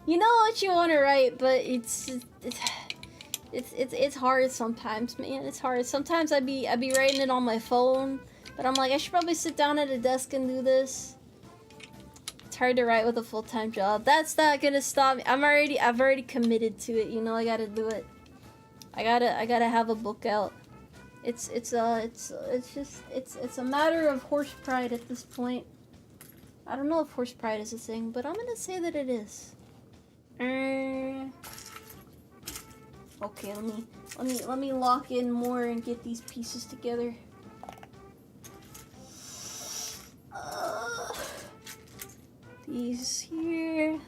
you know what you want to write, but it's hard sometimes, man. It's hard. Sometimes I'd be writing it on my phone, but I'm like, I should probably sit down at a desk and do this. It's hard to write with a full-time job. That's not gonna stop me. I've already committed to it. You know, I gotta do it. I gotta have a book out. It's a matter of horse pride at this point. I don't know if horse pride is a thing, but I'm gonna say that it is. Okay, let me lock in more and get these pieces together. These here.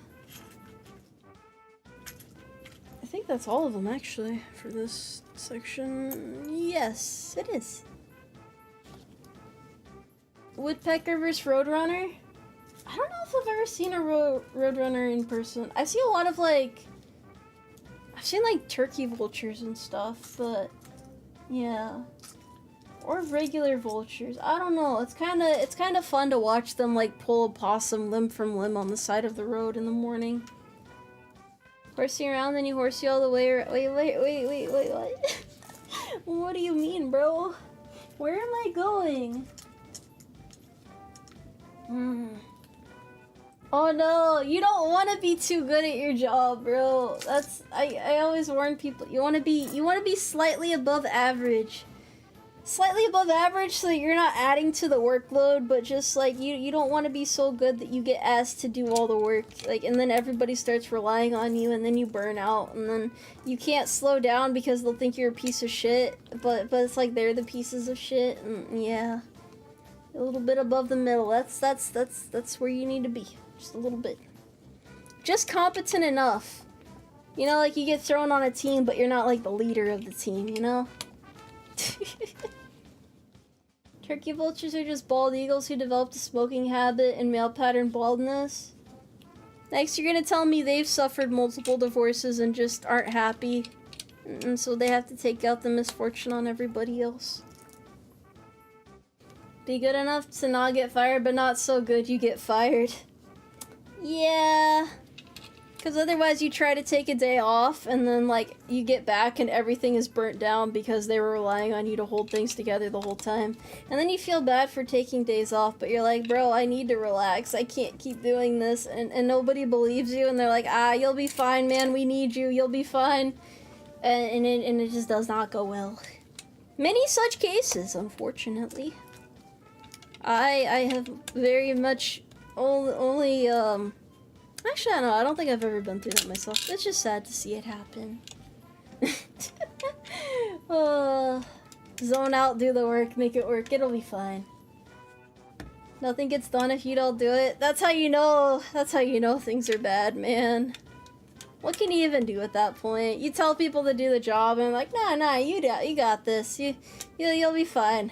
I think that's all of them actually for this section. Yes, it is. Woodpecker vs. Roadrunner? I don't know if I've ever seen a Roadrunner in person. I see a lot of like, I've seen like turkey vultures and stuff, but yeah. Or regular vultures. I don't know. It's kind of fun to watch them like pull a possum limb from limb on the side of the road in the morning. Horsing around, then you horsey all the way around. Wait, what? What do you mean, bro? Where am I going? Oh no, you don't want to be too good at your job, bro. I always warn people, you want to be slightly above average. Slightly above average so that you're not adding to the workload, but just like you don't want to be so good that you get asked to do all the work, like, and then everybody starts relying on you and then you burn out and then you can't slow down because they'll think you're a piece of shit, but it's like they're the pieces of shit, and yeah. A little bit above the middle. That's where you need to be. Just a little bit. Just competent enough. You know, like you get thrown on a team, but you're not like the leader of the team, you know? Turkey vultures are just bald eagles who developed a smoking habit and male pattern baldness. Next, you're gonna tell me they've suffered multiple divorces and just aren't happy. And so they have to take out the misfortune on everybody else. Be good enough to not get fired, but not so good you get fired. Yeah. Because otherwise you try to take a day off and then like you get back and everything is burnt down because they were relying on you to hold things together the whole time. And then you feel bad for taking days off, but you're like, bro, I need to relax. I can't keep doing this. And nobody believes you and they're like, you'll be fine, man. We need you. You'll be fine. And it just does not go well. Many such cases, unfortunately. I have very much only actually, I don't know. I don't think I've ever been through that myself. It's just sad to see it happen. Zone out, do the work, make it work. It'll be fine. Nothing gets done if you don't do it. That's how you know. That's how you know things are bad, man. What can you even do at that point? You tell people to do the job, and like, nah, you got this. You'll be fine.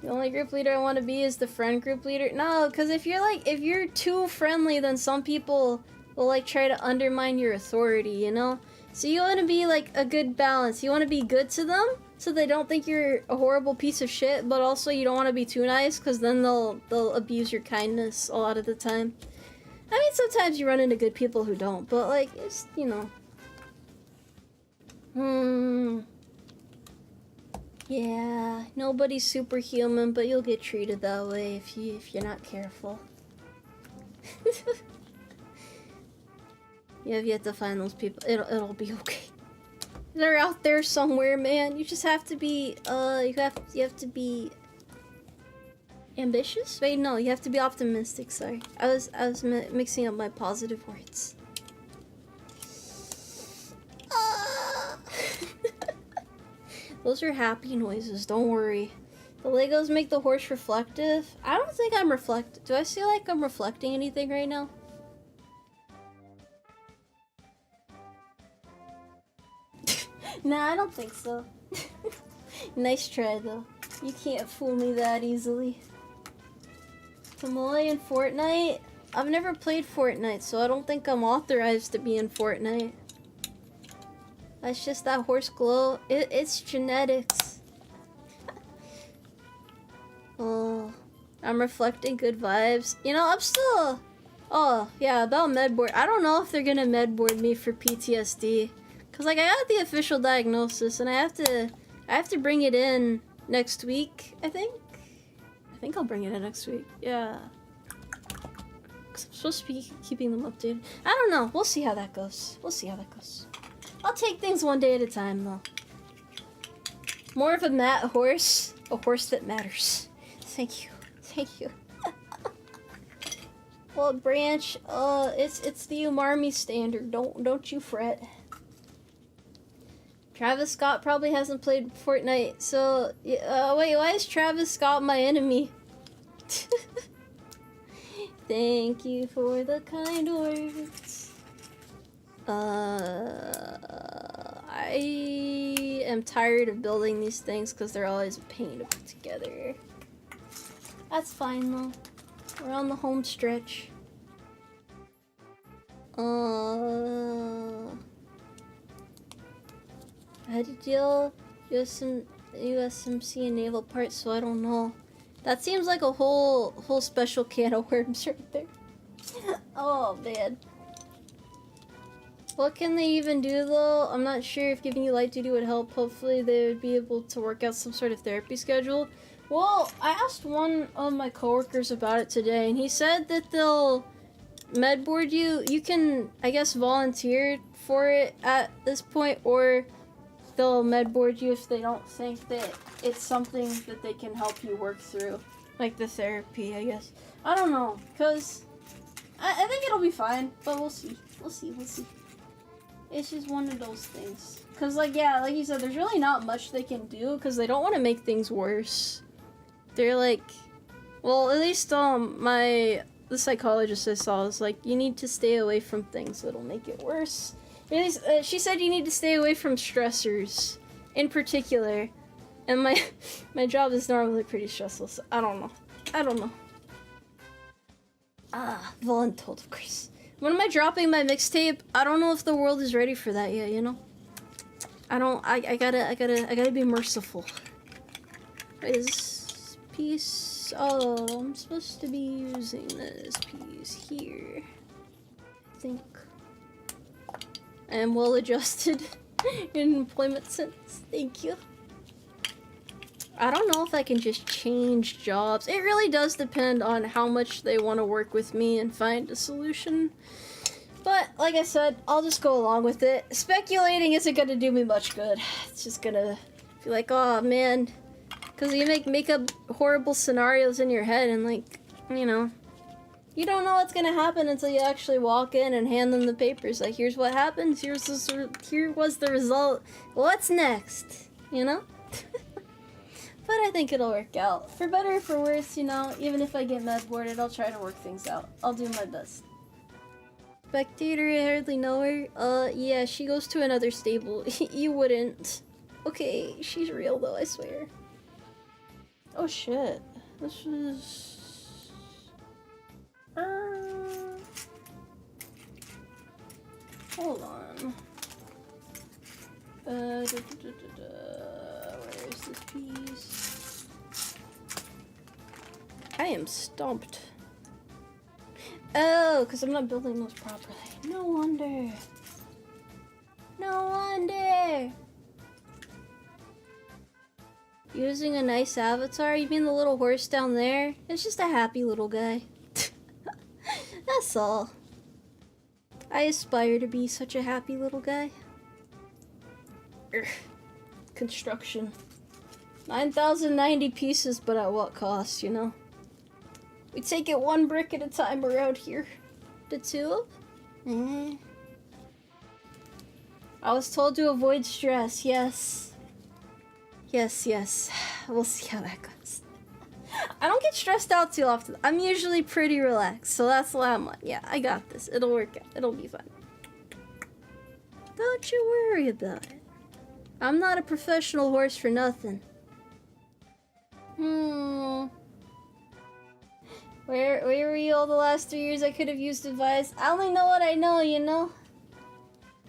The only group leader I want to be is the friend group leader. No, because if you're too friendly, then some people will like try to undermine your authority, you know? So you want to be like a good balance. You want to be good to them so they don't think you're a horrible piece of shit, but also you don't want to be too nice because then they'll abuse your kindness a lot of the time. I mean, sometimes you run into good people who don't, but like, it's, you know. Yeah, nobody's superhuman, but you'll get treated that way if you're not careful. You have yet to find those people. It'll be okay. They're out there somewhere, man. You just have to be you have to be ambitious? Wait, no, you have to be optimistic, sorry. I was mixing up my positive words. Those are happy noises, don't worry. The Legos make the horse reflective. I don't think I'm do I feel like I'm reflecting anything right now? Nah, I don't think so. Nice try, though. You can't fool me that easily. Tomoe in Fortnite? I've never played Fortnite, so I don't think I'm authorized to be in Fortnite. That's just that horse glow. It's genetics. Oh, I'm reflecting good vibes. You know, I'm still... Oh, yeah, about medboard. I don't know if they're gonna medboard me for PTSD. Cause like I got the official diagnosis and I have to bring it in next week, I think. I think I'll bring it in next week. Yeah. Cause I'm supposed to be keeping them updated. I don't know. We'll see how that goes. I'll take things one day at a time though. More of a horse that matters. Thank you. Well, branch, it's the Umarmy standard. Don't you fret. Travis Scott probably hasn't played Fortnite, so wait, why is Travis Scott my enemy? Thank you for the kind words. I am tired of building these things because they're always a pain to put together. That's fine though. We're on the home stretch. I had to deal USMC and naval parts, so I don't know. That seems like a whole special can of worms right there. Oh man. What can they even do though? I'm not sure if giving you light duty would help. Hopefully they would be able to work out some sort of therapy schedule. Well, I asked one of my coworkers about it today, and he said that they'll medboard you. You can, I guess, volunteer for it at this point, or they'll medboard you if they don't think that it's something that they can help you work through. Like the therapy, I guess. I don't know, because I think it'll be fine, but we'll see. We'll see. It's just one of those things. Because, like, yeah, like you said, there's really not much they can do, because they don't want to make things worse. They're like, well, at least, the psychologist I saw was like, you need to stay away from things that'll make it worse. At least, she said you need to stay away from stressors, in particular. And my job is normally pretty stressful, so I don't know. Voluntold, of course. When am I dropping my mixtape? I don't know if the world is ready for that yet, you know? I gotta be merciful. What is this piece? Oh, I'm supposed to be using this piece here. I think. I am well adjusted in employment sense. Thank you. I don't know if I can just change jobs. It really does depend on how much they want to work with me and find a solution. But, like I said, I'll just go along with it. Speculating isn't gonna do me much good. It's just gonna be like, oh man. Because you make up horrible scenarios in your head and, like, you know. You don't know what's gonna happen until you actually walk in and hand them the papers. Like, here's what happened, here was the result. What's next? You know? But I think it'll work out. For better or for worse, you know, even if I get med boarded, I'll try to work things out. I'll do my best. Spectator, I hardly know her. Yeah, she goes to another stable. You wouldn't. Okay, she's real though, I swear. Oh shit. This is... Hold on. Where is this piece? I am stumped. Oh, because I'm not building those properly. No wonder. No wonder. Using a nice avatar? You mean the little horse down there? It's just a happy little guy. That's all. I aspire to be such a happy little guy. Urgh. Construction. 9,090 pieces, but at what cost, you know? We take it one brick at a time around here. The two? I was told to avoid stress, yes. Yes. We'll see how that goes. I don't get stressed out too often. I'm usually pretty relaxed, so that's why I'm like, yeah, I got this. It'll work out. It'll be fine. Don't you worry about it. I'm not a professional horse for nothing. Where were you all the last 3 years? I could have used advice. I only know what I know, you know?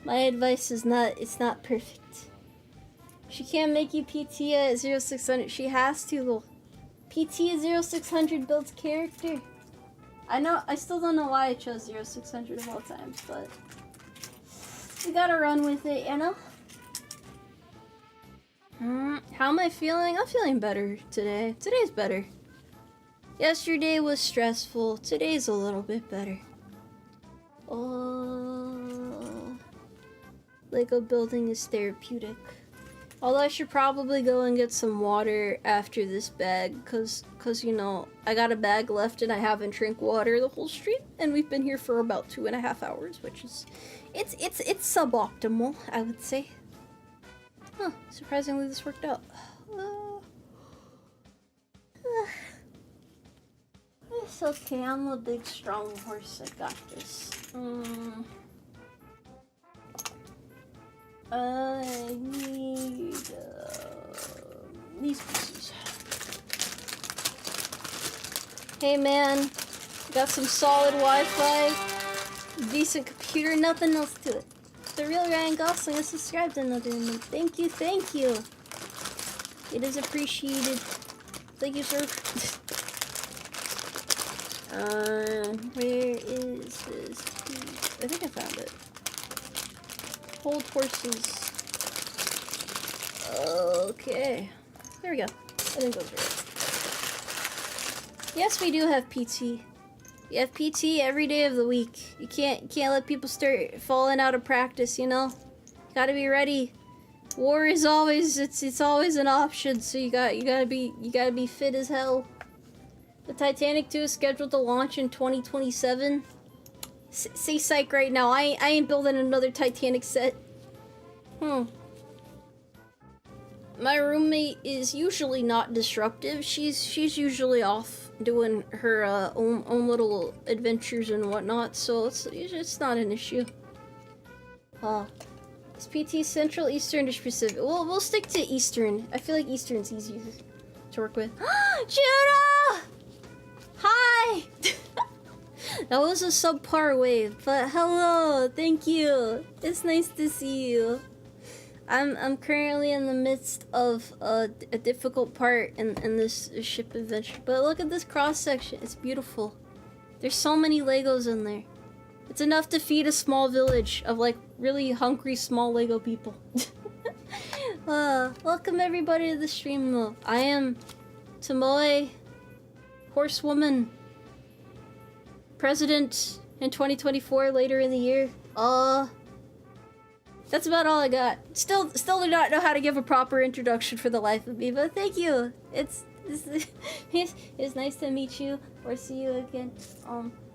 My advice is it's not perfect. She can't make you PT at 0600. She has to, though. PT at 0600 builds character. I still don't know why I chose 0600 of all times, but we gotta run with it, you know? How am I feeling? I'm feeling better today. Today's better. Yesterday was stressful. Today's a little bit better. Oh, Lego building is therapeutic. Although I should probably go and get some water after this bag, cause you know, I got a bag left and I haven't drank water the whole stream, and we've been here for about 2.5 hours, which is, it's suboptimal, I would say. Huh, surprisingly this worked out. It's okay, I'm a big strong horse, I got this. I need these pieces. Hey man, got some solid Wi-Fi, decent computer, nothing else to it. The real Ryan Gosling has subscribed another month. Thank you, thank you. It is appreciated. Thank you, sir. Where is this piece? I think I found it. Hold horses. Okay. There we go. I think those are right. Yes, we do have PT. You have PT every day of the week. You can't let people start falling out of practice, you know? You gotta be ready. War is always it's always an option, so you gotta be fit as hell. The Titanic 2 is scheduled to launch in 2027. Say psych right now. I ain't building another Titanic set. My roommate is usually not disruptive. She's usually off doing her own little adventures and whatnot, so it's not an issue. Is PT Central, Eastern, or Pacific? We'll stick to Eastern. I feel like Eastern's easier to work with. Judah! Hi! That was a subpar wave, but hello, thank you. It's nice to see you. I'm currently in the midst of a difficult part in this ship adventure, but look at this cross section. It's beautiful. There's so many Legos in there. It's enough to feed a small village of like really hungry small Lego people. Welcome everybody to the stream though. I am Tomoe, horsewoman, president in 2024 later in the year. That's about all I got. Still do not know how to give a proper introduction for the life of me, but thank you. It's nice to meet you or see you again.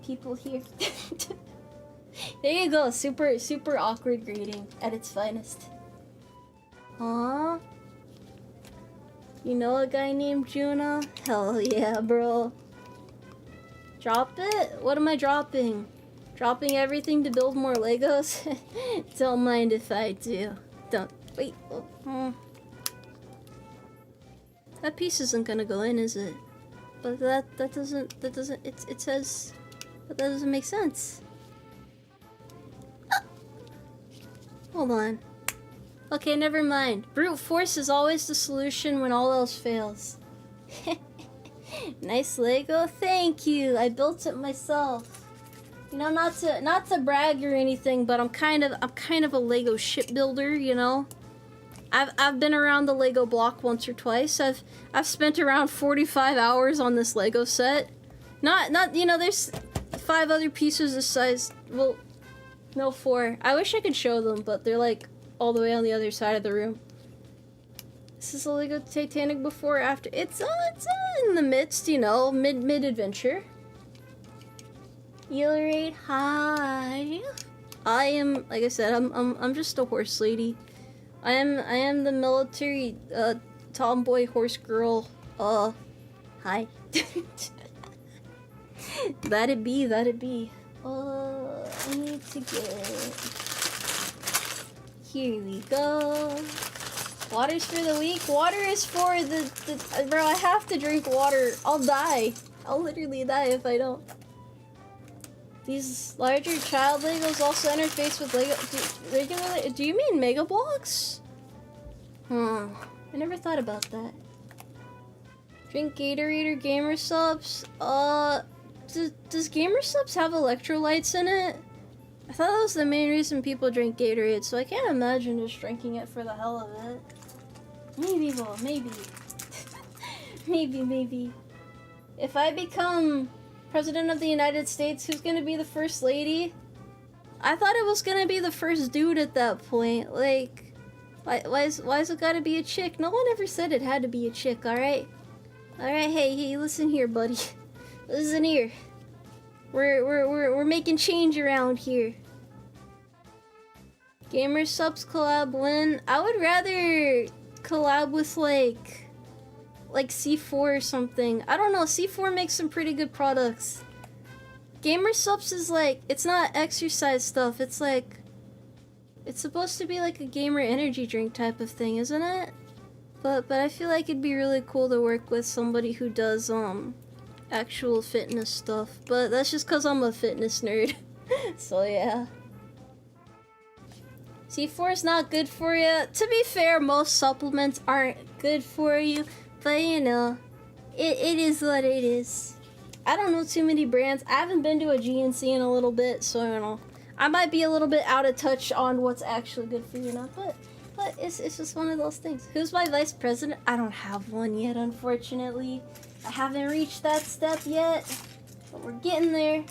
People here. There you go. Super awkward greeting at its finest. Huh? You know a guy named Juno? Hell yeah, bro. Drop it? What am I dropping? Dropping everything to build more Legos? Don't mind if I do. Don't. Wait. That piece isn't gonna go in, is it? But that doesn't, it says, but that doesn't make sense. Ah! Hold on. Okay, never mind. Brute force is always the solution when all else fails. Nice Lego, thank you. I built it myself. You know, not to brag or anything, but I'm kind of a Lego shipbuilder, you know. I've been around the Lego block once or twice. I've spent around 45 hours on this Lego set. Not you know, there's 5 other pieces this size. Well, no, 4. I wish I could show them, but they're like all the way on the other side of the room. This is a Lego Titanic before or after. It's in the midst, you know, mid adventure. Yellorate, hi. I am, like I said, I'm just a horse lady. I am the military tomboy horse girl. Hi. That'd be. I need to get. Here we go. Water's for the weak. Water is for the bro. I have to drink water. I'll die. I'll literally die if I don't. These larger child Legos also interface with Lego. Do you mean Mega Blocks? I never thought about that. Drink Gatorade or Gamer Subs? Does Gamer Subs have electrolytes in it? I thought that was the main reason people drink Gatorade, so I can't imagine just drinking it for the hell of it. Maybe, well, maybe. maybe. If I become President of the United States, who's gonna be the first lady? I thought it was gonna be the first dude at that point. Like, why is it gotta be a chick? No one ever said it had to be a chick, alright? Alright, hey, listen here, buddy. Listen here. We're making change around here. Gamer Subs collab win. I would rather collab with like C4 or something. I don't know, C4 makes some pretty good products. Gamer Subs is like, it's not exercise stuff, it's like, it's supposed to be like a gamer energy drink type of thing, isn't it? But I feel like it'd be really cool to work with somebody who does actual fitness stuff. But that's just cause I'm a fitness nerd. So yeah. C4 is not good for you. To be fair, most supplements aren't good for you. But you know, it is what it is. I don't know too many brands. I haven't been to a GNC in a little bit, so you know, I might be a little bit out of touch on what's actually good for you now. But it's just one of those things. Who's my vice president? I don't have one yet, unfortunately. I haven't reached that step yet, but we're getting there.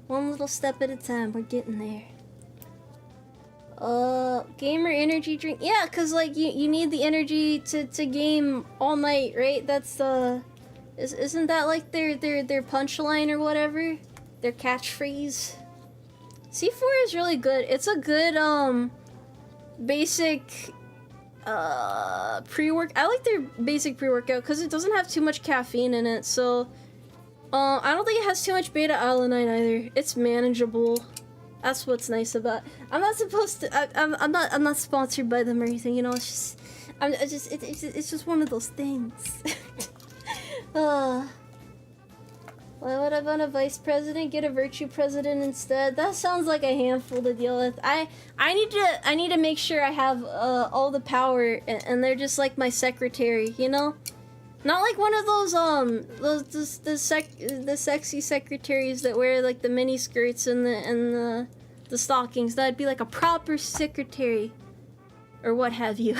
One little step at a time. We're getting there. Gamer energy drink. Yeah, cause like you need the energy to game all night, right? That's isn't that like their punchline or whatever? Their catchphrase. C4 is really good. It's a good basic pre-work. I like their basic pre-workout because it doesn't have too much caffeine in it. So I don't think it has too much beta-alanine either. It's manageable. That's what's nice about it. I'm not supposed to. I'm not sponsored by them or anything. You know, it's just one of those things. Why would I want a vice president? Get a virtue president instead. That sounds like a handful to deal with. I need to make sure I have all the power, and they're just like my secretary. You know, not like one of those the sexy secretaries that wear like the mini skirts and the stockings. That'd be like a proper secretary, or what have you.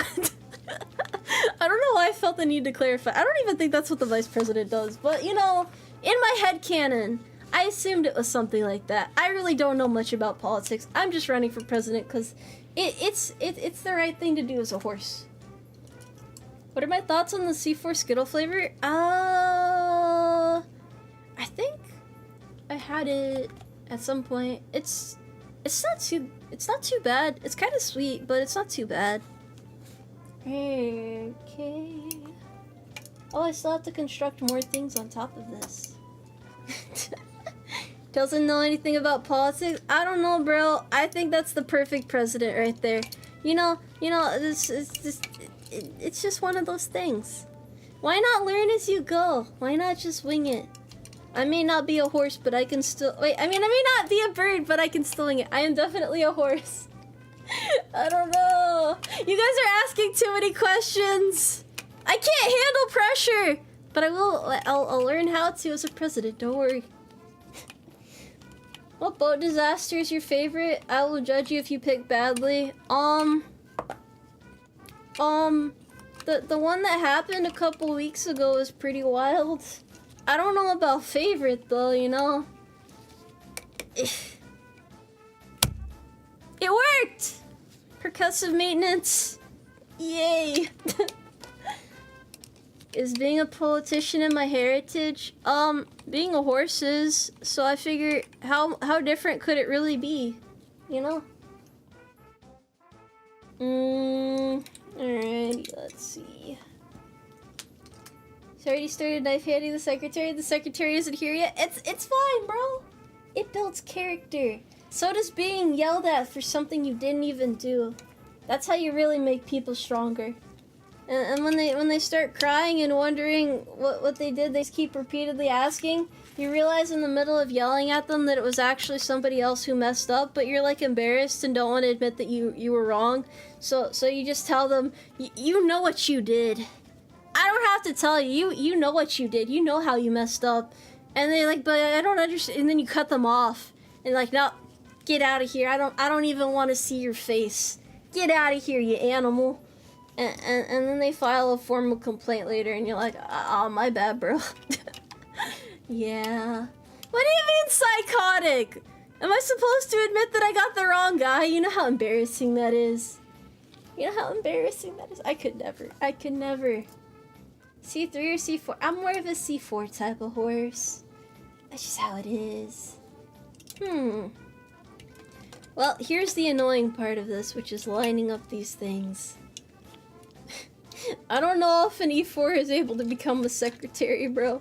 I don't know why I felt the need to clarify. I don't even think that's what the vice president does, but you know, in my head canon, I assumed it was something like that. I really don't know much about politics. I'm just running for president because it's the right thing to do as a horse. What are my thoughts on the C4 Skittle flavor? I think I had it at some point. It's not too bad. It's kind of sweet, but it's not too bad. Okay. Oh, I still have to construct more things on top of this. Doesn't know anything about politics? I don't know, bro. I think that's the perfect president right there. You know, it's just one of those things. Why not learn as you go? Why not just wing it? I may not be a horse, but I can still... Wait, I mean, I may not be a bird, but I can still wing it. I am definitely a horse. I don't know. You guys are asking too many questions. I can't handle pressure. But I'll learn how to as a president, don't worry. What boat disaster is your favorite? I will judge you if you pick badly. The one that happened a couple weeks ago was pretty wild. I don't know about favorite though, you know? It worked! Percussive maintenance. Yay! Is being a politician in my heritage? Being a horse is, so I figure how different could it really be? You know? Alrighty, let's see. So I already started knife handing the secretary. The secretary isn't here yet. It's fine, bro. It builds character. So does being yelled at for something you didn't even do. That's how you really make people stronger. And when they start crying and wondering what they did, they keep repeatedly asking. You realize in the middle of yelling at them that it was actually somebody else who messed up, but you're like embarrassed and don't want to admit that you were wrong. So you just tell them, you know what you did. I don't have to tell you. You know what you did. You know how you messed up. And they're like, but I don't understand. And then you cut them off. And like, no, get out of here. I don't even want to see your face. Get out of here, you animal. And then they file a formal complaint later, and you're like, oh, my bad, bro. Yeah. What do you mean psychotic? Am I supposed to admit that I got the wrong guy? You know how embarrassing that is. You know how embarrassing that is? I could never. C3 or C4? I'm more of a C4 type of horse. That's just how it is. Well, here's the annoying part of this, which is lining up these things. I don't know if an E4 is able to become a secretary, bro.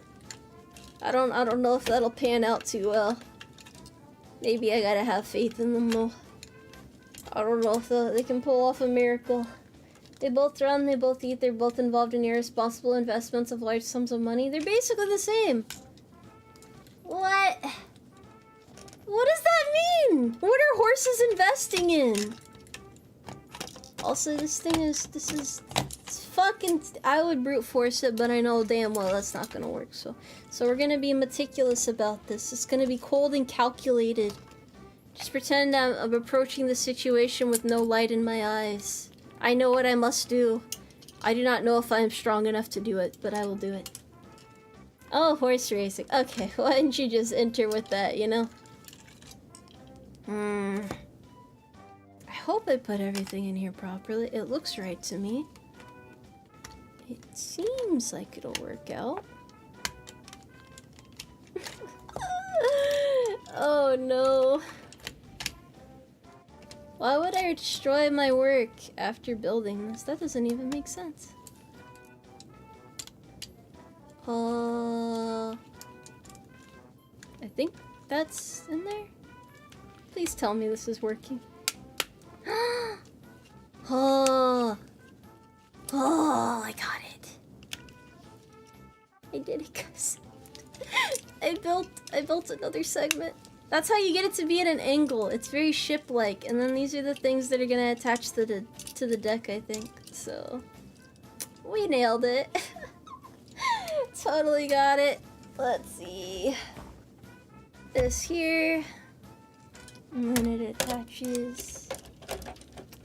I don't know if that'll pan out too well. Maybe I gotta have faith in them though. I don't know if they can pull off a miracle. They both run, they both eat, they're both involved in irresponsible investments of large sums of money. They're basically the same. What? What does that mean? What are horses investing in? Also, this is fucking... I would brute force it, but I know damn well that's not gonna work, so we're gonna be meticulous about this. It's gonna be cold and calculated. Just pretend I'm approaching the situation with no light in my eyes. I know what I must do. I do not know if I am strong enough to do it, but I will do it. Oh, horse racing. Okay, why didn't you just enter with that, you know? I hope I put everything in here properly. It looks right to me. It seems like it'll work out. Oh no. Why would I destroy my work after building this? That doesn't even make sense. I think that's in there. Please tell me this is working. Oh, I got it. I did it, guys. I built another segment. That's how you get it to be at an angle. It's very ship-like, and then these are the things that are gonna attach to the deck, I think. So we nailed it. Totally got it. Let's see. This here. And then it attaches.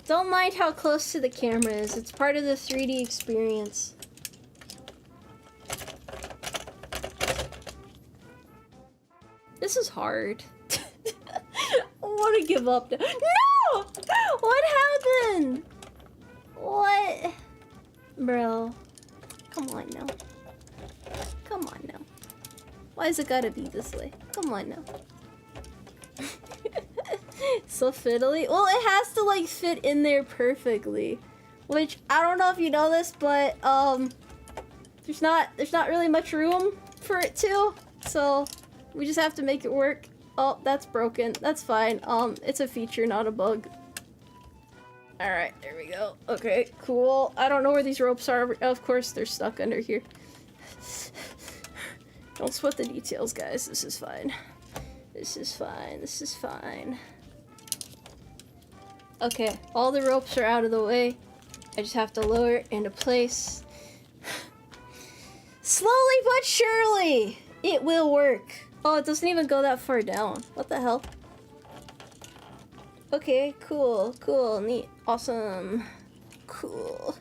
Don't mind how close to the camera is. It's part of the 3D experience. This is hard. I want to give up now. No! What happened? What? Bro. Come on now. Come on now. Why is it gotta be this way? Come on now. So fiddly. Well, it has to like fit in there perfectly. Which, I don't know if you know this, but there's not really much room for it to. So we just have to make it work. Oh, that's broken. That's fine. It's a feature, not a bug. Alright, there we go. Okay, cool. I don't know where these ropes are. Of course, they're stuck under here. Don't sweat the details, guys. This is fine. This is fine. This is fine. Okay, all the ropes are out of the way. I just have to lower it into place. Slowly but surely, it will work. Oh, it doesn't even go that far down. What the hell? Okay, cool, cool, neat, awesome, cool.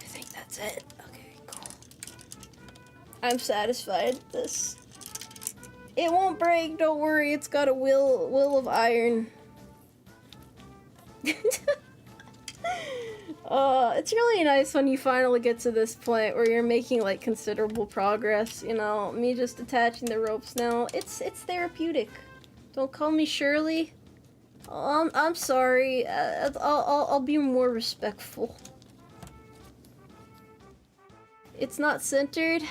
I think that's it. Okay, cool. I'm satisfied. This, it won't break. Don't worry. It's got a will of iron. It's really nice when you finally get to this point where you're making like considerable progress. You know, me just attaching the ropes now. It's therapeutic. Don't call me Shirley. I'm sorry. I'll be more respectful. It's not centered.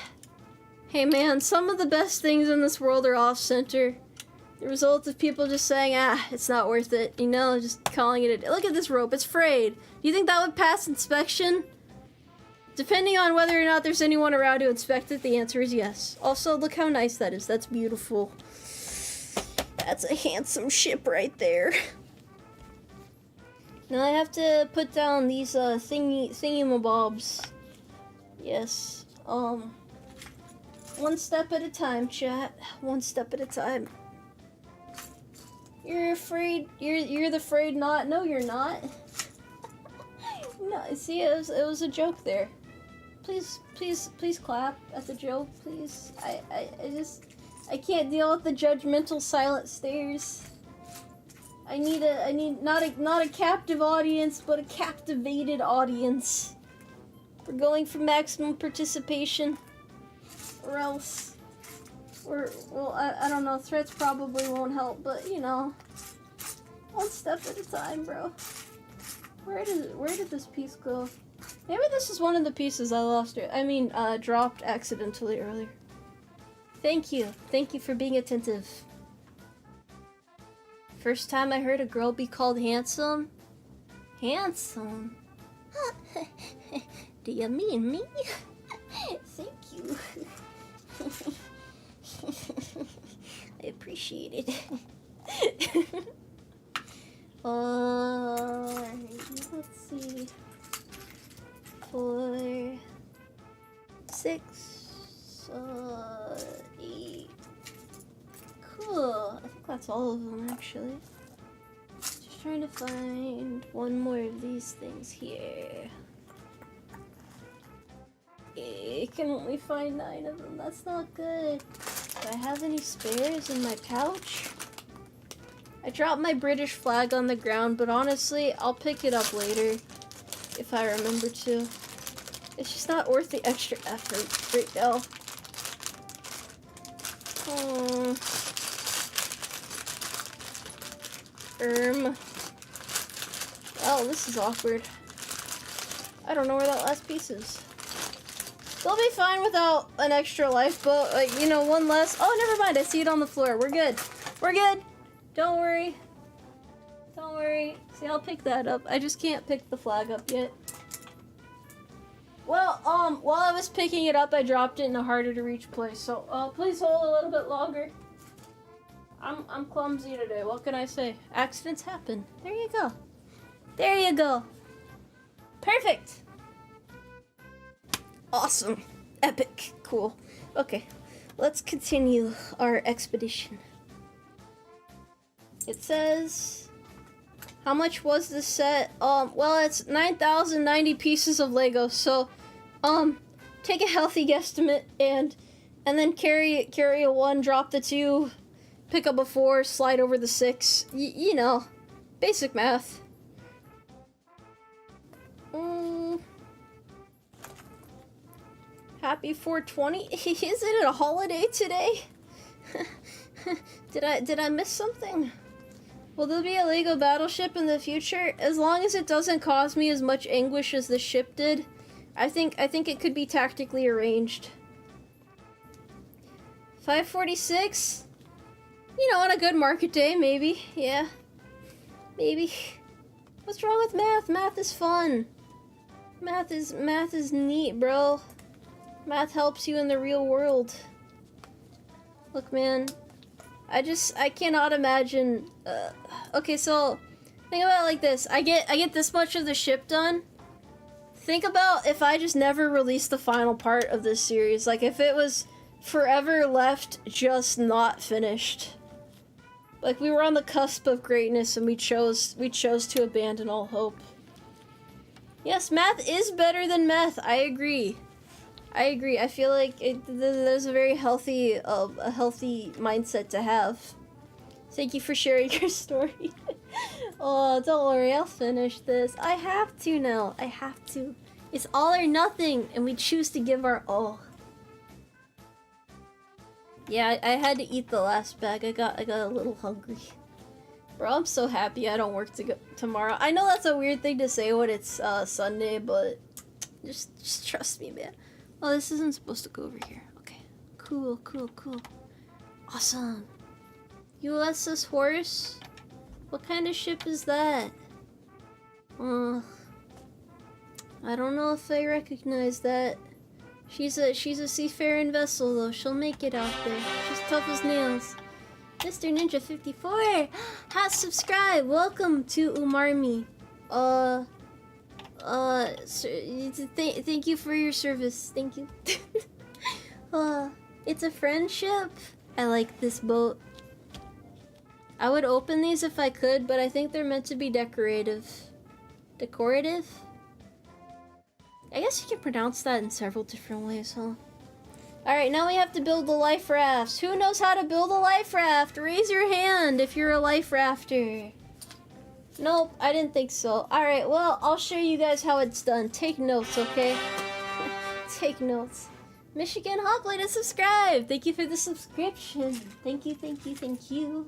Hey man, some of the best things in this world are off center. The result of people just saying, ah, it's not worth it. You know, just calling it a... Look at this rope, it's frayed. Do you think that would pass inspection? Depending on whether or not there's anyone around to inspect it, the answer is yes. Also, look how nice that is. That's beautiful. That's a handsome ship right there. Now I have to put down these thingy-mabobs. Yes. One step at a time, chat. One step at a time. You're afraid. You're the afraid not. No, you're not. No, see, it was a joke there. Please clap at the joke, please. I can't deal with the judgmental silent stares. I need not a captive audience, but a captivated audience. We're going for maximum participation, or else. Well, I don't know, threats probably won't help, but you know, one step at a time, bro. Where did this piece go? Maybe this is one of the pieces I lost it. I mean, dropped accidentally earlier. Thank you for being attentive. First time I heard a girl be called handsome. Handsome? Do you mean me? Thank you. I appreciate it. Let's see. 4, 6, 8. Cool. I think that's all of them, actually. Just trying to find one more of these things here. I can only find 9 of them. That's not good. Do I have any spares in my pouch? I dropped my British flag on the ground, but honestly, I'll pick it up later if I remember to. It's just not worth the extra effort right now. Oh, this is awkward. I don't know where that last piece is. They'll be fine without an extra lifeboat. Like, you know, one less. Oh, never mind. I see it on the floor. We're good. We're good. Don't worry. Don't worry. See, I'll pick that up. I just can't pick the flag up yet. Well, while I was picking it up, I dropped it in a harder to reach place. So, please hold a little bit longer. I'm clumsy today. What can I say? Accidents happen. There you go. There you go. Perfect. Awesome. Epic. Cool. Okay. Let's continue our expedition. It says, how much was this set? Well, it's 9,090 pieces of Lego. So, take a healthy guesstimate and then carry a 1, drop the 2, pick up a 4, slide over the 6. You know, basic math. Happy 420. Is it a holiday today? Did I miss something? Will there be a Lego battleship in the future? As long as it doesn't cause me as much anguish as the ship did, I think it could be tactically arranged. 546? You know, on a good market day, maybe. Yeah. Maybe. What's wrong with math? Math is fun. Math is neat, bro. Math helps you in the real world. Look, man. I cannot imagine. Okay, so think about it like this. I get this much of the ship done. Think about if I just never released the final part of this series. Like if it was forever left just not finished. Like we were on the cusp of greatness and we chose to abandon all hope. Yes, math is better than meth. I agree. I feel like there's a very healthy mindset to have. Thank you for sharing your story. Oh, don't worry, I'll finish this. I have to now. I have to. It's all or nothing, and we choose to give our all. Yeah, I had to eat the last bag. I got a little hungry. Bro, I'm so happy I don't work tomorrow. I know that's a weird thing to say when it's Sunday, but just trust me, man. Oh, this isn't supposed to go over here. Okay. Cool. Awesome. USS Horse? What kind of ship is that? I don't know if I recognize that. She's a seafaring vessel though. She'll make it out there. She's tough as nails. Mr. Ninja 54 has subscribed. Welcome to Umarmy. Thank you for your service. Thank you. It's a friendship. I like this boat. I would open these if I could, but I think they're meant to be decorative. Decorative? I guess you can pronounce that in several different ways, huh? Alright, now we have to build the life rafts. Who knows how to build a life raft? Raise your hand if you're a life rafter. Nope, I didn't think so. Alright, well, I'll show you guys how it's done. Take notes, okay? Take notes. Michigan Hoplite has subscribed! Thank you for the subscription. Thank you.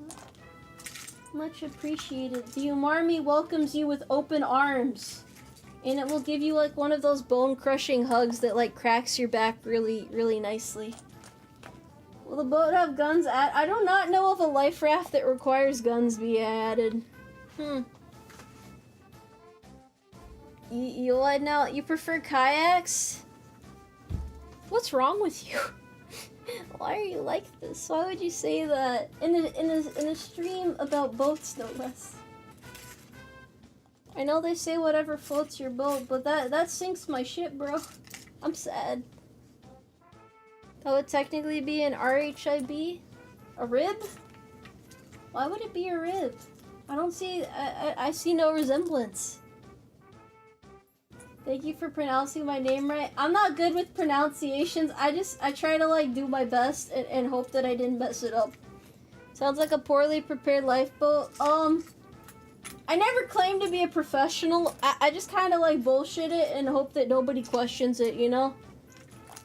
Much appreciated. The Umarmy welcomes you with open arms. And it will give you like one of those bone-crushing hugs that like cracks your back really, really nicely. Will the boat have guns I do not know of a life raft that requires guns be added. You what now? You prefer kayaks? What's wrong with you? Why are you like this? Why would you say that in a stream about boats, no less? I know they say whatever floats your boat, but that sinks my ship, bro. I'm sad. That would technically be an RHIB? A rib? Why would it be a rib? I see no resemblance. Thank you for pronouncing my name right. I'm not good with pronunciations. I try to like do my best and hope that I didn't mess it up. Sounds like a poorly prepared lifeboat. I never claimed to be a professional. I just kind of like bullshit it and hope that nobody questions it, you know?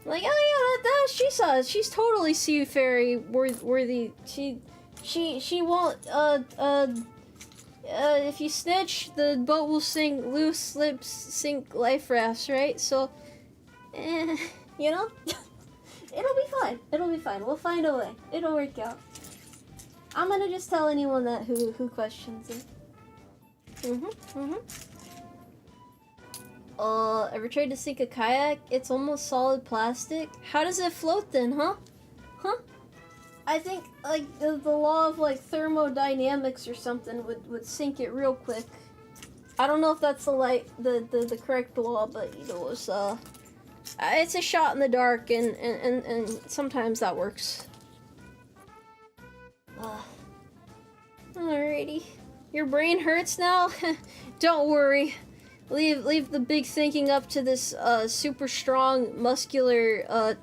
Like, oh yeah, that she says she's totally seafaring worthy. She won't if you snitch, the boat will sink. Loose slips sink life rafts, right? So, you know, it'll be fine. It'll be fine. We'll find a way. It'll work out. I'm gonna just tell anyone that who questions it. Ever tried to sink a kayak? It's almost solid plastic. How does it float then, huh? I think, like, the law of, like, thermodynamics or something would sink it real quick. I don't know if that's the correct law, but, you know, it's a shot in the dark, and sometimes that works. Alrighty. Your brain hurts now? Don't worry. Leave the big thinking up to this super strong, muscular,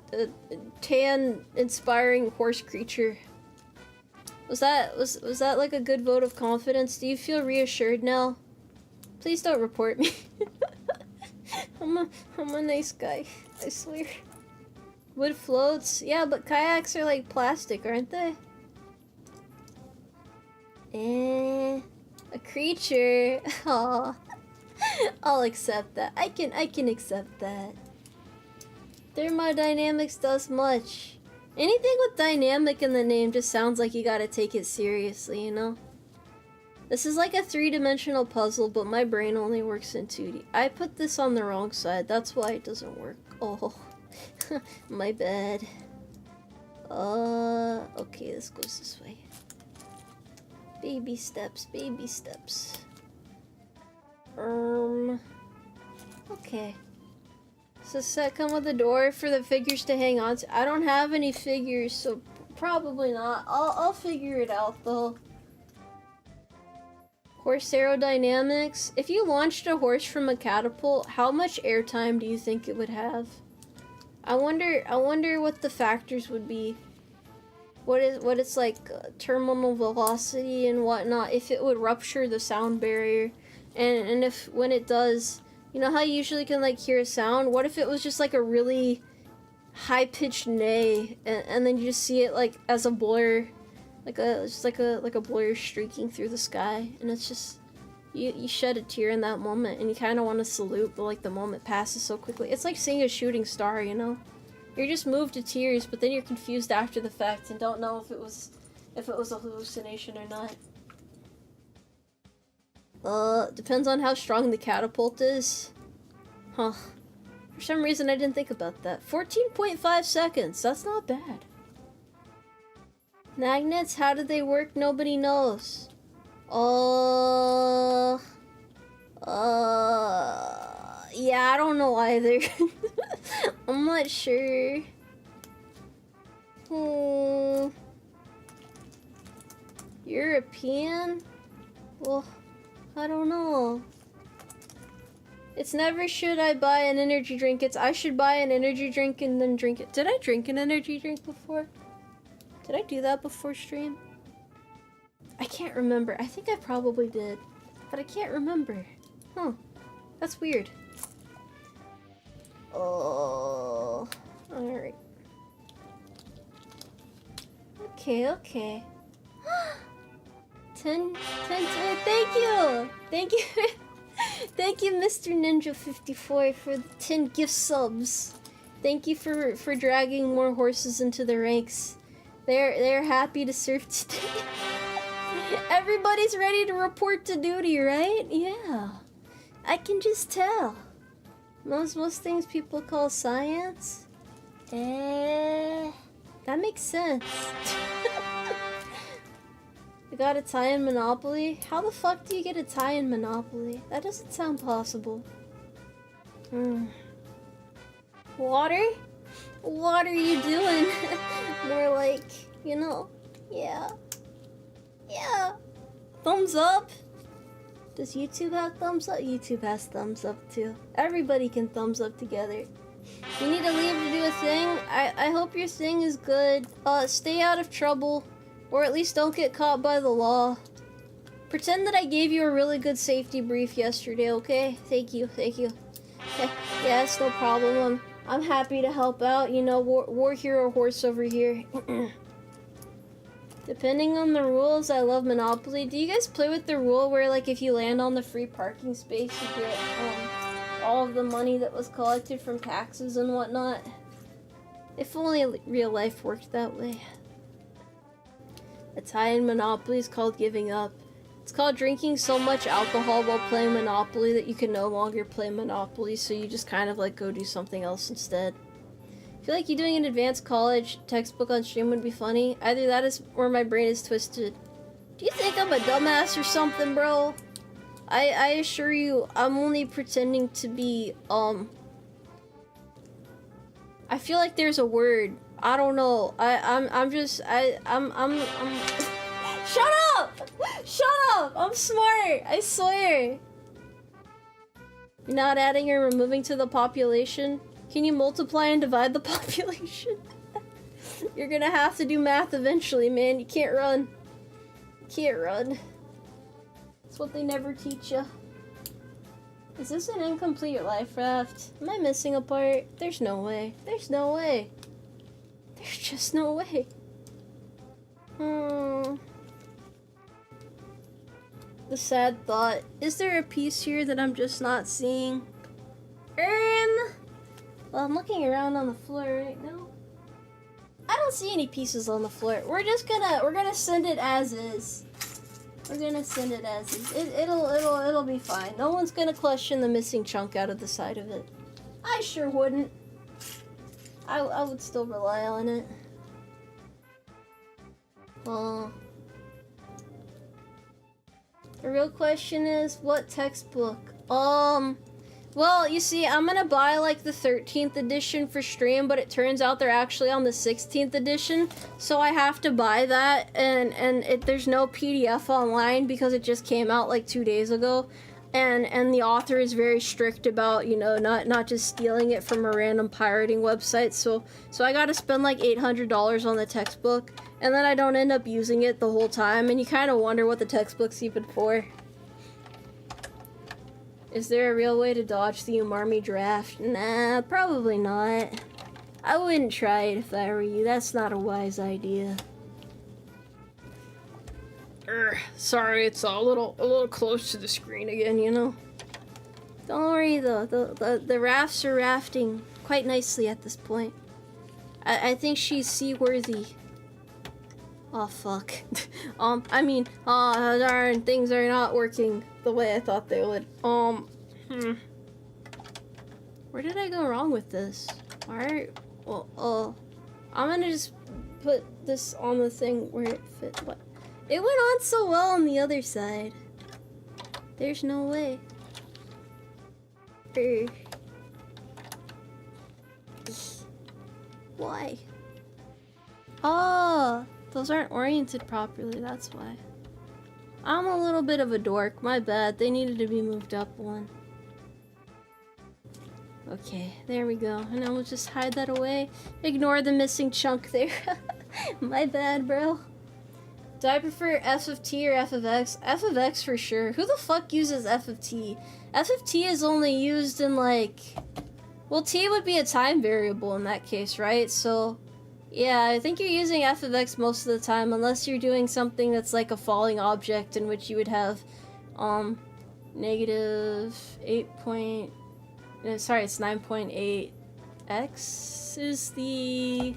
tan-inspiring horse creature. Was that like a good vote of confidence? Do you feel reassured now? Please don't report me. I'm a nice guy, I swear. Wood floats? Yeah, but kayaks are like plastic, aren't they? A creature. Aw. I'll accept that. I can accept that. Thermodynamics does much. Anything with dynamic in the name just sounds like you gotta take it seriously, you know? This is like a 3-dimensional puzzle, but my brain only works in 2D. I put this on the wrong side, that's why it doesn't work. Oh, my bad. Okay, this goes this way. Baby steps, baby steps. Okay. So does that come with a door for the figures to hang on to? I don't have any figures, so probably not. I'll figure it out though. Horse aerodynamics. If you launched a horse from a catapult, how much airtime do you think it would have? I wonder what the factors would be. What it's like terminal velocity and whatnot, if it would rupture the sound barrier, and if when it does, you know how you usually can like hear a sound, what if it was just like a really high-pitched neigh, and then you just see it like as a blur, like a blur streaking through the sky, and it's just you shed a tear in that moment, and you kind of want to salute, but like the moment passes so quickly. It's like seeing a shooting star, you know. You're just moved to tears, but then you're confused after the fact and don't know if it was a hallucination or not. Depends on how strong the catapult is. Huh. For some reason I didn't think about that. 14.5 seconds, that's not bad. Magnets, how do they work? Nobody knows. Yeah, I don't know either. I'm not sure. European? Well, I don't know. It's never should I buy an energy drink, it's I should buy an energy drink and then drink it. Did I drink an energy drink before? Did I do that before stream? I can't remember. I think I probably did, but I can't remember. Huh. That's weird. Oh, alright. Okay. 10, thank you! Thank you! Thank you, Mr. Ninja54, for the 10 gift subs. Thank you for dragging more horses into the ranks. They're happy to serve today. Everybody's ready to report to duty, right? Yeah. I can just tell. Most things people call science. That makes sense. You got a tie in Monopoly? How the fuck do you get a tie in Monopoly? That doesn't sound possible. Water? What are you doing? More like, you know, yeah. Thumbs up? Does YouTube have thumbs up? YouTube has thumbs up too. Everybody can thumbs up together. You need to leave to do a thing? I hope your thing is good. Stay out of trouble. Or at least don't get caught by the law. Pretend that I gave you a really good safety brief yesterday, okay? Thank you. Yeah, it's no problem. I'm happy to help out. You know, war hero horse over here. Depending on the rules, I love Monopoly. Do you guys play with the rule where, like, if you land on the free parking space, you get all of the money that was collected from taxes and whatnot? If only real life worked that way. A tie in Monopoly is called giving up. It's called drinking so much alcohol while playing Monopoly that you can no longer play Monopoly, so you just kind of like go do something else instead. I feel like you doing an advanced college textbook on stream would be funny. Either that is or my brain is twisted. Do you think I'm a dumbass or something, bro? I assure you, I'm only pretending to be, I feel like there's a word. I don't know. I'm Shut up! Shut up! I'm smart! I swear! You're not adding or removing to the population? Can you multiply and divide the population? You're gonna have to do math eventually, man. You can't run. Can't run. That's what they never teach you. Is this an incomplete life raft? Am I missing a part? There's no way. There's no way. There's just no way. The sad thought. Is there a piece here that I'm just not seeing? Well, I'm looking around on the floor right now. I don't see any pieces on the floor. We're gonna send it as is. We're gonna send it as is. It'll be fine. No one's gonna question the missing chunk out of the side of it. I sure wouldn't. I would still rely on it. The real question is, what textbook? Well, you see, I'm gonna buy like the 13th edition for stream, but it turns out they're actually on the 16th edition, so I have to buy that, and there's no PDF online because it just came out like 2 days ago, and the author is very strict about, you know, not just stealing it from a random pirating website, so I gotta spend like $800 on the textbook, and then I don't end up using it the whole time, and you kind of wonder what the textbook's even for. Is there a real way to dodge the Umarmy draft? Nah, probably not. I wouldn't try it if I were you. That's not a wise idea. Sorry, it's a little close to the screen again, you know. Don't worry though. The rafts are rafting quite nicely at this point. I think she's seaworthy. Oh fuck. Darn, things are not working the way I thought they would. Where did I go wrong with this? Alright, well, I'm gonna just put this on the thing where it fit. What? It went on so well on the other side. There's no way. Why? Oh, those aren't oriented properly, that's why. I'm a little bit of a dork, my bad. They needed to be moved up one. Okay, there we go. And I will just hide that away. Ignore the missing chunk there. My bad, bro. Do I prefer f of t or f of x? F of x for sure. Who the fuck uses f of t? F of t is only used in like... Well, t would be a time variable in that case, right? So... yeah, I think you're using f of x most of the time, unless you're doing something that's like a falling object in which you would have, negative 8 sorry, it's 9.8 x is the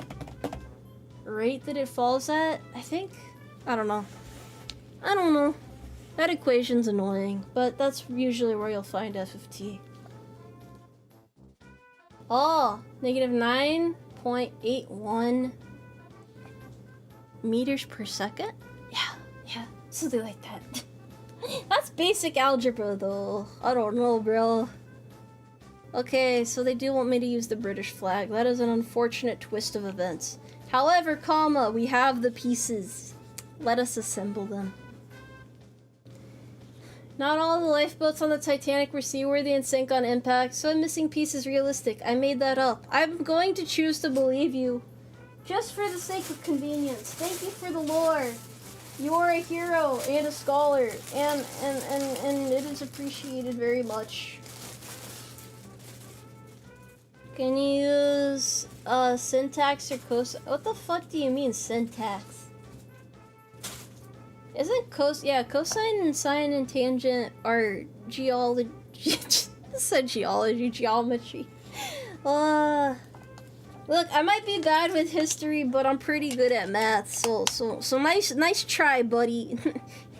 rate that it falls at, I think? I don't know. I don't know. That equation's annoying, but that's usually where you'll find f of t. Oh, negative 9.81 meters per second? Yeah, something like that. That's basic algebra though. I don't know, bro. Okay, so they do want me to use the British flag. That is an unfortunate twist of events. However, comma, we have the pieces. Let us assemble them. Not all the lifeboats on the Titanic were seaworthy and sank on impact, so a missing piece is realistic. I made that up. I'm going to choose to believe you, just for the sake of convenience. Thank you for the lore. You are a hero and a scholar, and it is appreciated very much. Can you use syntax or cosine? What the fuck do you mean syntax? Isn't cosine and sine and tangent are geology? Said geology, geometry. Look, I might be bad with history, but I'm pretty good at math. So nice try, buddy.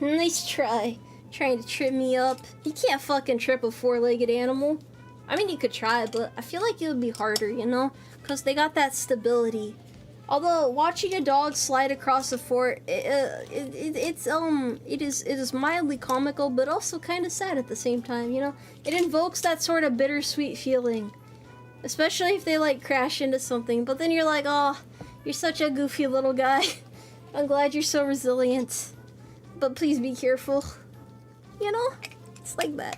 Nice try. Trying to trip me up. You can't fucking trip a four-legged animal. I mean, you could try, but I feel like it would be harder, you know, because they got that stability. Although watching a dog slide across a fort, it is mildly comical, but also kind of sad at the same time. You know, it invokes that sort of bittersweet feeling, especially if they like crash into something. But then you're like, oh, you're such a goofy little guy. I'm glad you're so resilient, but please be careful. You know, it's like that.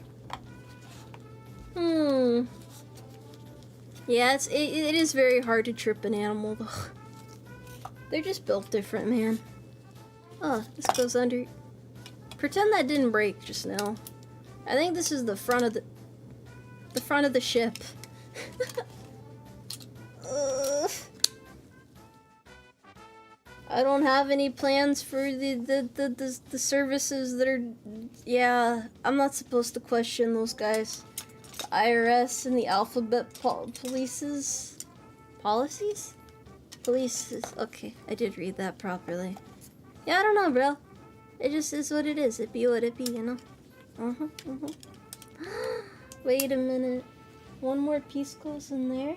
Yeah, it is very hard to trip an animal though. They're just built different, man. Oh, this goes under. Pretend that didn't break just now. I think this is the front of the ship. I don't have any plans for the services that are. Yeah, I'm not supposed to question those guys. The IRS and the alphabet policies. Polices. Okay, I did read that properly. Yeah, I don't know, bro. It just is what it is. It be what it be, you know? Wait a minute. One more piece goes in there?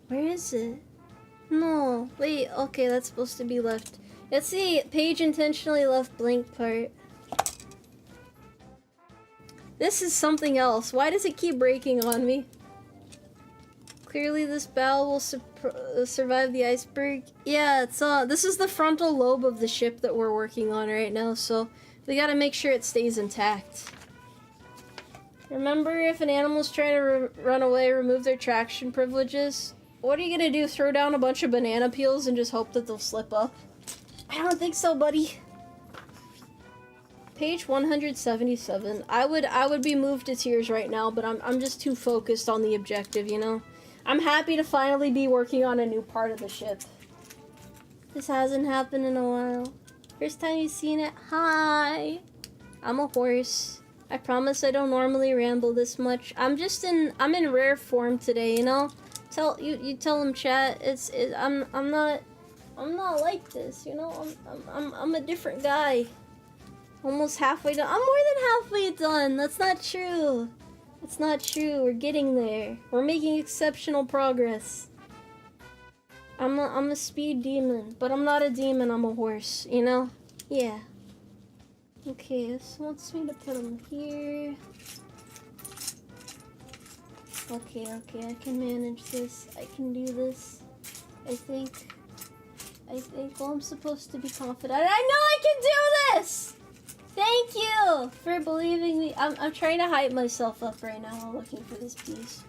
Where is it? No. Wait, okay, that's supposed to be left. It's the page intentionally left blank part. This is something else. Why does it keep breaking on me? Clearly this bow will survive the iceberg. Yeah, it's this is the frontal lobe of the ship that we're working on right now, so we gotta make sure it stays intact. Remember, if an animal's trying to run away, remove their traction privileges. What are you gonna do, throw down a bunch of banana peels and just hope that they'll slip up? I don't think so, buddy. Page 177. I would be moved to tears right now, but I'm just too focused on the objective, you know? I'm happy to finally be working on a new part of the ship. This hasn't happened in a while. First time you've seen it? Hi! I'm a horse. I promise I don't normally ramble this much. I'm in rare form today, you know? You tell them, chat. I'm not like this, you know? I'm a different guy. Almost halfway done. I'm more than halfway done. That's not true. It's not true. We're getting there. We're making exceptional progress. I'm a speed demon, but I'm not a demon. I'm a horse. You know? Yeah. Okay, this wants me to put them here. Okay, I can manage this. I can do this. I think. Well, I'm supposed to be confident. I know I can do this. Thank you for believing me. I'm trying to hype myself up right now while looking for this piece.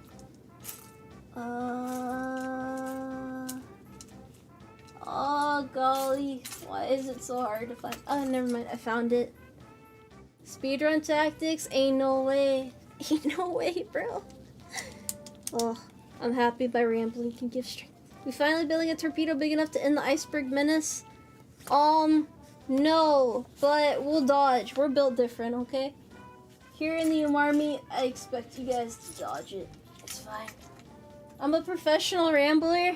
Oh golly, why is it so hard to find? Oh, never mind, I found it. Speedrun tactics? Ain't no way. Ain't no way, bro. Oh, I'm happy my rambling can give strength. We finally building a torpedo big enough to end the iceberg menace? No, but we'll dodge. We're built different, okay? Here in the Umarmy, I expect you guys to dodge it. It's fine. I'm a professional rambler.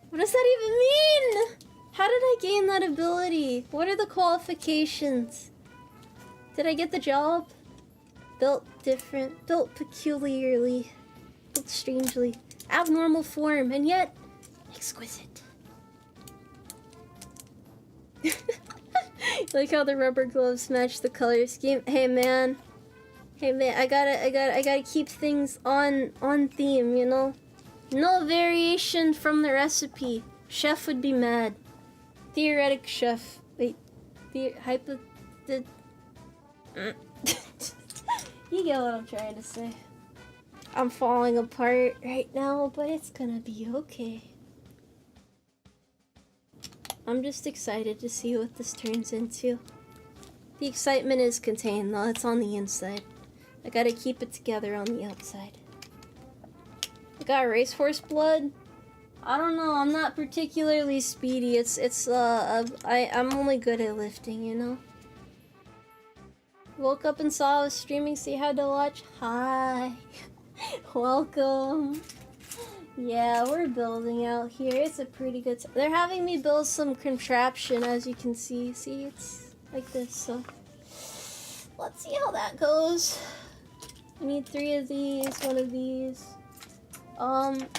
What does that even mean? How did I gain that ability? What are the qualifications? Did I get the job? Built different, built peculiarly, built strangely, abnormal form, and yet exquisite. Like how the rubber gloves match the color scheme. Hey man, I gotta keep things on theme, you know. No variation from the recipe. Chef would be mad. Theoretic chef. Wait, you get what I'm trying to say. I'm falling apart right now, but it's gonna be okay. I'm just excited to see what this turns into. The excitement is contained though, it's on the inside. I gotta keep it together on the outside. I got racehorse blood. I don't know, I'm not particularly speedy. I'm only good at lifting, you know? Woke up and saw I was streaming, so you had to watch. Hi. Welcome. Yeah, we're building out here. It's a pretty good time. They're having me build some contraption, as you can see. See, it's like this, so let's see how that goes. I need 3 of these, 1 of these.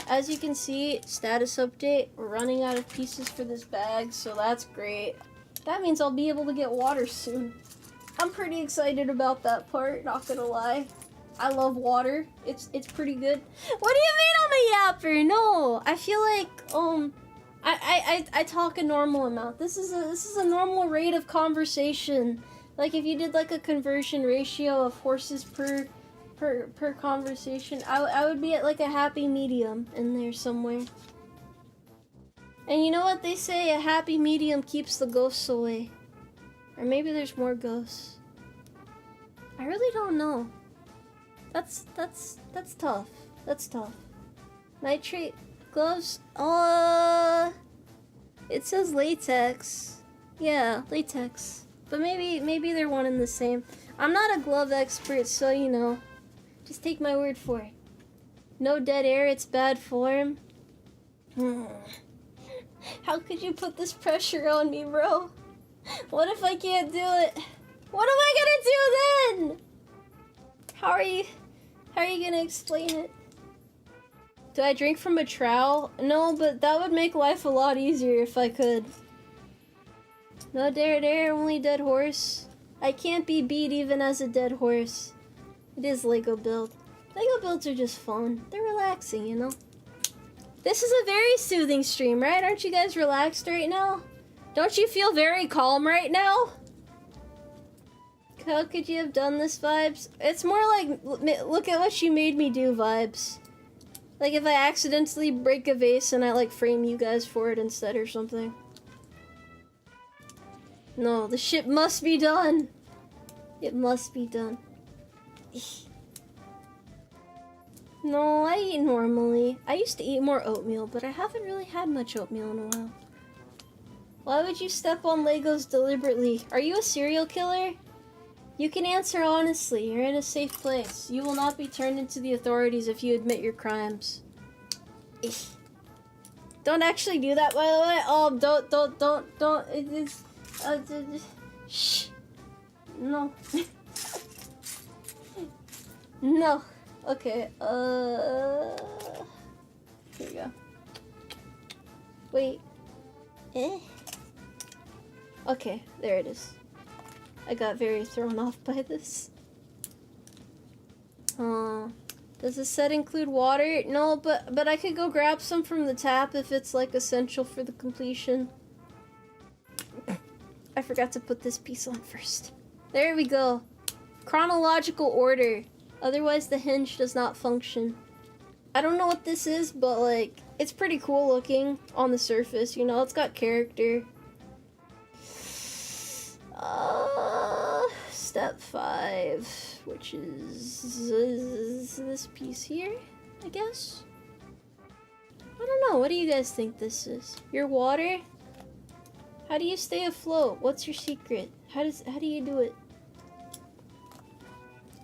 As you can see, status update, we're running out of pieces for this bag, so that's great. That means I'll be able to get water soon. I'm pretty excited about that part, not gonna lie. I love water. It's pretty good. What do you mean I'm a yapper? No, I feel like I talk a normal amount. This is a normal rate of conversation. Like if you did like a conversion ratio of horses per conversation, I would be at like a happy medium in there somewhere. And you know what they say? A happy medium keeps the ghosts away. Or maybe there's more ghosts. I really don't know. That's tough. That's tough. Nitrate gloves? It says latex. Yeah, latex. But maybe they're one and the same. I'm not a glove expert, so you know. Just take my word for it. No dead air, it's bad form. How could you put this pressure on me, bro? What if I can't do it? What am I gonna do then? How are you gonna explain it? Do I drink from a trowel? No, but that would make life a lot easier if I could. No dead air, only dead horse. I can't be beat even as a dead horse. It is Lego build. Lego builds are just fun. They're relaxing, you know? This is a very soothing stream, right? Aren't you guys relaxed right now? Don't you feel very calm right now? How could you have done this vibes? It's more like, look at what you made me do vibes. Like if I accidentally break a vase and I like frame you guys for it instead or something. No, the ship must be done. It must be done. No, I eat normally. I used to eat more oatmeal, but I haven't really had much oatmeal in a while. Why would you step on Legos deliberately? Are you a serial killer? You can answer honestly. You're in a safe place. You will not be turned into the authorities if you admit your crimes. Don't actually do that, by the way. Oh, don't. It is. Shh. No. No. Okay. Here we go. Wait. Okay, there it is. I got very thrown off by this. Does this set include water? No, but I could go grab some from the tap if it's like essential for the completion. I forgot to put this piece on first. There we go. Chronological order. Otherwise the hinge does not function. I don't know what this is, but like, it's pretty cool looking on the surface, you know, it's got character. Step 5, which is this piece here, I guess? I don't know, what do you guys think this is? Your water? How do you stay afloat? What's your secret? How do you do it?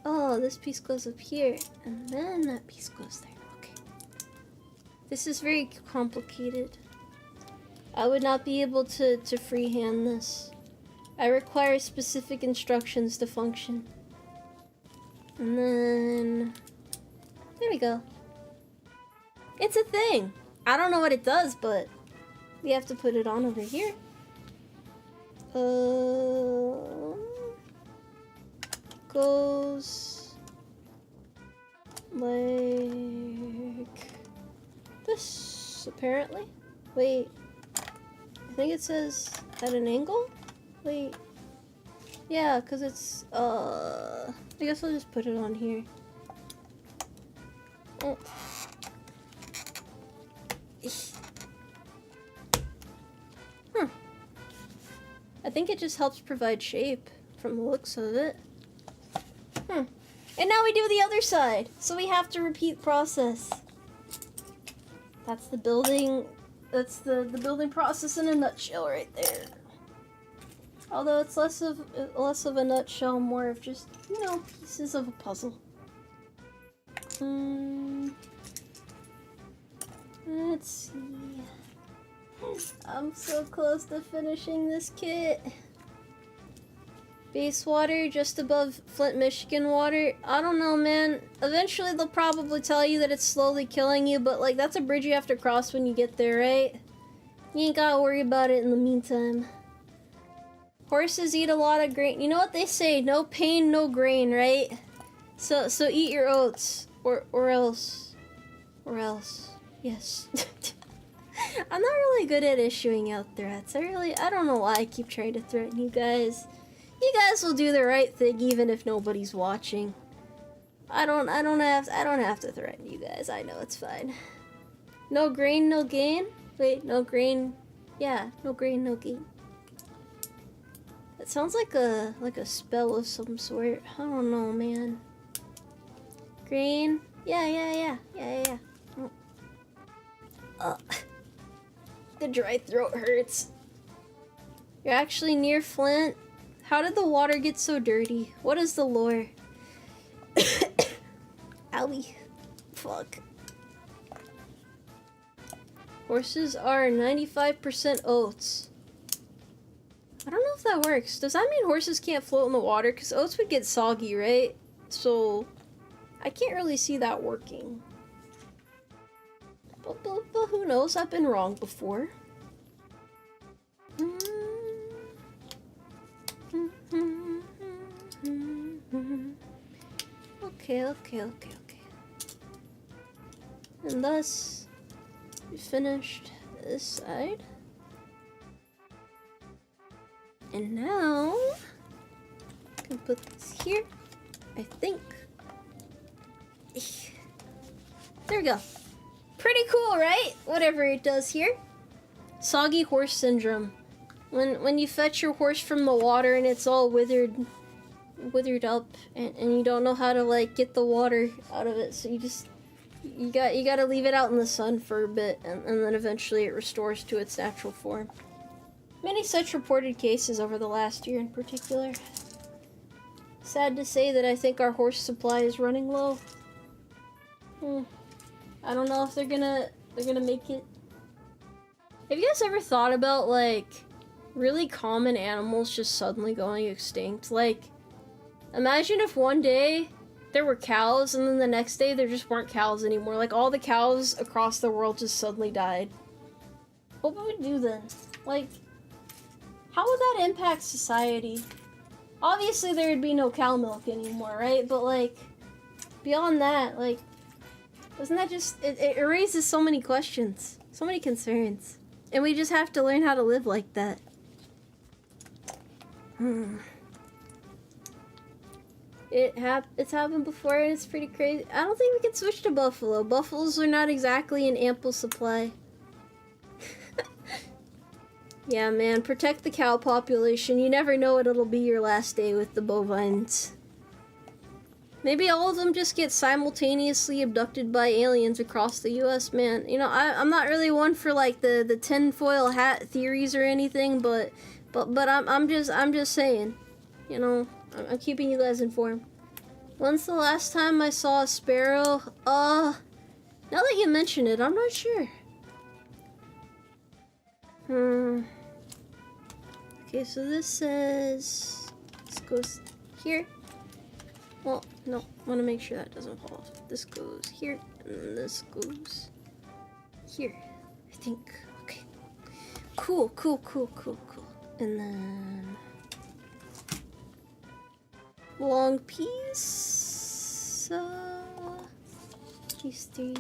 Oh, this piece goes up here, and then that piece goes there. Okay. This is very complicated. I would not be able to freehand this. I require specific instructions to function. And then... there we go. It's a thing! I don't know what it does, but we have to put it on over here. Goes... like... this, apparently. Wait. I think it says at an angle? Wait. Yeah, because it's, I guess I'll just put it on here. Oh. I think it just helps provide shape from the looks of it. And now we do the other side, so we have to repeat process. That's the building, that's the building process in a nutshell right there. Although it's less of a nutshell, more of just, you know, pieces of a puzzle. Let's see. I'm so close to finishing this kit. Base water just above Flint, Michigan water. I don't know, man. Eventually they'll probably tell you that it's slowly killing you, but like that's a bridge you have to cross when you get there, right? You ain't gotta worry about it in the meantime. Horses eat a lot of grain. You know what they say? No pain, no grain, right? So eat your oats, or else. Yes. I'm not really good at issuing out threats. I don't know why I keep trying to threaten you guys. You guys will do the right thing even if nobody's watching. I don't have to threaten you guys. I know it's fine. No grain, no gain? Wait, no grain. Yeah, no grain, no gain. It sounds like a spell of some sort. I don't know, man. Green? Yeah. Oh. The dry throat hurts. You're actually near Flint? How did the water get so dirty? What is the lore? Owie. Fuck. Horses are 95% oats. I don't know if that works. Does that mean horses can't float in the water? Because oats would get soggy, right? So, I can't really see that working. But who knows? I've been wrong before. Okay. And thus, we finished this side. And now, I can put this here, I think. There we go. Pretty cool, right? Whatever it does here. Soggy horse syndrome. When you fetch your horse from the water and it's all withered up, and you don't know how to like get the water out of it, so you gotta leave it out in the sun for a bit, and then eventually it restores to its natural form. Many such reported cases over the last year in particular. Sad to say that I think our horse supply is running low. I don't know if they're gonna make it. Have you guys ever thought about like really common animals just suddenly going extinct? Like, imagine if one day there were cows and then the next day there just weren't cows anymore. Like all the cows across the world just suddenly died. What would we do then? Like, how would that impact society? Obviously there would be no cow milk anymore, right? But like, beyond that, like, doesn't that just, it raises so many questions, so many concerns. And we just have to learn how to live like that. It's happened before and it's pretty crazy. I don't think we can switch to buffalo. Buffaloes are not exactly in ample supply. Yeah, man, protect the cow population. You never know what it'll be your last day with the bovines. Maybe all of them just get simultaneously abducted by aliens across the US, man. You know, I'm not really one for like the tinfoil hat theories or anything, but I'm just saying, you know, I'm keeping you guys informed. When's the last time I saw a sparrow? Now that you mention it, I'm not sure. Okay, so this says, this goes here. Well, no, I want to make sure that doesn't fall off. This goes here, and this goes here, I think. Okay. Cool. And then long piece. These three.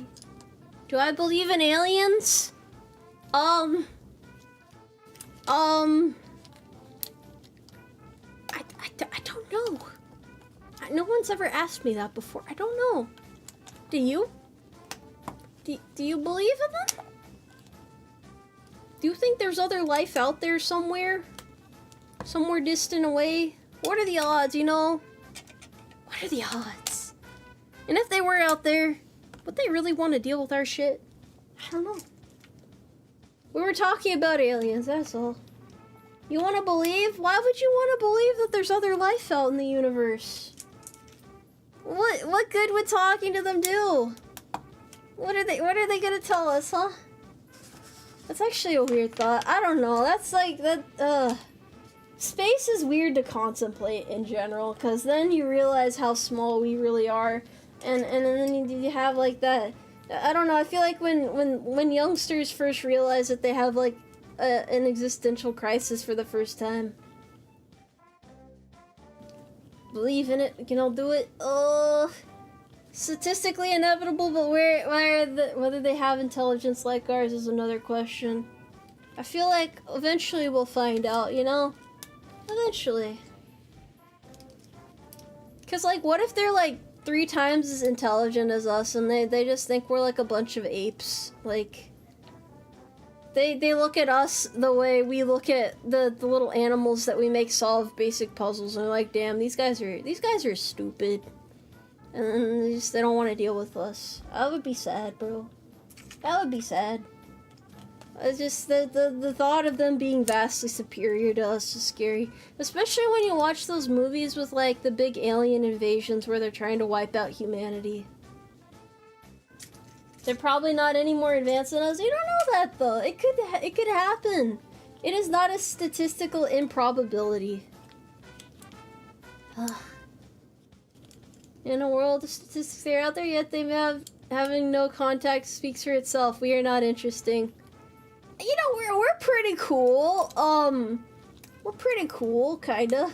Do I believe in aliens? I don't know. No one's ever asked me that before. I don't know. Do you? Do you believe in them? Do you think there's other life out there somewhere? Somewhere distant away? What are the odds, you know? What are the odds? And if they were out there, would they really want to deal with our shit? I don't know. We were talking about aliens, that's all. You want to believe? Why would you want to believe that there's other life out in the universe? What good would talking to them do? What are they gonna tell us, huh? That's actually a weird thought. I don't know. That's like that. Space is weird to contemplate in general, because then you realize how small we really are, and then you have like that. I don't know. I feel like when youngsters first realize that they have like an existential crisis for the first time. Believe in it, we can all do it. Statistically inevitable, but whether they have intelligence like ours is another question. I feel like eventually we'll find out, you know? Eventually. Cause like, what if they're like 3 times as intelligent as us and they just think we're like a bunch of apes? Like, They look at us the way we look at the little animals that we make solve basic puzzles, and they're like, damn, these guys are stupid, and they don't want to deal with us. I would be sad, bro. That would be sad. It's just the thought of them being vastly superior to us is scary, especially when you watch those movies with like the big alien invasions where they're trying to wipe out humanity. They're probably not any more advanced than us. You don't know that though. It could happen. It is not a statistical improbability. In a world of statistics, they're out there, yet they having no contact speaks for itself. We are not interesting. You know, we're pretty cool. We're pretty cool, kinda.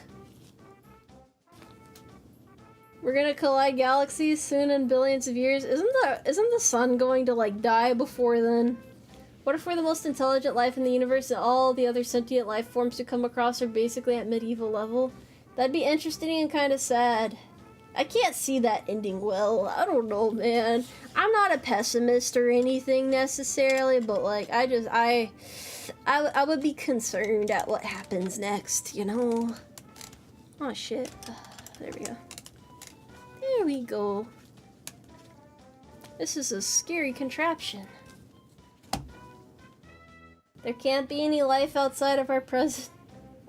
We're gonna collide galaxies soon in billions of years. Isn't the sun going to like die before then? What if we're the most intelligent life in the universe and all the other sentient life forms to come across are basically at medieval level? That'd be interesting and kind of sad. I can't see that ending well. I don't know, man. I'm not a pessimist or anything necessarily, but like I would be concerned at what happens next, you know? Oh shit. There we go. There we go. This is a scary contraption. There can't be any life outside of our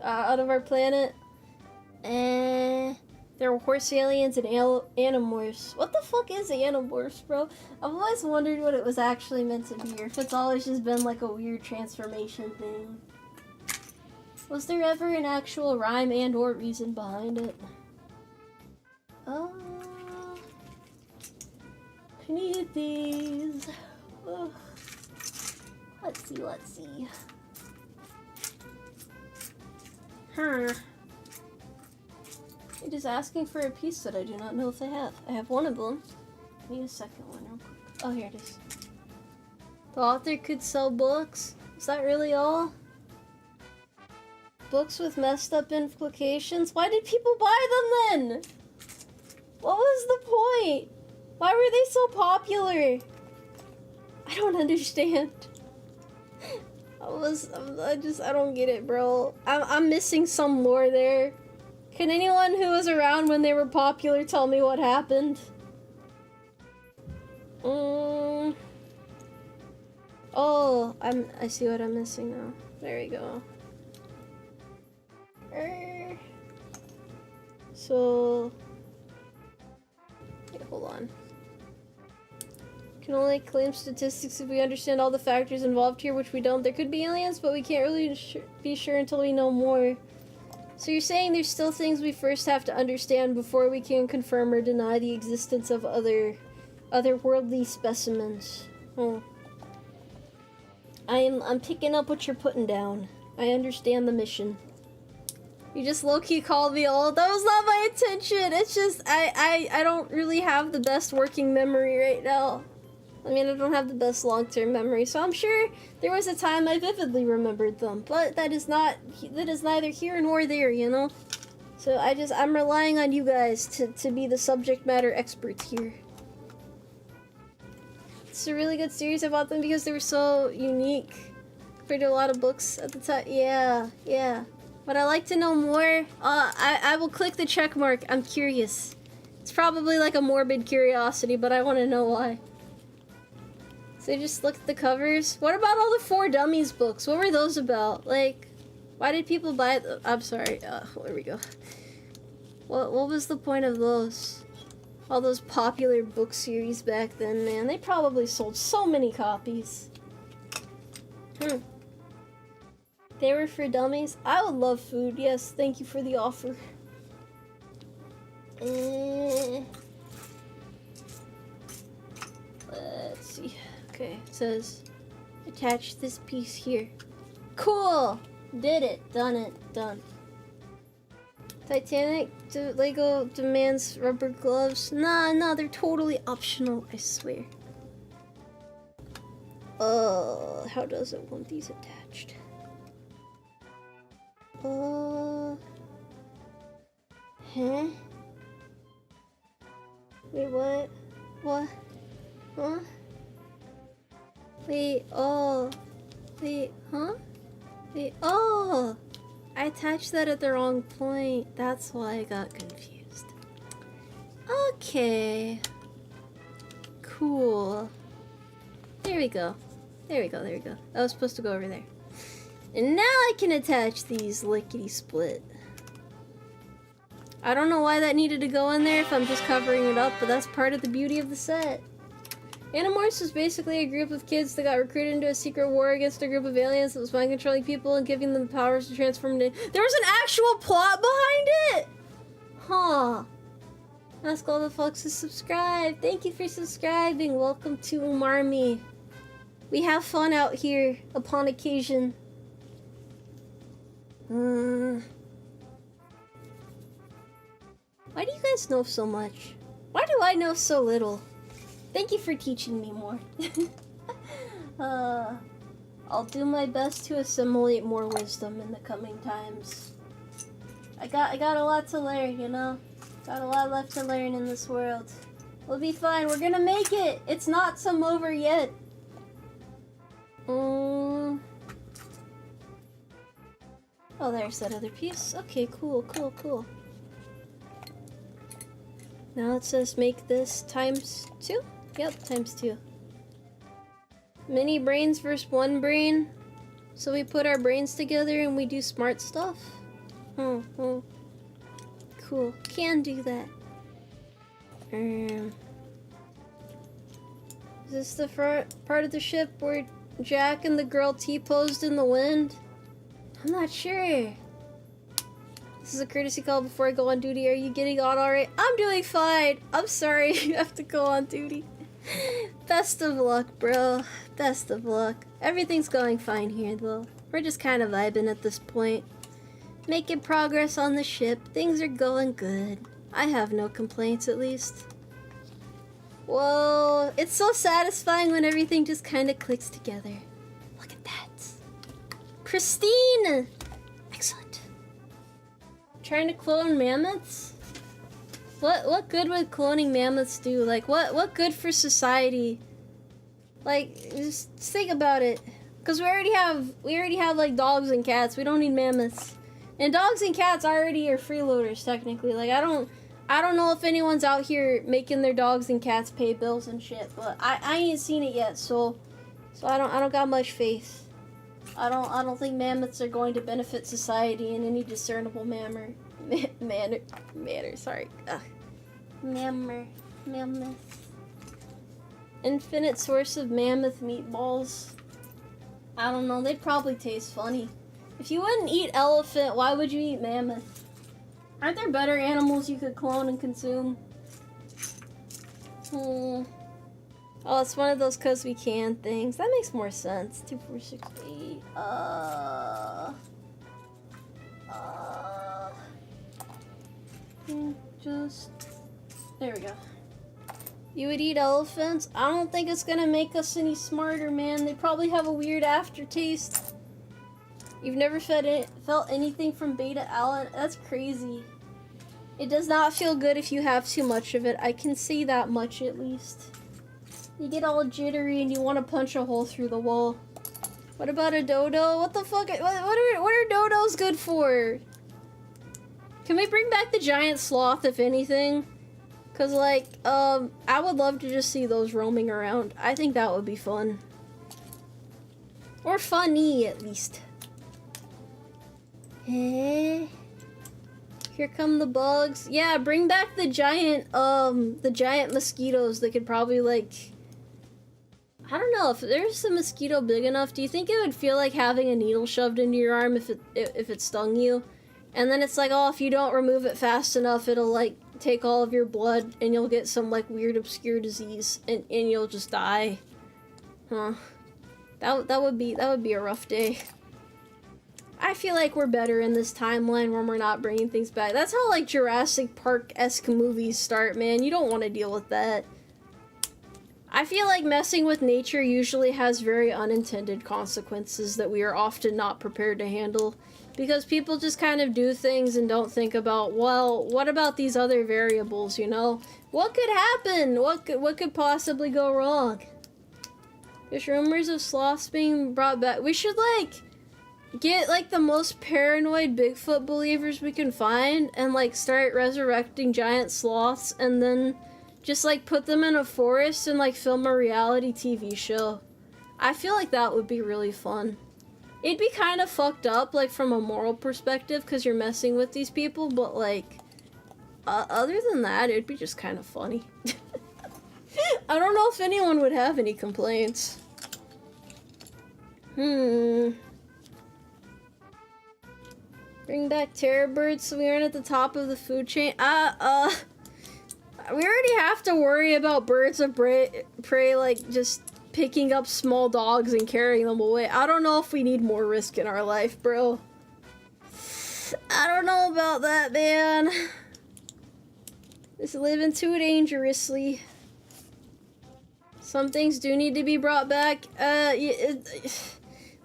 out of our planet. There are horse aliens and animorphs. What the fuck is animorphs, bro? I've always wondered what it was actually meant to be, or if it's always just been like a weird transformation thing. Was there ever an actual rhyme and or reason behind it? I need these. Ugh. Let's see. It is asking for a piece that I do not know if I have. I have one of them. I need a second one real quick. Oh, here it is. The author could sell books? Is that really all? Books with messed up implications? Why did people buy them then? What was the point? Why were they so popular? I don't understand. I don't get it, bro. I'm missing some lore there. Can anyone who was around when they were popular tell me what happened? Oh, I see what I'm missing now. There we go. So, wait, hold on. Can only claim statistics if we understand all the factors involved here, which we don't. There could be aliens, but we can't really be sure until we know more. So you're saying there's still things we first have to understand before we can confirm or deny the existence of otherworldly specimens. I'm picking up what you're putting down. I understand the mission. You just low-key called me old. That was not my intention. It's just I don't really have the best working memory right now. I mean, I don't have the best long-term memory, so I'm sure there was a time I vividly remembered them, but that is neither here nor there, you know? So I'm relying on you guys to be the subject matter experts here. It's a really good series. I bought them because they were so unique compared to a lot of books at the time. Yeah. Would I like to know more? I will click the check mark. I'm curious. It's probably like a morbid curiosity, but I want to know why. So just look at the covers. What about all the 4 Dummies books? What were those about? Like, why did people buy them? I'm sorry. There we go. What was the point of those? All those popular book series back then, man. They probably sold so many copies. They were for dummies? I would love food. Yes, thank you for the offer. Let's see. Okay, it says, attach this piece here. Cool! Did it. Done it. Done. Titanic Lego demands rubber gloves. Nah, they're totally optional, I swear. How does it want these attached? Huh? Wait, what? What? Huh? Wait, Wait, huh? Wait, oh! I attached that at the wrong point. That's why I got confused. Okay. Cool. There we go. There we go, there we go. That was supposed to go over there. And now I can attach these lickety-split. I don't know why that needed to go in there if I'm just covering it up, but that's part of the beauty of the set. Animorphs was basically a group of kids that got recruited into a secret war against a group of aliens that was mind controlling people and giving them powers to transform into— There was an actual plot behind it?! Huh. Ask all the folks to subscribe. Thank you for subscribing. Welcome to Umarmy. We have fun out here upon occasion. Why do you guys know so much? Why do I know so little? Thank you for teaching me more. I'll do my best to assimilate more wisdom in the coming times. I got a lot to learn, you know? Got a lot left to learn in this world. We'll be fine. We're gonna make it. It's not some over yet. Oh, there's that other piece. Okay, cool, cool, cool. Now it says make this times 2? Yep, times 2. Many brains versus one brain. So we put our brains together and we do smart stuff. Cool. Can do that. Is this the front part of the ship where Jack and the girl T-posed in the wind? I'm not sure. This is a courtesy call before I go on duty. Are you getting on alright? I'm doing fine. I'm sorry you have to go on duty. Best of luck, bro. Best of luck. Everything's going fine here, though. We're just kind of vibing at this point. Making progress on the ship. Things are going good. I have no complaints, at least. Whoa. It's so satisfying when everything just kind of clicks together. Look at that. Pristine! Excellent. Trying to clone mammoths? What good would cloning mammoths do? Like, what good for society? Like, just think about it. Because we already have like dogs and cats. We don't need mammoths. And dogs and cats already are freeloaders, technically. Like, I don't know if anyone's out here making their dogs and cats pay bills and shit, but I ain't seen it yet, so I don't got much faith. I don't think mammoths are going to benefit society in any discernible manner. Sorry. Ugh. Mammoth. Infinite source of mammoth meatballs. I don't know, they'd probably taste funny. If you wouldn't eat elephant, why would you eat mammoth? Aren't there better animals you could clone and consume? Oh, it's one of those 'cause we can things. That makes more sense. 2, 4, 6, 8. Just... There we go. You would eat elephants? I don't think it's gonna make us any smarter, man. They probably have a weird aftertaste. You've never felt anything from beta allen? That's crazy. It does not feel good if you have too much of it. I can see that much at least. You get all jittery and you want to punch a hole through the wall. What about a dodo? What the fuck? What are dodos good for? Can we bring back the giant sloth, if anything? Cause like, I would love to just see those roaming around. I think that would be fun. Or funny, at least. Here come the bugs. Yeah, bring back the giant mosquitoes that could probably like... I don't know, if there's a mosquito big enough, do you think it would feel like having a needle shoved into your arm if it stung you? And then it's like, oh, if you don't remove it fast enough, it'll like take all of your blood and you'll get some like weird obscure disease and you'll just die. Huh. That would be a rough day. I feel like we're better in this timeline when we're not bringing things back. That's how like Jurassic Park-esque movies start, man. You don't want to deal with that. I feel like messing with nature usually has very unintended consequences that we are often not prepared to handle. Because people just kind of do things and don't think about, well, what about these other variables, you know? What could happen? What could possibly go wrong? There's rumors of sloths being brought back. We should, like, get, like, the most paranoid Bigfoot believers we can find and, like, start resurrecting giant sloths and then just, like, put them in a forest and, like, film a reality TV show. I feel like that would be really fun. It'd be kind of fucked up, like, from a moral perspective, because you're messing with these people, but, like, other than that, it'd be just kind of funny. I don't know if anyone would have any complaints. Bring back terror birds so we aren't at the top of the food chain. We already have to worry about birds of prey, like, just picking up small dogs and carrying them away. I don't know if we need more risk in our life, bro. I don't know about that, man. It's living too dangerously. Some things do need to be brought back.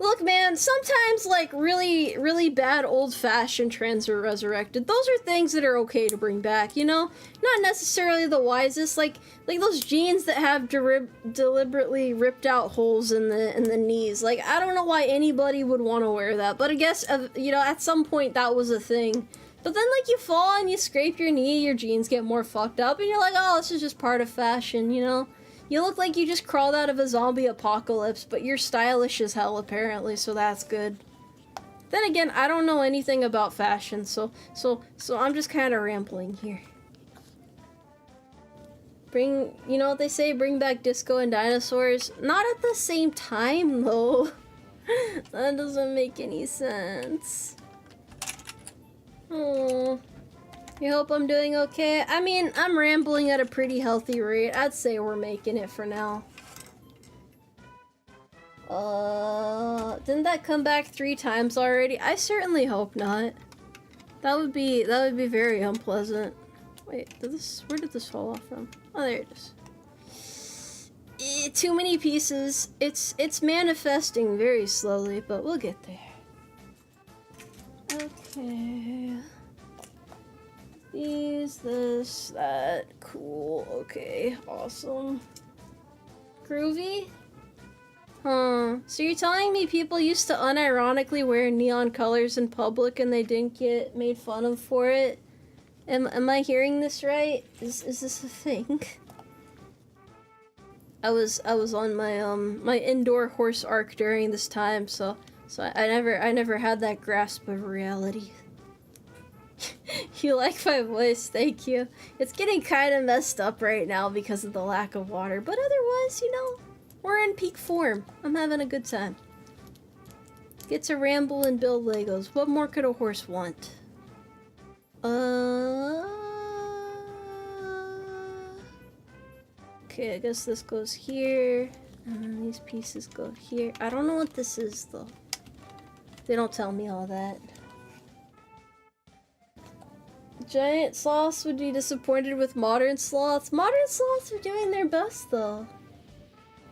Look, man, sometimes, like, really, really bad old-fashioned trends are resurrected. Those are things that are okay to bring back, you know? Not necessarily the wisest, like those jeans that have deliberately ripped out holes in the knees. Like, I don't know why anybody would want to wear that, but I guess, you know, at some point that was a thing. But then, like, you fall and you scrape your knee, your jeans get more fucked up, and you're like, oh, this is just part of fashion, you know? You look like you just crawled out of a zombie apocalypse, but you're stylish as hell, apparently, so that's good. Then again, I don't know anything about fashion, so I'm just kind of rambling here. You know what they say, bring back disco and dinosaurs? Not at the same time, though. That doesn't make any sense. Oh. You hope I'm doing okay? I mean, I'm rambling at a pretty healthy rate. I'd say we're making it for now. Didn't that come back 3 times already? I certainly hope not. That would be very unpleasant. Wait, where did this fall off from? Oh, there it is. Too many pieces. It's manifesting very slowly, but we'll get there. Okay. These, this, that, cool, okay, awesome. Groovy? Huh, so you're telling me people used to unironically wear neon colors in public and they didn't get made fun of for it? Am I hearing this right? Is this a thing? I was on my my indoor horse arc during this time, so I never had that grasp of reality. You like my voice, thank you. It's getting kind of messed up right now because of the lack of water, but otherwise, you know, we're in peak form. I'm having a good time. Get to ramble and build Legos. What more could a horse want? Okay, I guess this goes here, and then these pieces go here. I don't know what this is, though. They don't tell me all that. Giant sloths would be disappointed with modern sloths. Modern sloths are doing their best, though.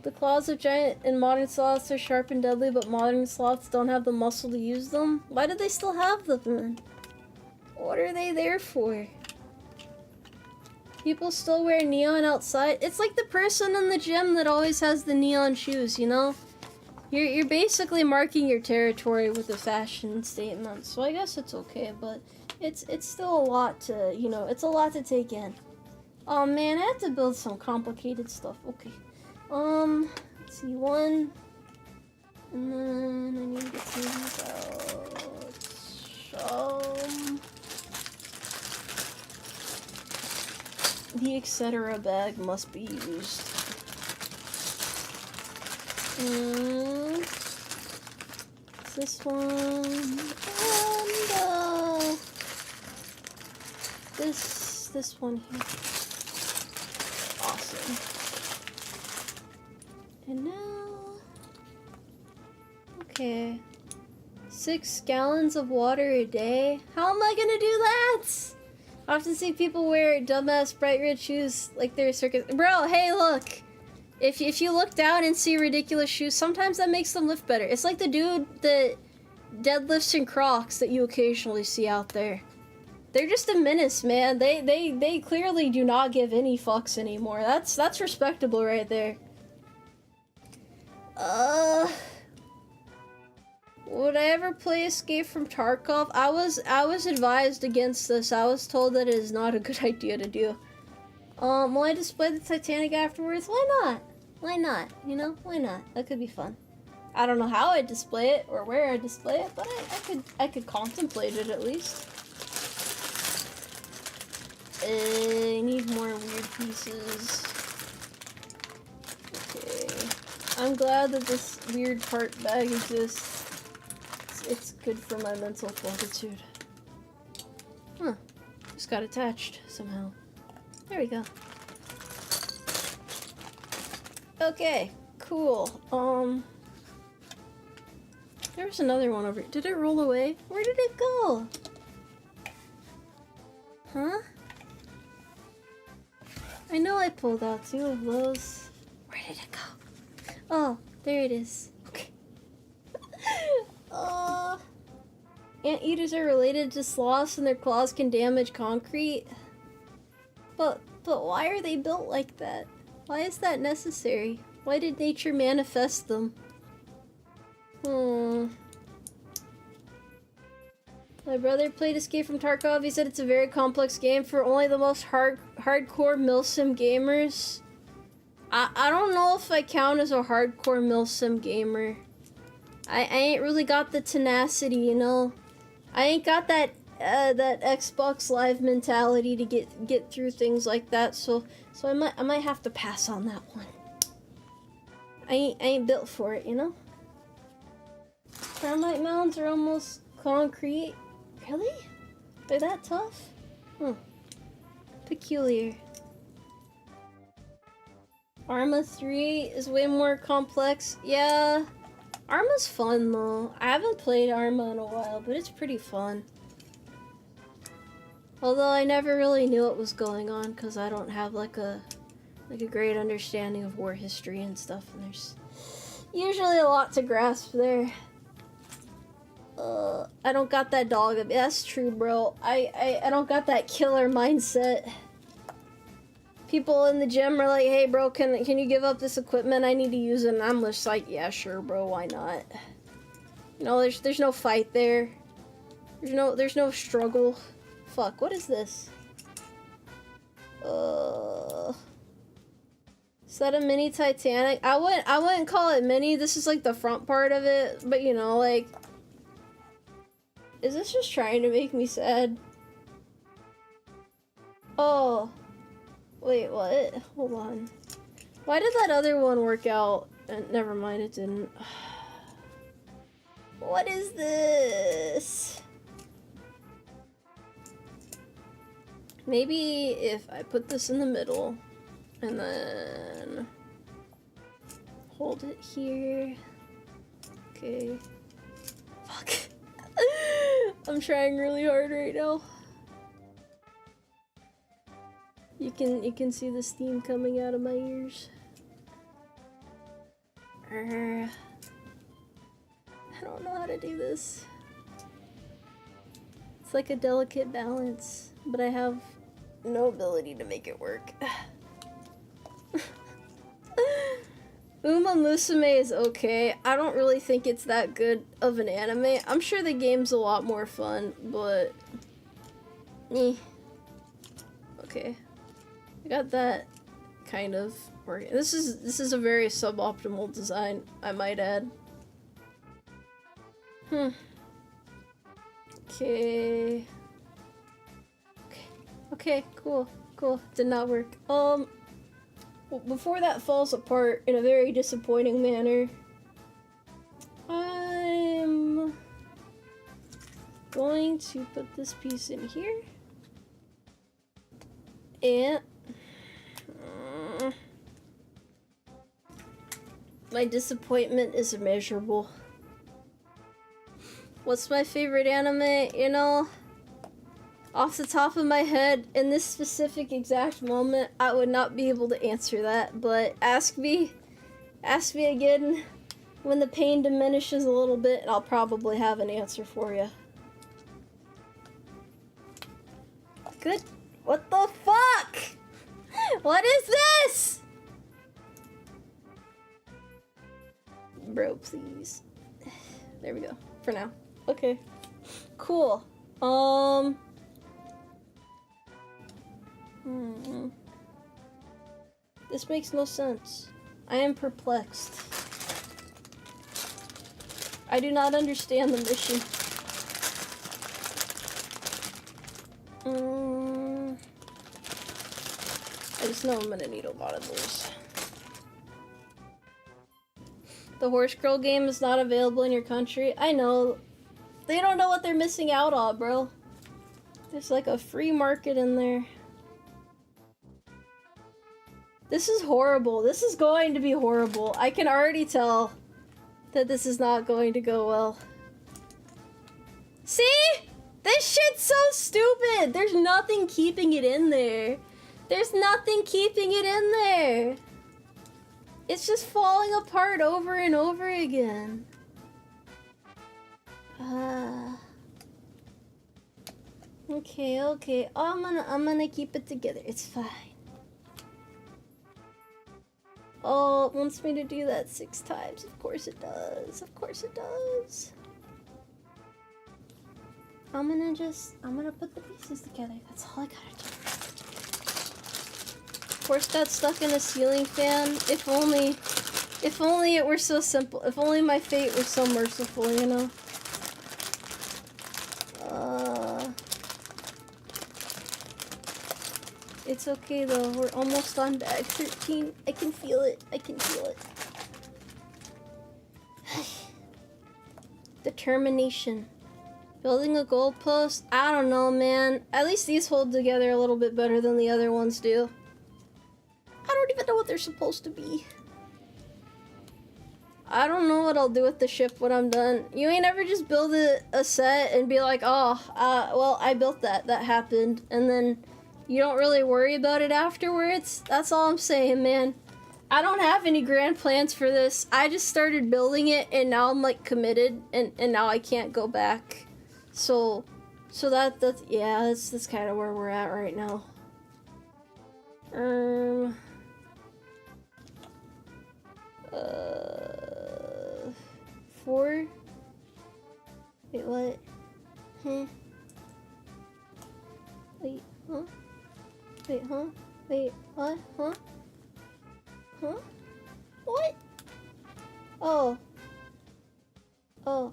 The claws of giant and modern sloths are sharp and deadly, but modern sloths don't have the muscle to use them. Why do they still have them, then? What are they there for? People still wear neon outside. It's like the person in the gym that always has the neon shoes, you know? You're basically marking your territory with a fashion statement, so I guess it's okay, but it's still a lot to, you know, it's a lot to take in. Oh man, I have to build some complicated stuff. Okay. Let's see, 1. And then I need to think about the etc. bag must be used. This one and this one here. Awesome. And now, okay, 6 gallons of water a day. How am I gonna do that? I often see people wear dumbass bright red shoes like they're circus. Bro, hey, look. If you look down and see ridiculous shoes, sometimes that makes them lift better. It's like the dude that deadlifts in Crocs that you occasionally see out there. They're just a menace, man. They clearly do not give any fucks anymore. That's respectable right there. Would I ever play Escape from Tarkov? I was advised against this. I was told that it is not a good idea to do. Will I display the Titanic afterwards? Why not? Why not? You know, why not? That could be fun. I don't know how I'd display it or where I'd display it, but I could contemplate it at least. I need more weird pieces. Okay. I'm glad that this weird part bag exists. It's good for my mental fortitude. Huh. Just got attached somehow. There we go. Okay, cool. There was another one over here. Did it roll away? Where did it go? Huh? I know I pulled out 2 of those. Where did it go? Oh, there it is. Okay. Anteaters are related to sloths and their claws can damage concrete. But why are they built like that? Why is that necessary? Why did nature manifest them? My brother played Escape from Tarkov. He said it's a very complex game for only the most hardcore milsim gamers. I don't know if I count as a hardcore milsim gamer. I ain't really got the tenacity, you know. I ain't got that that Xbox Live mentality to get through things like that. So I might have to pass on that one. I ain't built for it, you know. Thermite mounds are almost concrete. Really? They're that tough? Peculiar. Arma 3 is way more complex. Yeah. Arma's fun though. I haven't played Arma in a while, but it's pretty fun. Although I never really knew what was going on because I don't have like a great understanding of war history and stuff, and there's usually a lot to grasp there. I don't got that dog. That's true, bro. I don't got that killer mindset. People in the gym are like, "Hey, bro, can you give up this equipment? I need to use it." And I'm just like, "Yeah, sure, bro. Why not?" You know, there's no fight there. There's no struggle. Fuck. What is this? Is that a mini Titanic? I wouldn't call it mini. This is like the front part of it, but you know, like. Is this just trying to make me sad? Oh. Wait, what? Hold on. Why did that other one work out? Never mind, it didn't. What is this? Maybe if I put this in the middle and then hold it here. Okay. Fuck. I'm trying really hard right now. You can see the steam coming out of my ears. I don't know how to do this. It's like a delicate balance, but I have no ability to make it work. Musume is okay. I don't really think it's that good of an anime. I'm sure the game's a lot more fun, but okay. I got that kind of working. This is a very suboptimal design, I might add. Okay. Okay, cool. Did not work. Before that falls apart in a very disappointing manner, I'm going to put this piece in here. And my disappointment is immeasurable. What's my favorite anime? You know, off the top of my head, in this specific exact moment, I would not be able to answer that, but ask me again when the pain diminishes a little bit, and I'll probably have an answer for you. Good. What the fuck? What is this? Bro, please. There we go. For now. Okay. Cool. This makes no sense. I am perplexed. I do not understand the mission. I just know I'm gonna need a lot of those. The horse girl game is not available in your country. I know. They don't know what they're missing out on, bro. There's like a free market in there. This is horrible. This is going to be horrible. I can already tell that this is not going to go well. See? This shit's so stupid! There's nothing keeping it in there. There's nothing keeping it in there. It's just falling apart over and over again. Okay. I'm gonna keep it together. It's fine. Oh, it wants me to do that 6 times. Of course it does. Of course it does. I'm gonna put the pieces together. That's all I gotta do. Of course, got stuck in a ceiling fan. If only it were so simple. If only my fate was so merciful, you know? It's okay though, we're almost on bag 13. I can feel it. I can feel it. Determination. Building a goalpost? I don't know, man. At least these hold together a little bit better than the other ones do. I don't even know what they're supposed to be. I don't know what I'll do with the ship when I'm done. You ain't ever just build a set and be like, oh, well, I built that. That happened. And then you don't really worry about it afterwards. That's all I'm saying, man. I don't have any grand plans for this. I just started building it and now I'm like committed and now I can't go back. So that's kind of where we're at right now. 4? Wait, what? Wait, huh? Wait, huh? Wait, what? Huh? Huh? What? Oh. Oh.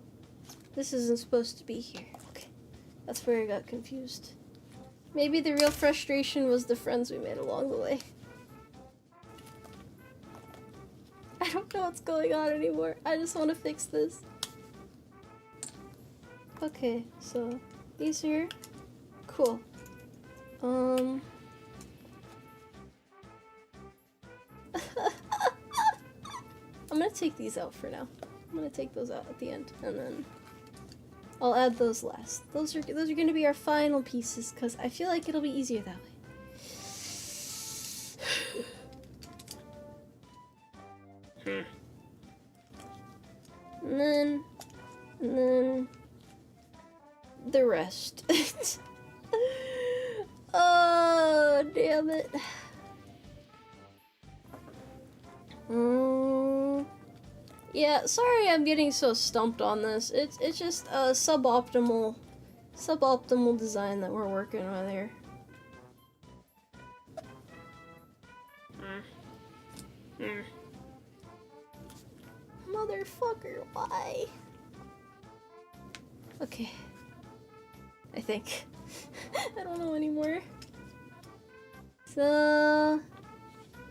This isn't supposed to be here. Okay. That's where I got confused. Maybe the real frustration was the friends we made along the way. I don't know what's going on anymore. I just want to fix this. Okay, so these are cool. I'm gonna take these out for now. I'm gonna take those out at the end, and then I'll add those last. Those are gonna be our final pieces, because I feel like it'll be easier that way. And then the rest. Oh, damn it. Yeah, sorry I'm getting so stumped on this. It's just a suboptimal design that we're working with here. Motherfucker, why? Okay. I think. I don't know anymore. So,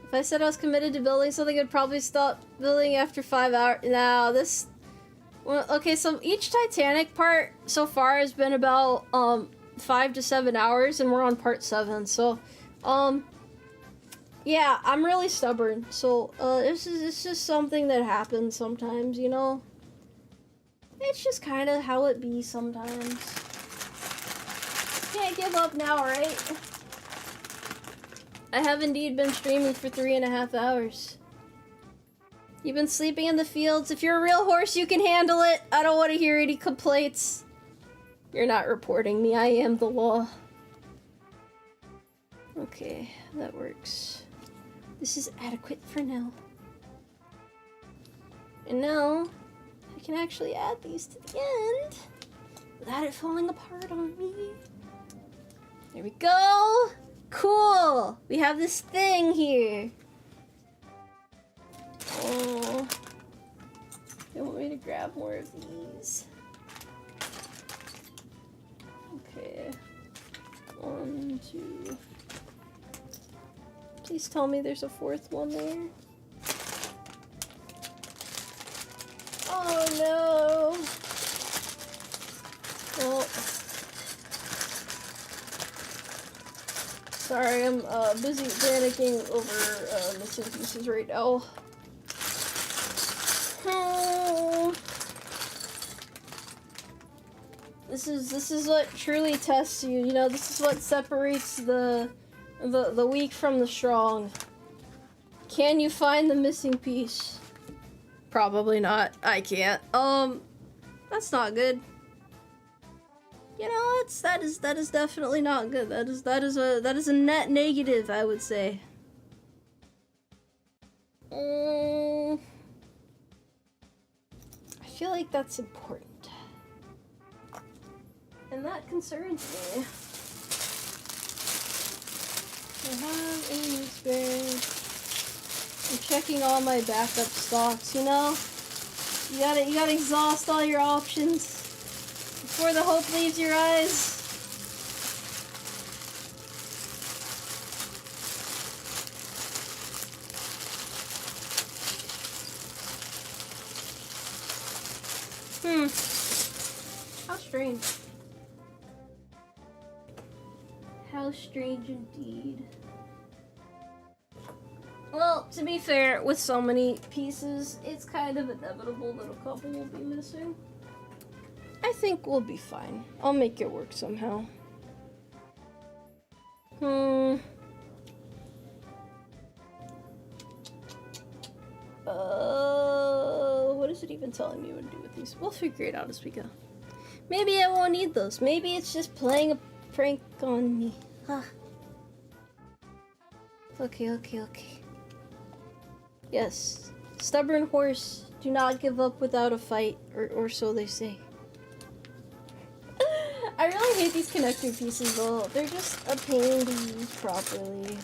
if I said I was committed to building something, I'd probably stop building after 5 hours. Now, this... Well, okay, so each Titanic part so far has been about 5 to 7 hours, and we're on part 7, so... Yeah, I'm really stubborn, so it's just something that happens sometimes, you know? It's just kind of how it be sometimes. Can't give up now, right? I have indeed been streaming for 3.5 hours. You've been sleeping in the fields. If you're a real horse, you can handle it. I don't want to hear any complaints. You're not reporting me. I am the law. Okay, that works. This is adequate for now. And now I can actually add these to the end without it falling apart on me. There we go. Cool. We have this thing here. Oh, they want me to grab more of these. Okay. 1, 2. Please tell me there's a fourth one there. Oh no. Well, sorry, I'm busy panicking over missing pieces right now. Oh. This is what truly tests you. You know, this is what separates the weak from the strong. Can you find the missing piece? Probably not. I can't. That's not good. You know, that is definitely not good. That is a net negative, I would say. I feel like that's important. And that concerns me. I have any spare. I'm checking all my backup stocks, you know? You gotta exhaust all your options before the hope leaves your eyes. How strange. How strange indeed. Well, to be fair, with so many pieces, it's kind of inevitable that a couple will be missing. I think we'll be fine. I'll make it work somehow. What is it even telling me what to do with these? We'll figure it out as we go. Maybe I won't need those. Maybe it's just playing a prank on me. Huh. Okay. Yes. Stubborn horse, do not give up without a fight, or so they say. I really hate these connector pieces though. They're just a pain to use properly.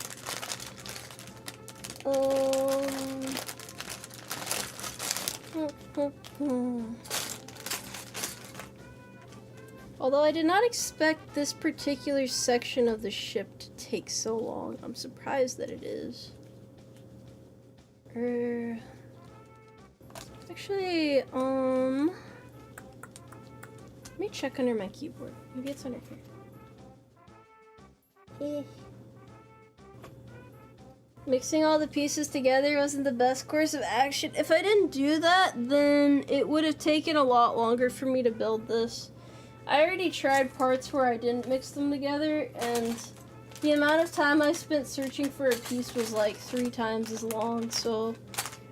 Although I did not expect this particular section of the ship to take so long, I'm surprised that it is. Actually, let me check under my keyboard. Maybe it's under here. Mixing all the pieces together wasn't the best course of action. If I didn't do that, then it would have taken a lot longer for me to build this. I already tried parts where I didn't mix them together, and the amount of time I spent searching for a piece was like 3 times as long, so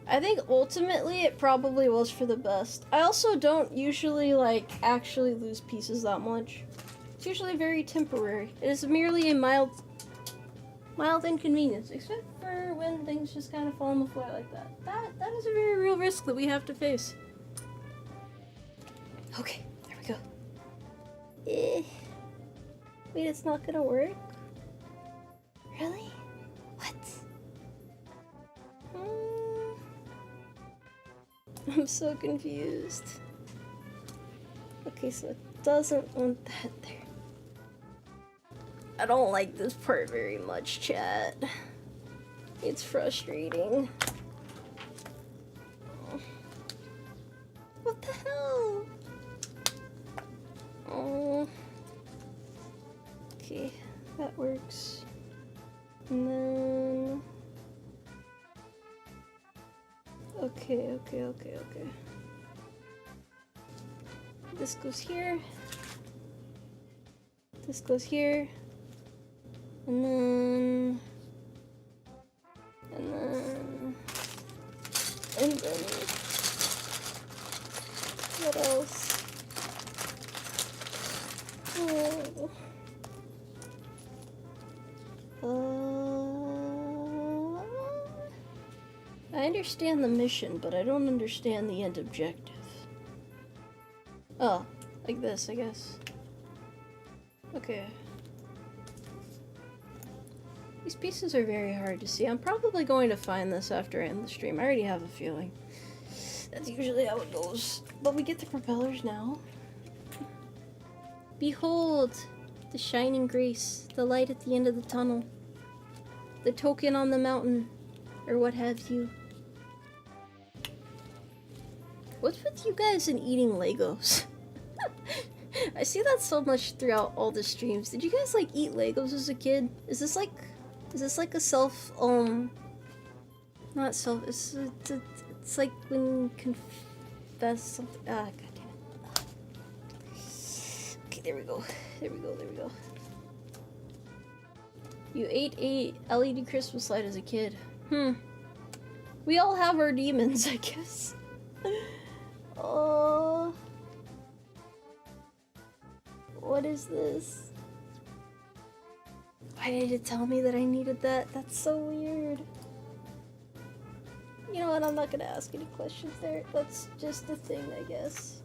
I think ultimately it probably was for the best. I also don't usually like actually lose pieces that much. It's usually very temporary. It is merely a mild inconvenience, except for when things just kind of fall on the fly like that. That is a very real risk that we have to face. Okay, there we go. Wait, it's not gonna work? Really? What? I'm so confused. Okay, so it doesn't want that there. I don't like this part very much, chat. It's frustrating. What the hell? Oh. Okay, that works. And then... Okay. This goes here. This goes here. And then... What else? Oh. I I understand the mission, but I don't understand the end objective. Oh, like this, I guess. Okay. These pieces are very hard to see. I'm probably going to find this after I end the stream. I already have a feeling. That's usually how it goes. But we get the propellers now. Behold! The shining grace. The light at the end of the tunnel. The token on the mountain. Or what have you. What's with you guys and eating Legos? I see that so much throughout all the streams. Did you guys like eat Legos as a kid? Is this like a self, not self, it's like when you confess something, god damn it. Okay, there we go. You ate a LED Christmas light as a kid. We all have our demons, I guess. Oh. What is this? Why did it tell me that I needed that? That's so weird. You know what? I'm not gonna ask any questions there. That's just a thing, I guess.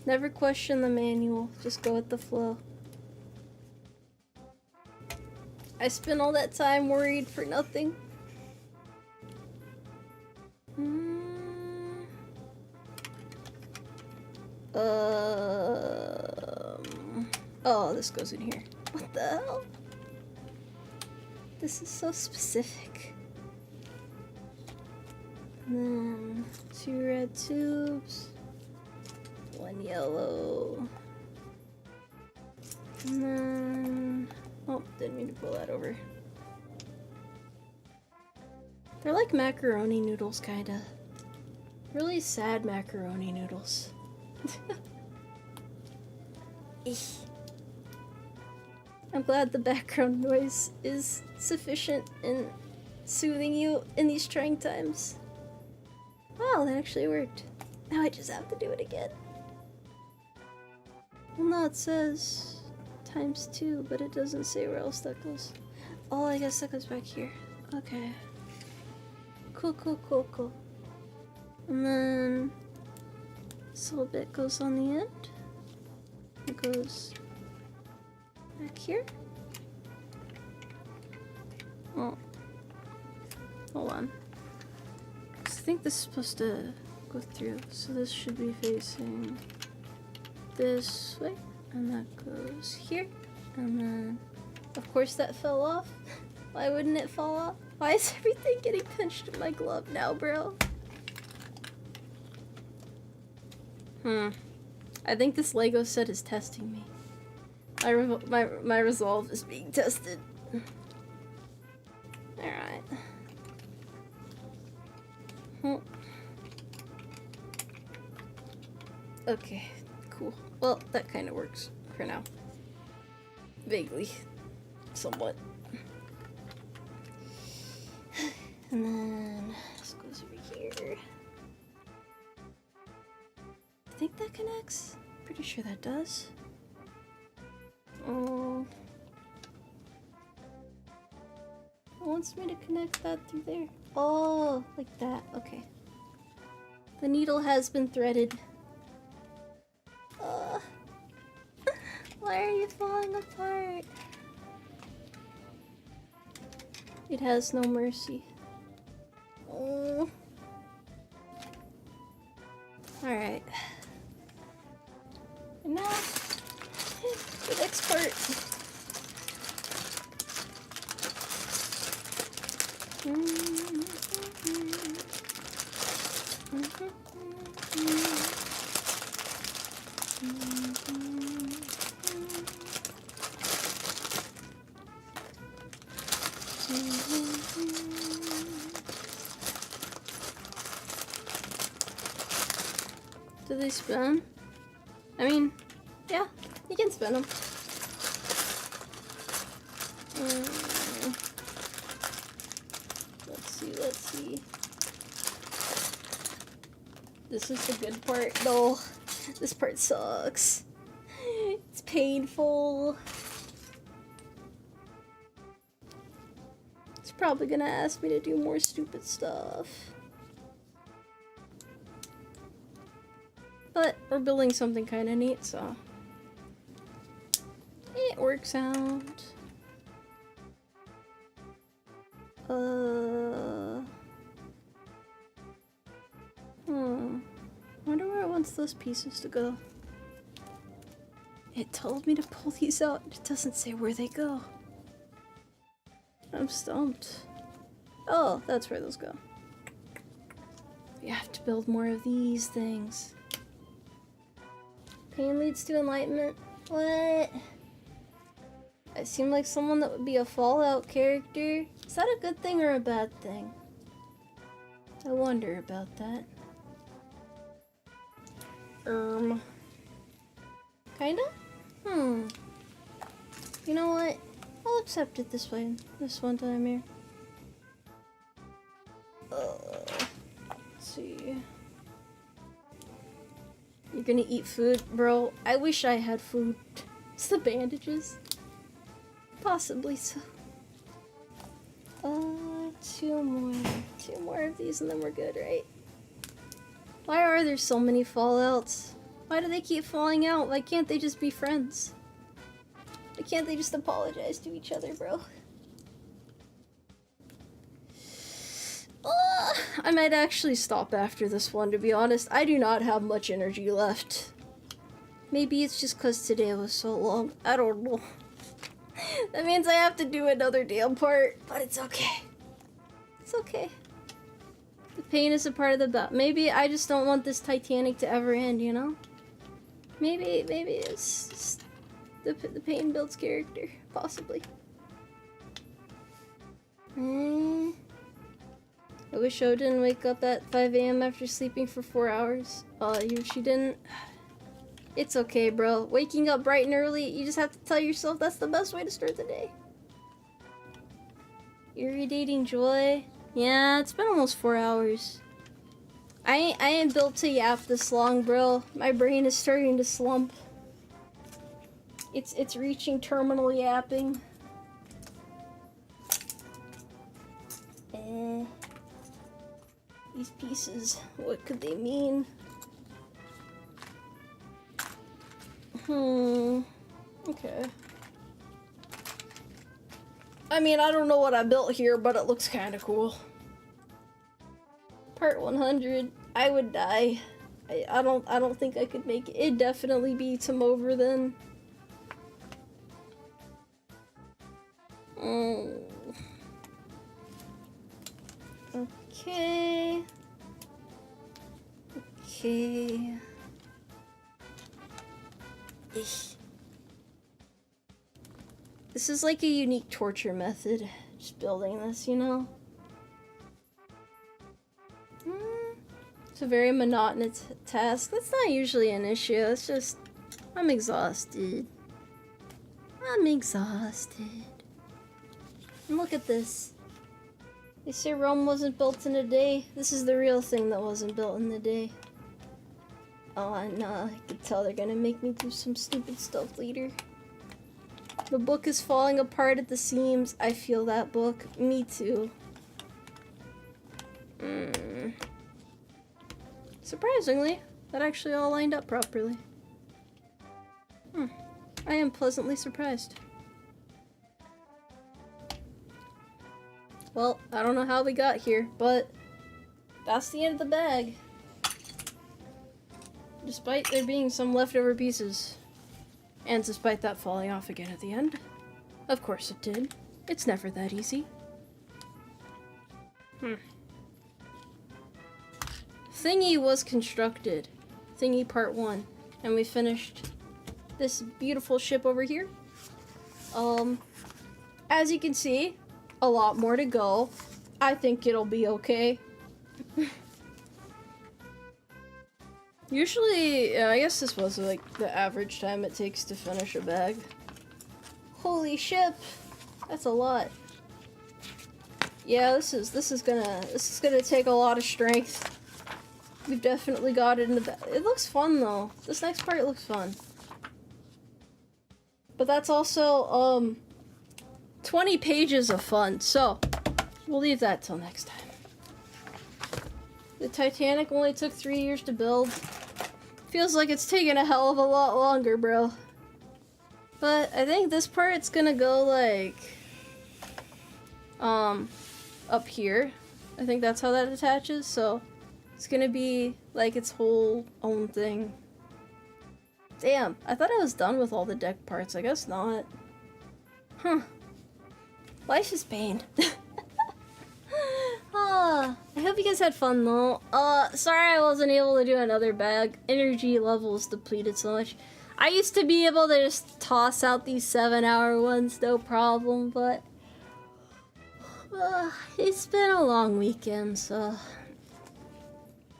Never question the manual. Just go with the flow. I spent all that time worried for nothing. Oh, this goes in here. What the hell? This is so specific. And then 2 red tubes, 1 yellow, and then oh, didn't mean to pull that over. They're like macaroni noodles, kinda. Really sad macaroni noodles. I'm glad the background noise is sufficient in soothing you in these trying times. Wow, that actually worked. Now I just have to do it again. Well, no, it says ×2, but it doesn't say where else that goes. Oh, I guess that goes back here. Okay. Cool. And then this little bit goes on the end. It goes back here. Oh. Hold on. 'Cause I think this is supposed to go through. So this should be facing this way. And that goes here. And then, of course, that fell off. Why wouldn't it fall off? Why is everything getting pinched in my glove now, bro? I think this Lego set is testing me. My resolve is being tested. Alright. Okay, cool. Well, that kind of works for now. Vaguely. Somewhat. And then this goes over here. I think that connects. Pretty sure that does. Oh. It wants me to connect that through there. Oh, like that. Okay. The needle has been threaded. Why are you falling apart? It has no mercy. Oh. Alright. And now, the next part. Do they spin? I mean, yeah, you can spin them. Let's see. This is the good part. No, this part sucks. It's painful. It's probably gonna ask me to do more stupid stuff. But we're building something kind of neat, so it works out. Wonder where it wants those pieces to go. It told me to pull these out. It doesn't say where they go. I'm stumped. Oh, that's where those go. We have to build more of these things. Pain leads to enlightenment. What? I seem like someone that would be a Fallout character. Is that a good thing or a bad thing? I wonder about that. Kinda? You know what? I'll accept it this way, this one time here. Let's see. You're gonna eat food? Bro, I wish I had food. It's the bandages. Possibly so. Two more of these and then we're good, right? Why are there so many fallouts? Why do they keep falling out? Why can't they just be friends? Why can't they just apologize to each other, bro? I might actually stop after this one, to be honest. I do not have much energy left. Maybe it's just because today was so long. I don't know. That means I have to do another damn part, but it's okay. It's okay. The pain is a part of the battle. Maybe I just don't want this Titanic to ever end, you know? Maybe it's just the pain builds character, possibly. I wish I didn't wake up at 5 AM after sleeping for 4 hours. She didn't. It's okay, bro. Waking up bright and early, you just have to tell yourself that's the best way to start the day. Irradiating joy. Yeah, it's been almost 4 hours. I ain't built to yap this long, bro. My brain is starting to slump. It's reaching terminal yapping. These pieces, what could they mean? Okay. I mean, I don't know what I built here, but it looks kind of cool. Part 100. I would die. I don't think I could make it. It'd definitely be Tomoe then. Okay. Okay. This is like a unique torture method, just building this, you know? It's a very monotonous task. That's not usually an issue, it's just, I'm exhausted. I'm exhausted. And look at this. They say Rome wasn't built in a day. This is the real thing that wasn't built in a day. Oh no, I could tell they're gonna make me do some stupid stuff later. The book is falling apart at the seams. I feel that book. Me too. Surprisingly, that actually all lined up properly. I am pleasantly surprised. Well, I don't know how we got here, but that's the end of the bag. Despite there being some leftover pieces. And despite that falling off again at the end. Of course it did. It's never that easy. Thingy was constructed. Thingy part 1. And we finished this beautiful ship over here. As you can see, a lot more to go. I think it'll be okay. Usually, I guess this was like the average time it takes to finish a bag. Holy ship! That's a lot. Yeah, this is gonna take a lot of strength. We've definitely got it in the bag. It looks fun though. This next part looks fun. But that's also 20 pages of fun. So we'll leave that till next time. The Titanic only took 3 years to build. Feels like it's taken a hell of a lot longer, bro. But I think this part's gonna go like up here. I think that's how that attaches, so it's gonna be like its whole own thing. Damn, I thought I was done with all the deck parts. I guess not. Huh. Life is pain. I hope you guys had fun though. Sorry I wasn't able to do another bag. Energy levels depleted so much. I used to be able to just toss out these 7-hour ones, no problem, but it's been a long weekend, so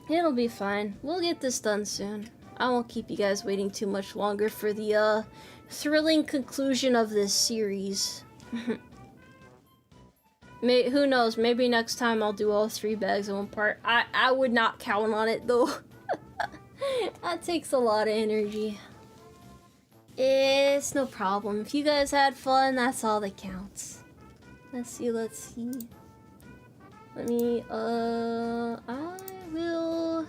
it'll be fine. We'll get this done soon. I won't keep you guys waiting too much longer for the thrilling conclusion of this series. Who knows, maybe next time I'll do all 3 bags in one part. I would not count on it though. That takes a lot of energy. It's no problem. If you guys had fun, that's all that counts. Let's see. Let me, I will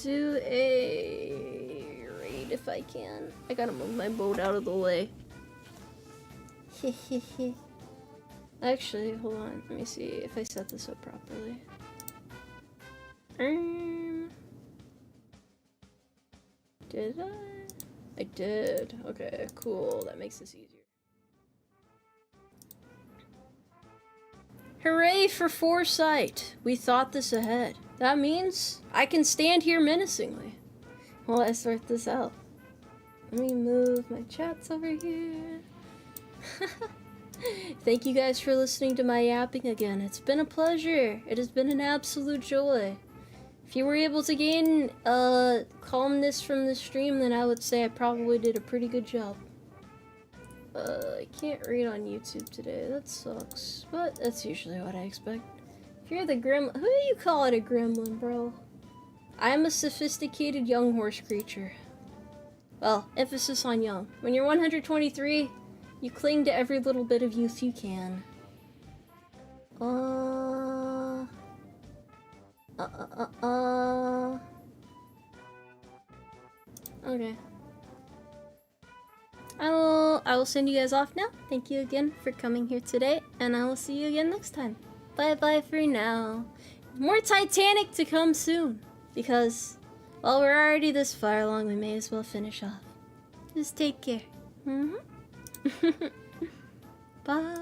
do a raid if I can. I gotta move my boat out of the way. Hehehe. Actually, hold on. Let me see if I set this up properly. Did I? I did. Okay, cool. That makes this easier. Hooray for foresight! We thought this ahead. That means I can stand here menacingly while I sort this out. Let me move my chats over here. Thank you guys for listening to my yapping again. It's been a pleasure. It has been an absolute joy. If you were able to gain calmness from the stream, then I would say I probably did a pretty good job. I can't read on YouTube today. That sucks. But that's usually what I expect. If you're the gremlin... Who do you call it a gremlin, bro? I am a sophisticated young horse creature. Well, emphasis on young. When you're 123... you cling to every little bit of youth you can. Okay. I will send you guys off now. Thank you again for coming here today, and I will see you again next time. Bye bye for now. More Titanic to come soon, because, well, we're already this far along, we may as well finish off. Just take care. Bye.